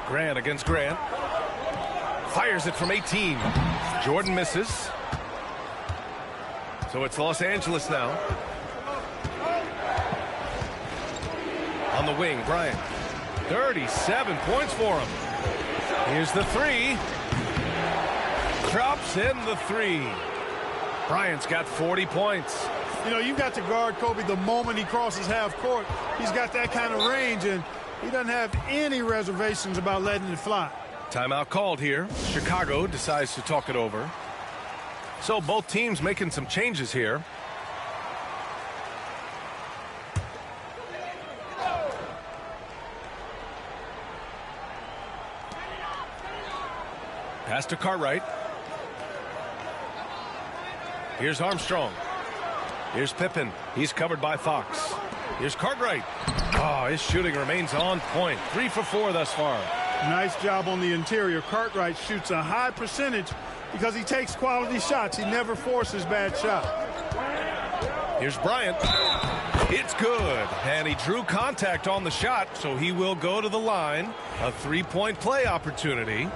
Grant against Grant. Fires it from 18. Jordan misses. So it's Los Angeles now. On the wing, Bryant. 37 points for him. Here's the three. Drops in the three. Bryant's got 40 points. You know, you've got to guard Kobe the moment he crosses half court. He's got that kind of range, and he doesn't have any reservations about letting it fly. Timeout called here. Chicago decides to talk it over. So both teams making some changes here. Pass to Cartwright. Here's Armstrong. Here's Pippen. He's covered by Fox. Here's Cartwright. Oh, his shooting remains on point. 3 for 4 thus far. Nice job on the interior. Cartwright shoots a high percentage because he takes quality shots. He never forces bad shots. Here's Bryant. It's good. And he drew contact on the shot, so he will go to the line. A 3-point play opportunity.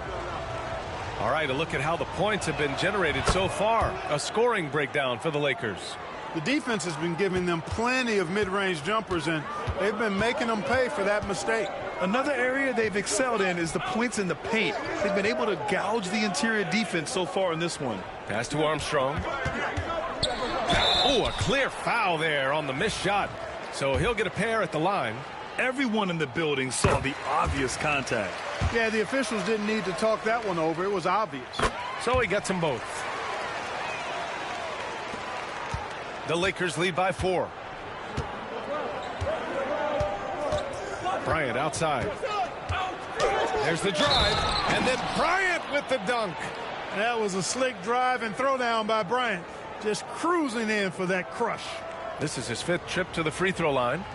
All right, a look at how the points have been generated so far. A scoring breakdown for the Lakers. The defense has been giving them plenty of mid-range jumpers, and they've been making them pay for that mistake. Another area they've excelled in is the points in the paint. They've been able to gouge the interior defense so far in this one. Pass to Armstrong. Oh, a clear foul there on the missed shot. So he'll get a pair at the line. Everyone in the building saw the obvious contact. Yeah, the officials didn't need to talk that one over. It was obvious. So he gets them both. The Lakers lead by 4. Bryant outside. There's the drive, and then Bryant with the dunk. That was a slick drive and throwdown by Bryant. Just cruising in for that crush. This is his 5th trip to the free throw line.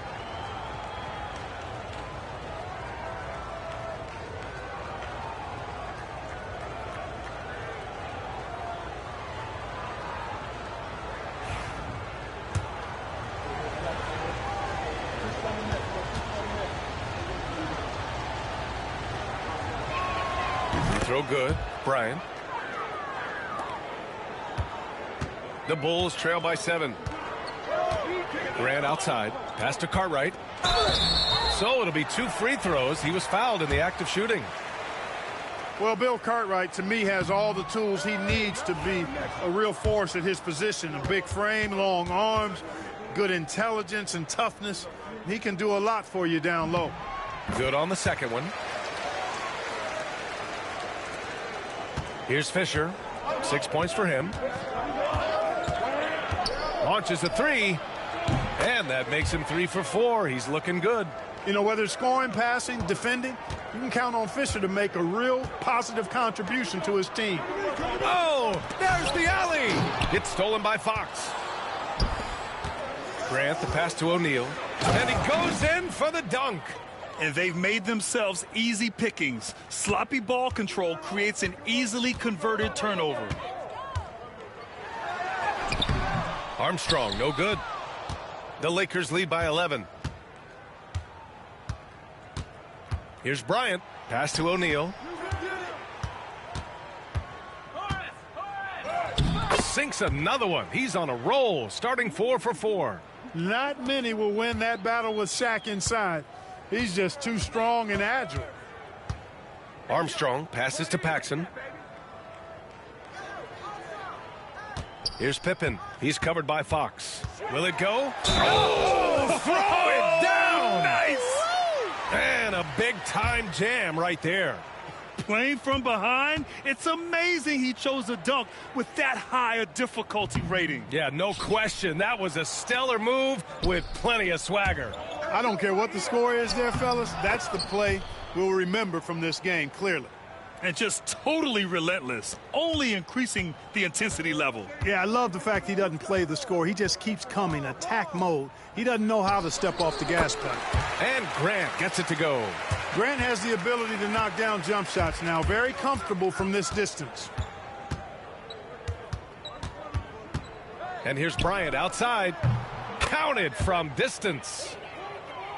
Throw good. Bryant. The Bulls trail by 7. Grant outside. Pass to Cartwright. So it'll be 2 free throws. He was fouled in the act of shooting. Well, Bill Cartwright, to me, has all the tools he needs to be a real force at his position. A big frame, long arms, good intelligence and toughness. He can do a lot for you down low. Good on the second one. Here's Fisher. 6 points for him. Launches a 3. And that makes him 3 for 4. He's looking good. You know, whether scoring, passing, defending, you can count on Fisher to make a real positive contribution to his team. Oh, there's the alley. It's stolen by Fox. Grant, the pass to O'Neal. And he goes in for the dunk. And they've made themselves easy pickings. Sloppy ball control creates an easily converted turnover. Armstrong, no good. The Lakers lead by 11. Here's Bryant. Pass to O'Neal. Sinks another one. He's on a roll, starting 4 for 4. Not many will win that battle with Shaq inside. He's just too strong and agile. Armstrong passes to Paxson. Here's Pippen. He's covered by Fox. Will it go? Oh, throw it down! Nice! And a big-time jam right there. Playing from behind, it's amazing he chose a dunk with that high a difficulty rating. Yeah, no question. That was a stellar move with plenty of swagger. I don't care what the score is there, fellas. That's the play we'll remember from this game, clearly. And just totally relentless, only increasing the intensity level. Yeah, I love the fact he doesn't play the score. He just keeps coming, attack mode. He doesn't know how to step off the gas pedal. And Grant gets it to go. Grant has the ability to knock down jump shots now. Very comfortable from this distance. And here's Bryant outside. Counted from distance.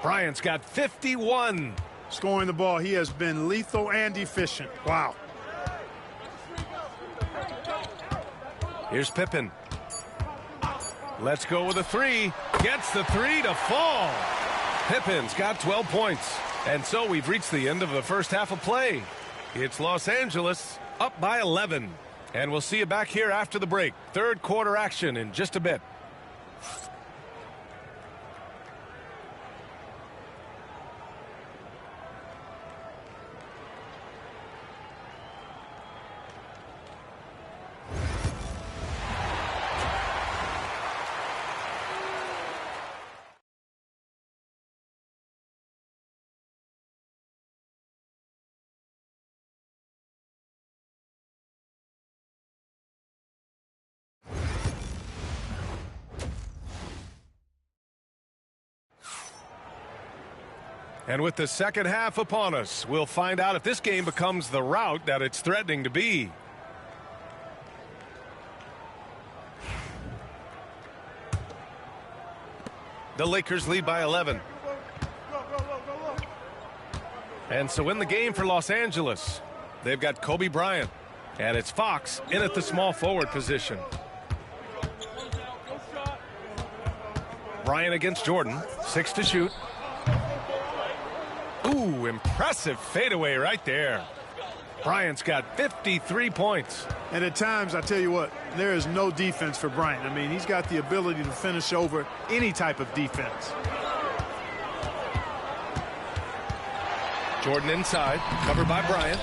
Bryant's got 51. Scoring the ball, he has been lethal and efficient. Wow. Here's Pippen. Let's go with a three. Gets the three to fall. Pippen's got 12 points. And so we've reached the end of the first half of play. It's Los Angeles up by 11. And we'll see you back here after the break. Third quarter action in just a bit. And with the second half upon us, we'll find out if this game becomes the rout that it's threatening to be. The Lakers lead by 11. And so in the game for Los Angeles, they've got Kobe Bryant. And it's Fox in at the small forward position. Bryant against Jordan. 6 to shoot. Ooh, impressive fadeaway right there. Bryant's got 53 points. And at times, I tell you what, there is no defense for Bryant. I mean, he's got the ability to finish over any type of defense. Jordan inside, covered by Bryant.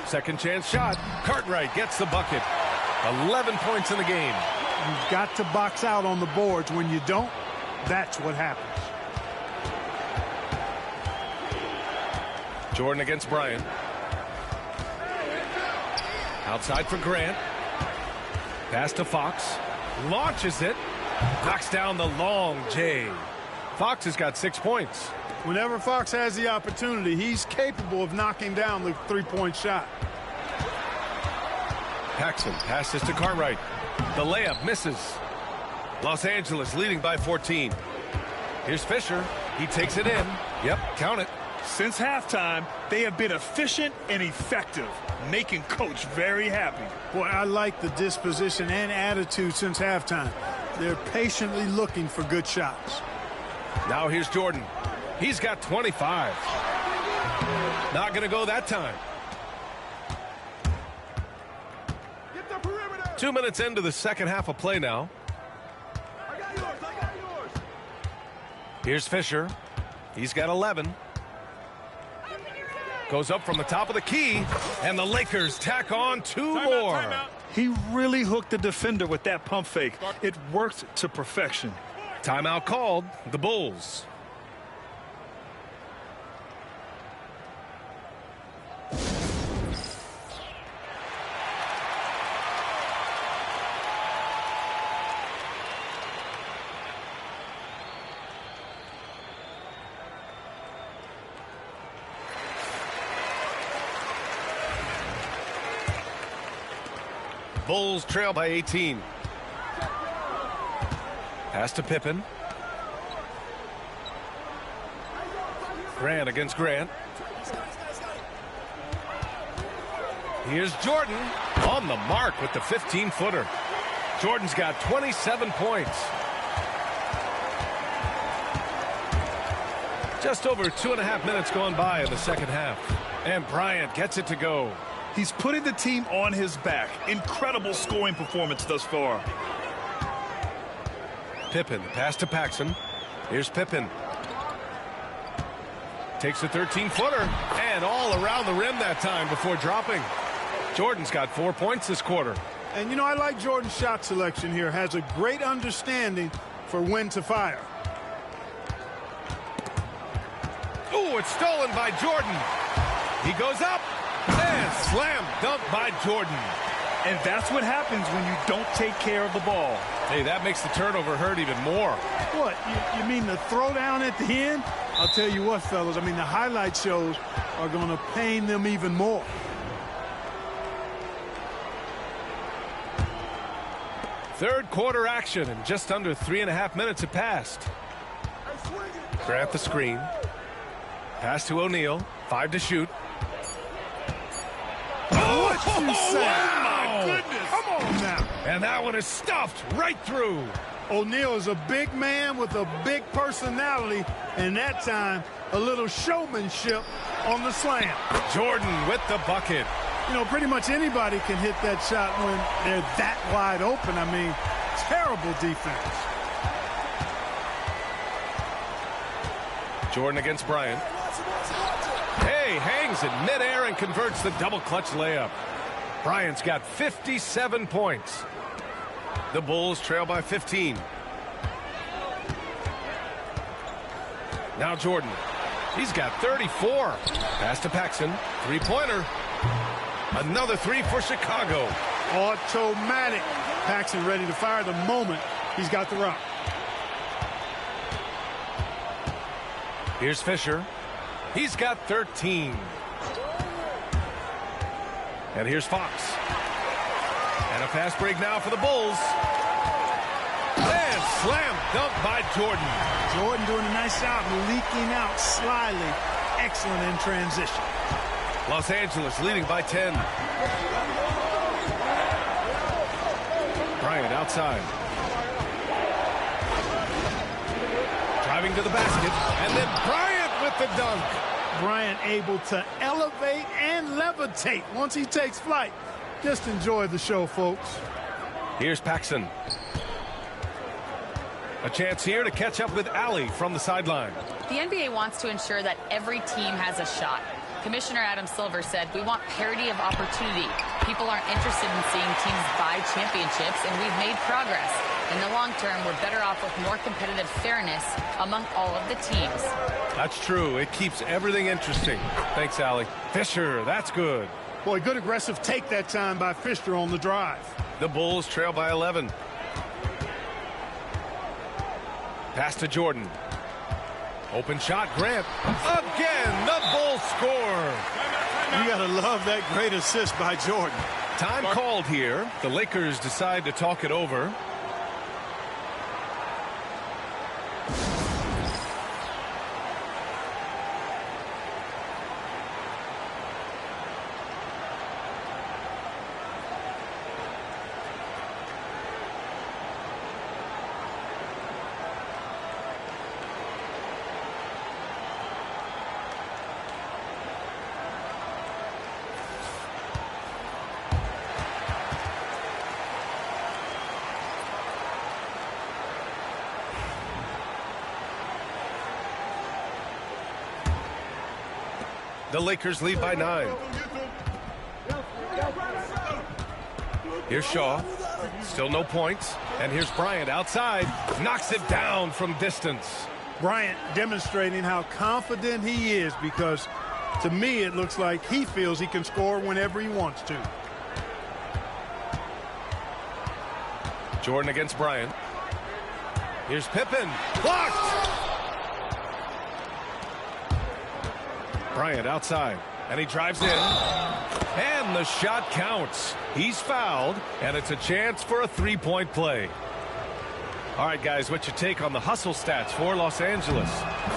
Second chance shot. Cartwright gets the bucket. 11 points in the game. You've got to box out on the boards. When you don't, that's what happens. Jordan against Bryant. Outside for Grant. Pass to Fox. Launches it. Knocks down the long J. Fox has got 6 points. Whenever Fox has the opportunity, he's capable of knocking down the three-point shot. Paxson passes to Cartwright. The layup misses. Los Angeles leading by 14. Here's Fisher. He takes it in. Yep, count it. Since halftime, they have been efficient and effective, making Coach very happy. Boy, I like the disposition and attitude since halftime. They're patiently looking for good shots. Now here's Jordan. He's got 25. Not going to go that time. 2 minutes into the second half of play now. Here's Fisher. He's got 11. Goes up from the top of the key, and the Lakers tack on two more. He really hooked the defender with that pump fake. It worked to perfection. Timeout called. The Bulls. Bulls trail by 18. Pass to Pippen. Grant against Grant. Here's Jordan on the mark with the 15-footer. Jordan's got 27 points. Just over 2.5 minutes gone by in the second half. And Bryant gets it to go. He's putting the team on his back. Incredible scoring performance thus far. Pippen, pass to Paxson. Here's Pippen. Takes a 13-footer and all around the rim that time before dropping. Jordan's got 4 points this quarter. And, you know, I like Jordan's shot selection here. Has a great understanding for when to fire. Ooh, it's stolen by Jordan. He goes up. And slam dunk by Jordan. And that's what happens when you don't take care of the ball. Hey, that makes the turnover hurt even more. What, you mean the throwdown at the end? I'll tell you what, fellas, I mean, the highlight shows are going to pain them even more. Third quarter action, and just under 3.5 minutes have passed. Grant the screen. Pass to O'Neal. 5 to shoot. What you say? Wow. My goodness. Come on now. And that one is stuffed right through. O'Neal is a big man with a big personality, and that time a little showmanship on the slam. Jordan with the bucket. You know, pretty much anybody can hit that shot when they're that wide open. I mean, terrible defense. Jordan against Bryant. Hey, hangs in midair and converts the double clutch layup. Bryant's got 57 points. The Bulls trail by 15. Now Jordan. He's got 34. Pass to Paxson. Three-pointer. Another three for Chicago. Automatic. Paxson ready to fire the moment he's got the rock. Here's Fisher. He's got 13. And here's Fox. And a fast break now for the Bulls. And slam dunk by Jordan. Jordan doing a nice job leaking out slyly. Excellent in transition. Los Angeles leading by 10. Bryant outside. Driving to the basket. And then Bryant with the dunk. Bryant able to elevate and levitate once he takes flight. Just enjoy the show, folks. Here's Paxson. A chance here to catch up with Allie from the sideline. The NBA wants to ensure that every team has a shot. Commissioner Adam Silver said, we want parity of opportunity. People aren't interested in seeing teams buy championships, and we've made progress. In the long term, we're better off with more competitive fairness among all of the teams. That's true. It keeps everything interesting. Thanks, Allie. Fisher, that's good. Boy, good aggressive take that time by Fisher on the drive. The Bulls trail by 11. Pass to Jordan. Open shot, Grant. Again, the Bulls score. You got to love that great assist by Jordan. Time called here. The Lakers decide to talk it over. The Lakers lead by 9. Here's Shaw. Still no points. And here's Bryant outside. Knocks it down from distance. Bryant demonstrating how confident he is, because to me it looks like he feels he can score whenever he wants to. Jordan against Bryant. Here's Pippen. Blocked! Bryant outside, and he drives in, and the shot counts. He's fouled, and it's a chance for a three-point play. All right, guys, what's your take on the hustle stats for Los Angeles?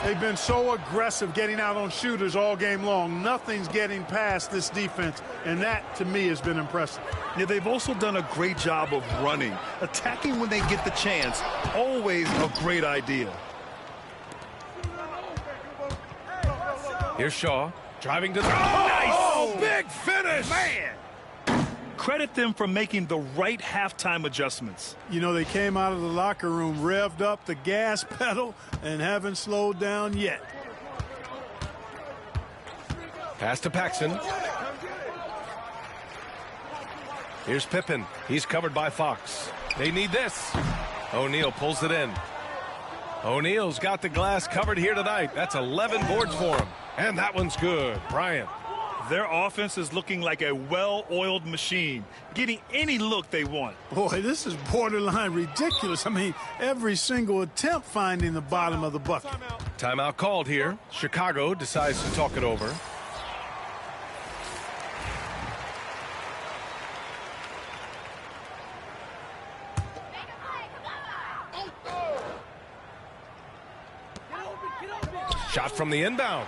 They've been so aggressive getting out on shooters all game long. Nothing's getting past this defense, and that, to me, has been impressive. Yeah, they've also done a great job of running. Attacking when they get the chance, always a great idea. Here's Shaw, driving to the... Oh, nice! Big finish! Man! Credit them for making the right halftime adjustments. You know, they came out of the locker room, revved up the gas pedal, and haven't slowed down yet. Pass to Paxson. Here's Pippen. He's covered by Fox. They need this. O'Neal pulls it in. O'Neal's got the glass covered here tonight. That's 11 boards for him. And that one's good. Bryant. Their offense is looking like a well-oiled machine, getting any look they want. Boy, this is borderline ridiculous. I mean, every single attempt finding the bottom of the bucket. Timeout called here. Chicago decides to talk it over. Shot from the inbound.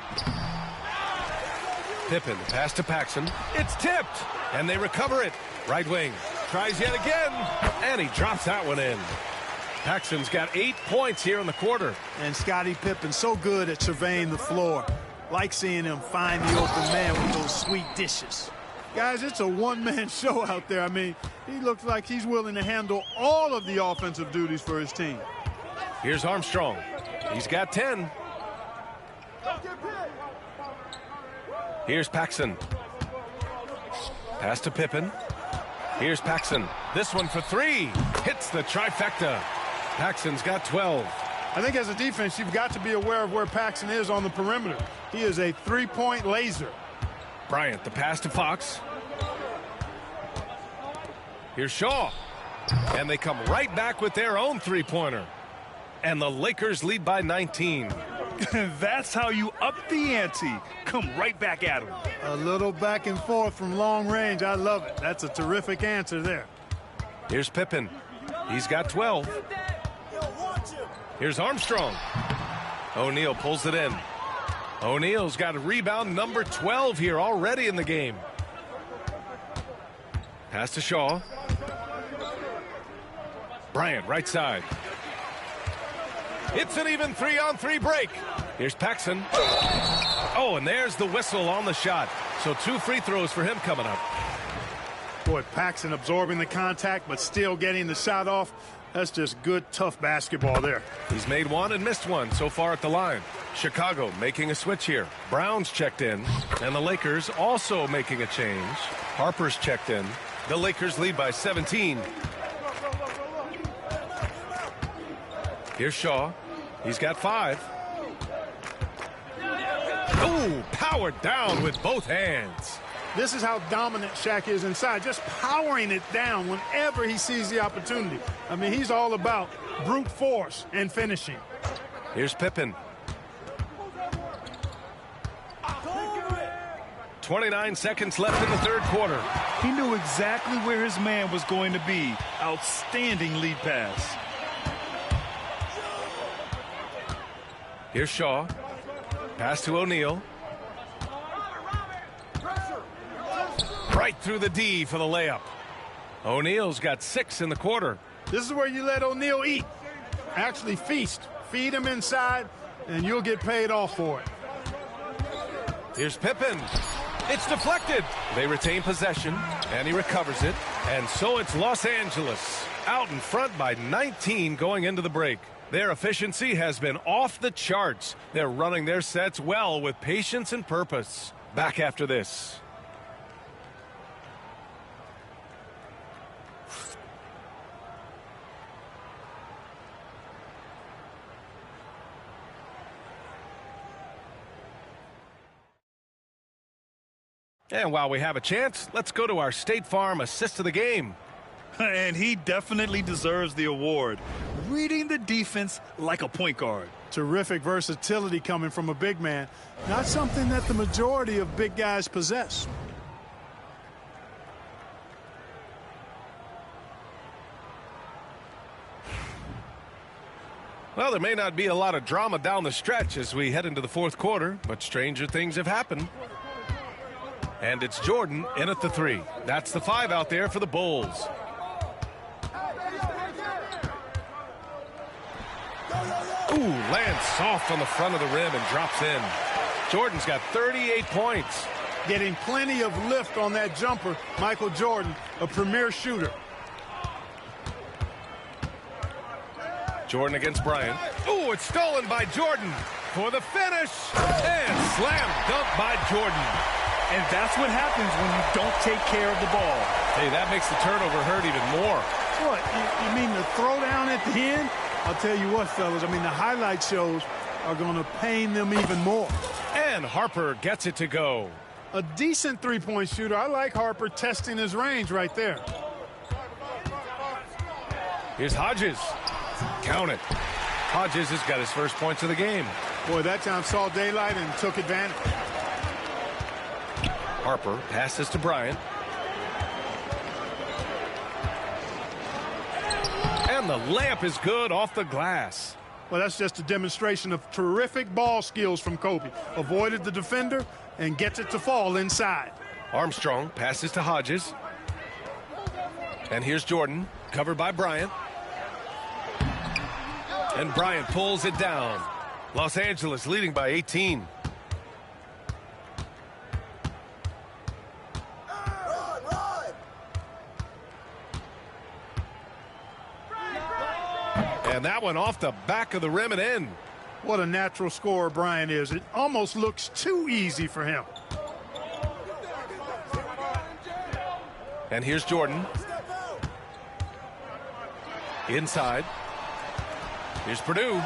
Pippen, pass to Paxson. It's tipped, and they recover it. Right wing, tries yet again, and he drops that one in. Paxson's got 8 points here in the quarter. And Scottie Pippen so good at surveying the floor. Like seeing him find the open man with those sweet dishes. Guys, it's a one-man show out there. I mean, he looks like he's willing to handle all of the offensive duties for his team. Here's Armstrong. He's got 10. Here's Paxson. Pass to Pippen. Here's Paxson. This one for 3. Hits the trifecta. Paxson's got 12. I think as a defense, you've got to be aware of where Paxson is on the perimeter. He is a three-point laser. Bryant, the pass to Fox. Here's Shaw. And they come right back with their own three-pointer. And the Lakers lead by 19. That's how you up the ante. Come right back at him. A little back and forth from long range. I love it. That's a terrific answer there. Here's Pippen. He's got 12. Here's Armstrong. O'Neal pulls it in. O'Neal's got a rebound number 12 here already in the game. Pass to Shaw. Bryant, right side. It's an even 3-on-3 break. Here's Paxson. Oh, and there's the whistle on the shot. So 2 free throws for him coming up. Boy, Paxson absorbing the contact, but still getting the shot off. That's just good, tough basketball there. He's made 1 and missed 1 so far at the line. Chicago making a switch here. Brown's checked in, and the Lakers also making a change. Harper's checked in. The Lakers lead by 17. Here's Shaw. He's got 5. Ooh, powered down with both hands. This is how dominant Shaq is inside, just powering it down whenever he sees the opportunity. I mean, he's all about brute force and finishing. Here's Pippen. 29 seconds left in the third quarter. He knew exactly where his man was going to be. Outstanding lead pass. Here's Shaw. Pass to O'Neal. Right through the D for the layup. O'Neal's got 6 in the quarter. This is where you let O'Neal eat. Actually feast. Feed him inside, and you'll get paid off for it. Here's Pippen. It's deflected. They retain possession, and he recovers it. And so it's Los Angeles out in front by 19 going into the break. Their efficiency has been off the charts. They're running their sets well with patience and purpose. Back after this. And while we have a chance, let's go to our State Farm assist of the game. And he definitely deserves the award. Reading the defense like a point guard. Terrific versatility coming from a big man. Not something that the majority of big guys possess. Well, there may not be a lot of drama down the stretch as we head into the fourth quarter, but stranger things have happened. And it's Jordan in at the 3. That's the 5 out there for the Bulls. Ooh, lands soft on the front of the rim and drops in. Jordan's got 38 points. Getting plenty of lift on that jumper. Michael Jordan, a premier shooter. Jordan against Bryant. Ooh, it's stolen by Jordan for the finish. And slam dunk by Jordan. And that's what happens when you don't take care of the ball. Hey, that makes the turnover hurt even more. What, you mean the throwdown at the end? I'll tell you what, fellas, I mean, the highlight shows are going to pain them even more. And Harper gets it to go. A decent three-point shooter. I like Harper testing his range right there. Here's Hodges. Count it. Hodges has got his first points of the game. Boy, that time saw daylight and took advantage. Harper passes to Bryant. And the layup is good off the glass. Well, that's just a demonstration of terrific ball skills from Kobe. Avoided the defender and gets it to fall inside. Armstrong passes to Hodges. And here's Jordan, covered by Bryant. And Bryant pulls it down. Los Angeles leading by 18. And that one off the back of the rim and in. What a natural scorer Bryant is. It almost looks too easy for him. And here's Jordan. Inside. Here's Purdue.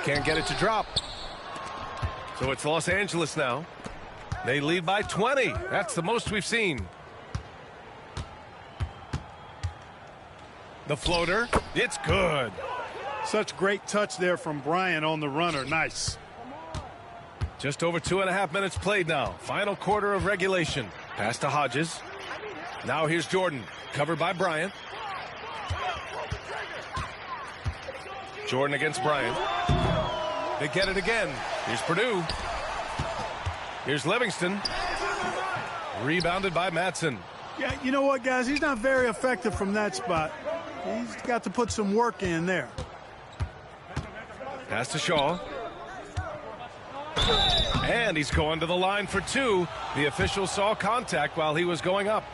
Can't get it to drop. So it's Los Angeles now. They lead by 20. That's the most we've seen. The floater. It's good. Such great touch there from Bryant on the runner. Nice. Just over 2.5 minutes played now. Final quarter of regulation. Pass to Hodges. Now here's Jordan. Covered by Bryant. Jordan against Bryant. They get it again. Here's Purdue. Here's Livingston. Rebounded by Madsen. Yeah, you know what, guys? He's not very effective from that spot. He's got to put some work in there. Pass to Shaw. And he's going to the line for two. The official saw contact while he was going up.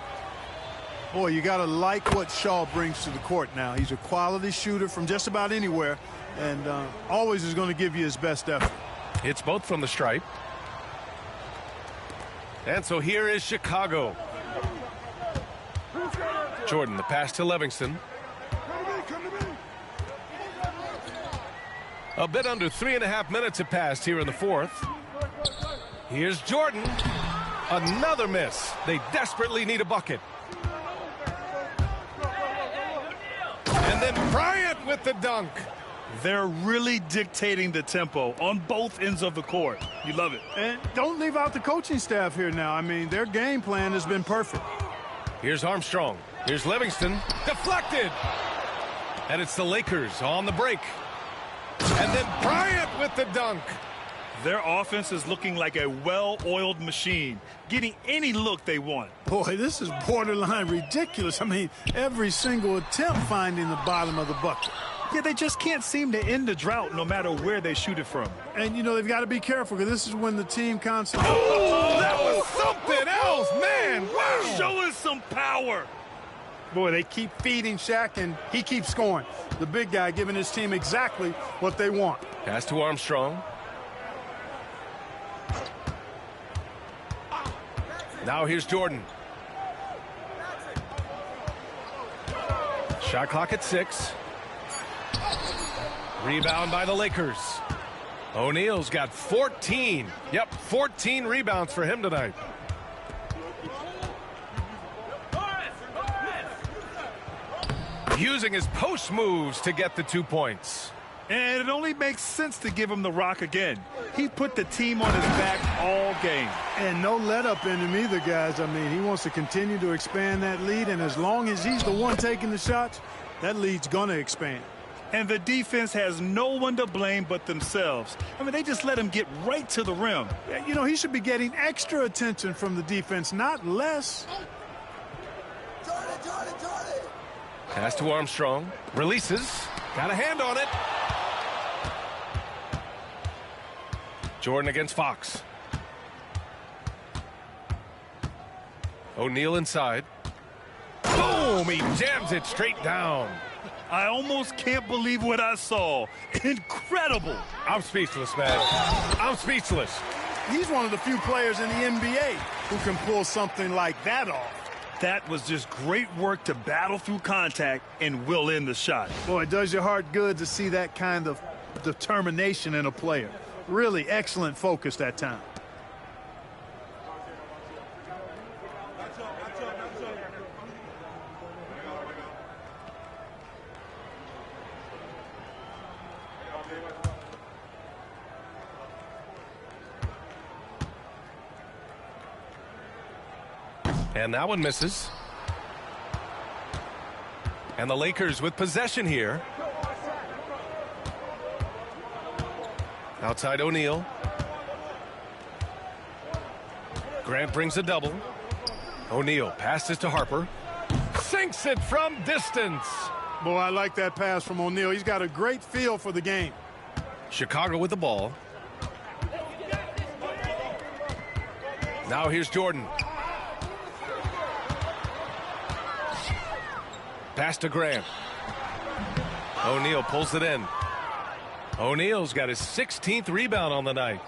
Boy, you got to like what Shaw brings to the court now. He's a quality shooter from just about anywhere, and always is going to give you his best effort. It's both from the stripe. And so here is Chicago. Jordan, the pass to Livingston. A bit under 3.5 minutes have passed here in the fourth. Here's Jordan. Another miss. They desperately need a bucket. And then Bryant with the dunk. They're really dictating the tempo on both ends of the court. You love it. And don't leave out the coaching staff here now. I mean, their game plan has been perfect. Here's Armstrong. Here's Livingston. Deflected. And it's the Lakers on the break. And then Bryant with the dunk. Their offense is looking like a well-oiled machine, getting any look they want. Boy, this is borderline ridiculous. I mean, every single attempt finding the bottom of the bucket. Yeah, they just can't seem to end the drought no matter where they shoot it from. And, you know, they've got to be careful because this is when the team constantly... Oh, that was something else, man. Wow. Show us some power. Boy, they keep feeding Shaq, and he keeps scoring. The big guy giving his team exactly what they want. Pass to Armstrong. Now here's Jordan. Shot clock at 6. Rebound by the Lakers. O'Neal's got 14. Yep, 14 rebounds for him tonight. Using his post moves to get the 2 points. And it only makes sense to give him the rock again. He put the team on his back all game. And no let up in him either, guys. I mean, he wants to continue to expand that lead, and as long as he's the one taking the shots, that lead's going to expand. And the defense has no one to blame but themselves. I mean, they just let him get right to the rim. You know, he should be getting extra attention from the defense, not less. Pass to Armstrong. Releases. Got a hand on it. Jordan against Fox. O'Neal inside. Boom! He jams it straight down. I almost can't believe what I saw. Incredible. I'm speechless, man. I'm speechless. He's one of the few players in the NBA who can pull something like that off. That was just great work to battle through contact and will in the shot. Boy, it does your heart good to see that kind of determination in a player. Really excellent focus that time. And that one misses. And the Lakers with possession here. Outside O'Neal. Grant brings a double. O'Neal passes to Harper. Sinks it from distance. Boy, I like that pass from O'Neal. He's got a great feel for the game. Chicago with the ball. Now here's Jordan. Pass to Grant. O'Neal pulls it in. O'Neal's got his 16th rebound on the night.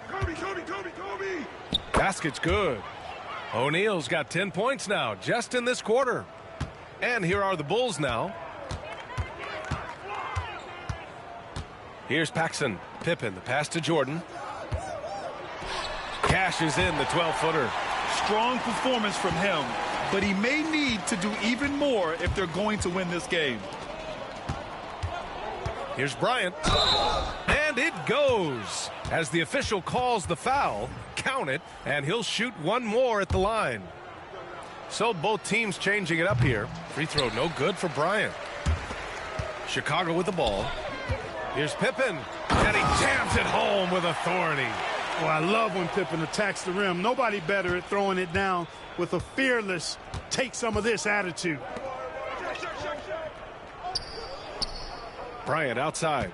Kobe. Basket's good. O'Neal's got 10 points now, just in this quarter. And here are the Bulls now. Here's Paxson. Pippen, the pass to Jordan. Cashes in the 12-footer. Strong performance from him, but he may need to do even more if they're going to win this game. Here's Bryant. And it goes. As the official calls the foul, count it, and he'll shoot one more at the line. So both teams changing it up here. Free throw no good for Bryant. Chicago with the ball. Here's Pippen. And he jams it home with authority. Well, I love when Pippen attacks the rim. Nobody better at throwing it down with a fearless, take some of this attitude. Bryant outside.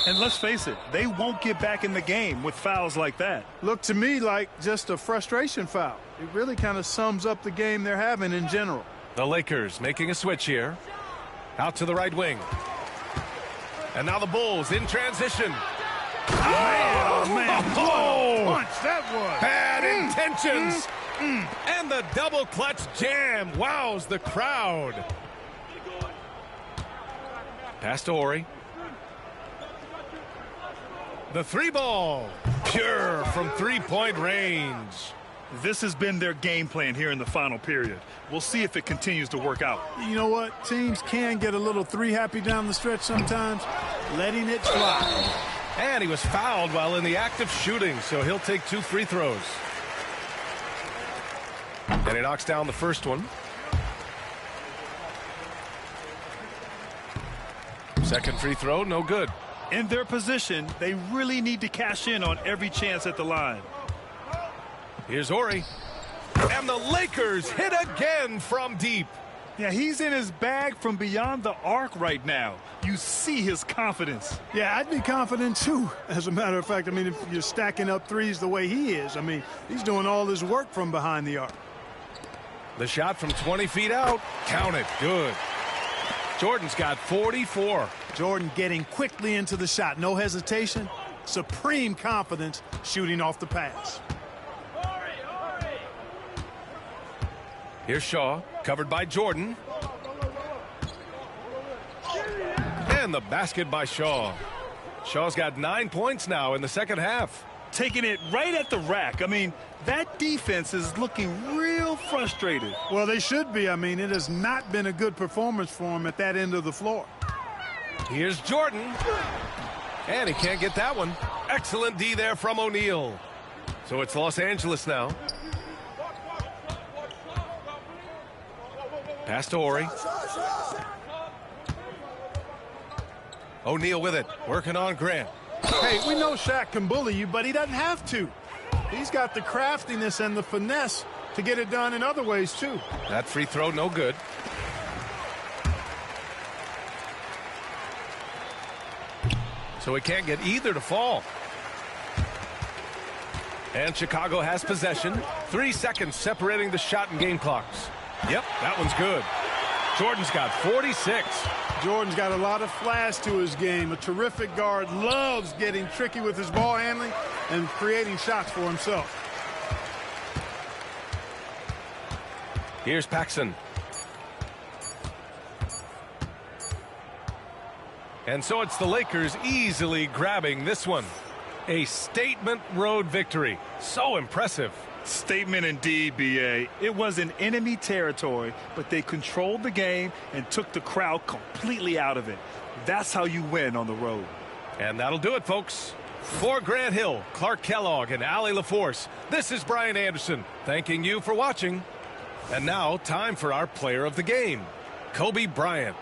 And let's face it, they won't get back in the game with fouls like that. Looked to me like just a frustration foul. It really kind of sums up the game they're having in general. The Lakers making a switch here. Out to the right wing. And now the Bulls in transition. Oh, man. What a punch that was. Bad intentions. And the double clutch jam wows the crowd. Pass to Horry. The three ball. Pure from three-point range. This has been their game plan here in the final period. We'll see if it continues to work out. You know what? Teams can get a little three happy down the stretch sometimes, letting it fly. And he was fouled while in the act of shooting, so he'll take 2 free throws. And he knocks down the first one. Second free throw, no good. In their position, they really need to cash in on every chance at the line. Here's Horry. And the Lakers hit again from deep. Yeah, he's in his bag from beyond the arc right now. You see his confidence. Yeah, I'd be confident too. As a matter of fact, I mean, if you're stacking up threes the way he is, I mean, he's doing all his work from behind the arc. The shot from 20 feet out. Count it. Good. Jordan's got 44. Jordan getting quickly into the shot. No hesitation. Supreme confidence shooting off the pass. Here's Shaw, covered by Jordan. And the basket by Shaw. Shaw's got 9 points now in the second half. Taking it right at the rack. I mean, that defense is looking real frustrated. Well, they should be. I mean, it has not been a good performance for him at that end of the floor. Here's Jordan. And he can't get that one. Excellent D there from O'Neal. So it's Los Angeles now. Pass to Horry. O'Neal with it, working on Grant. Hey, we know Shaq can bully you, but he doesn't have to. He's got the craftiness and the finesse to get it done in other ways, too. That free throw, no good. So he can't get either to fall. And Chicago has possession. 3 seconds separating the shot and game clocks. Yep, that one's good. Jordan's got 46. Jordan's got a lot of flash to his game. A terrific guard, loves getting tricky with his ball handling and creating shots for himself. Here's Paxson. And so it's the Lakers easily grabbing this one. A statement road victory. So impressive. Statement indeed, B.A. It was in enemy territory, but they controlled the game and took the crowd completely out of it. That's how you win on the road. And that'll do it, folks. For Grant Hill, Clark Kellogg, and Allie LaForce, this is Brian Anderson thanking you for watching. And now, time for our player of the game, Kobe Bryant.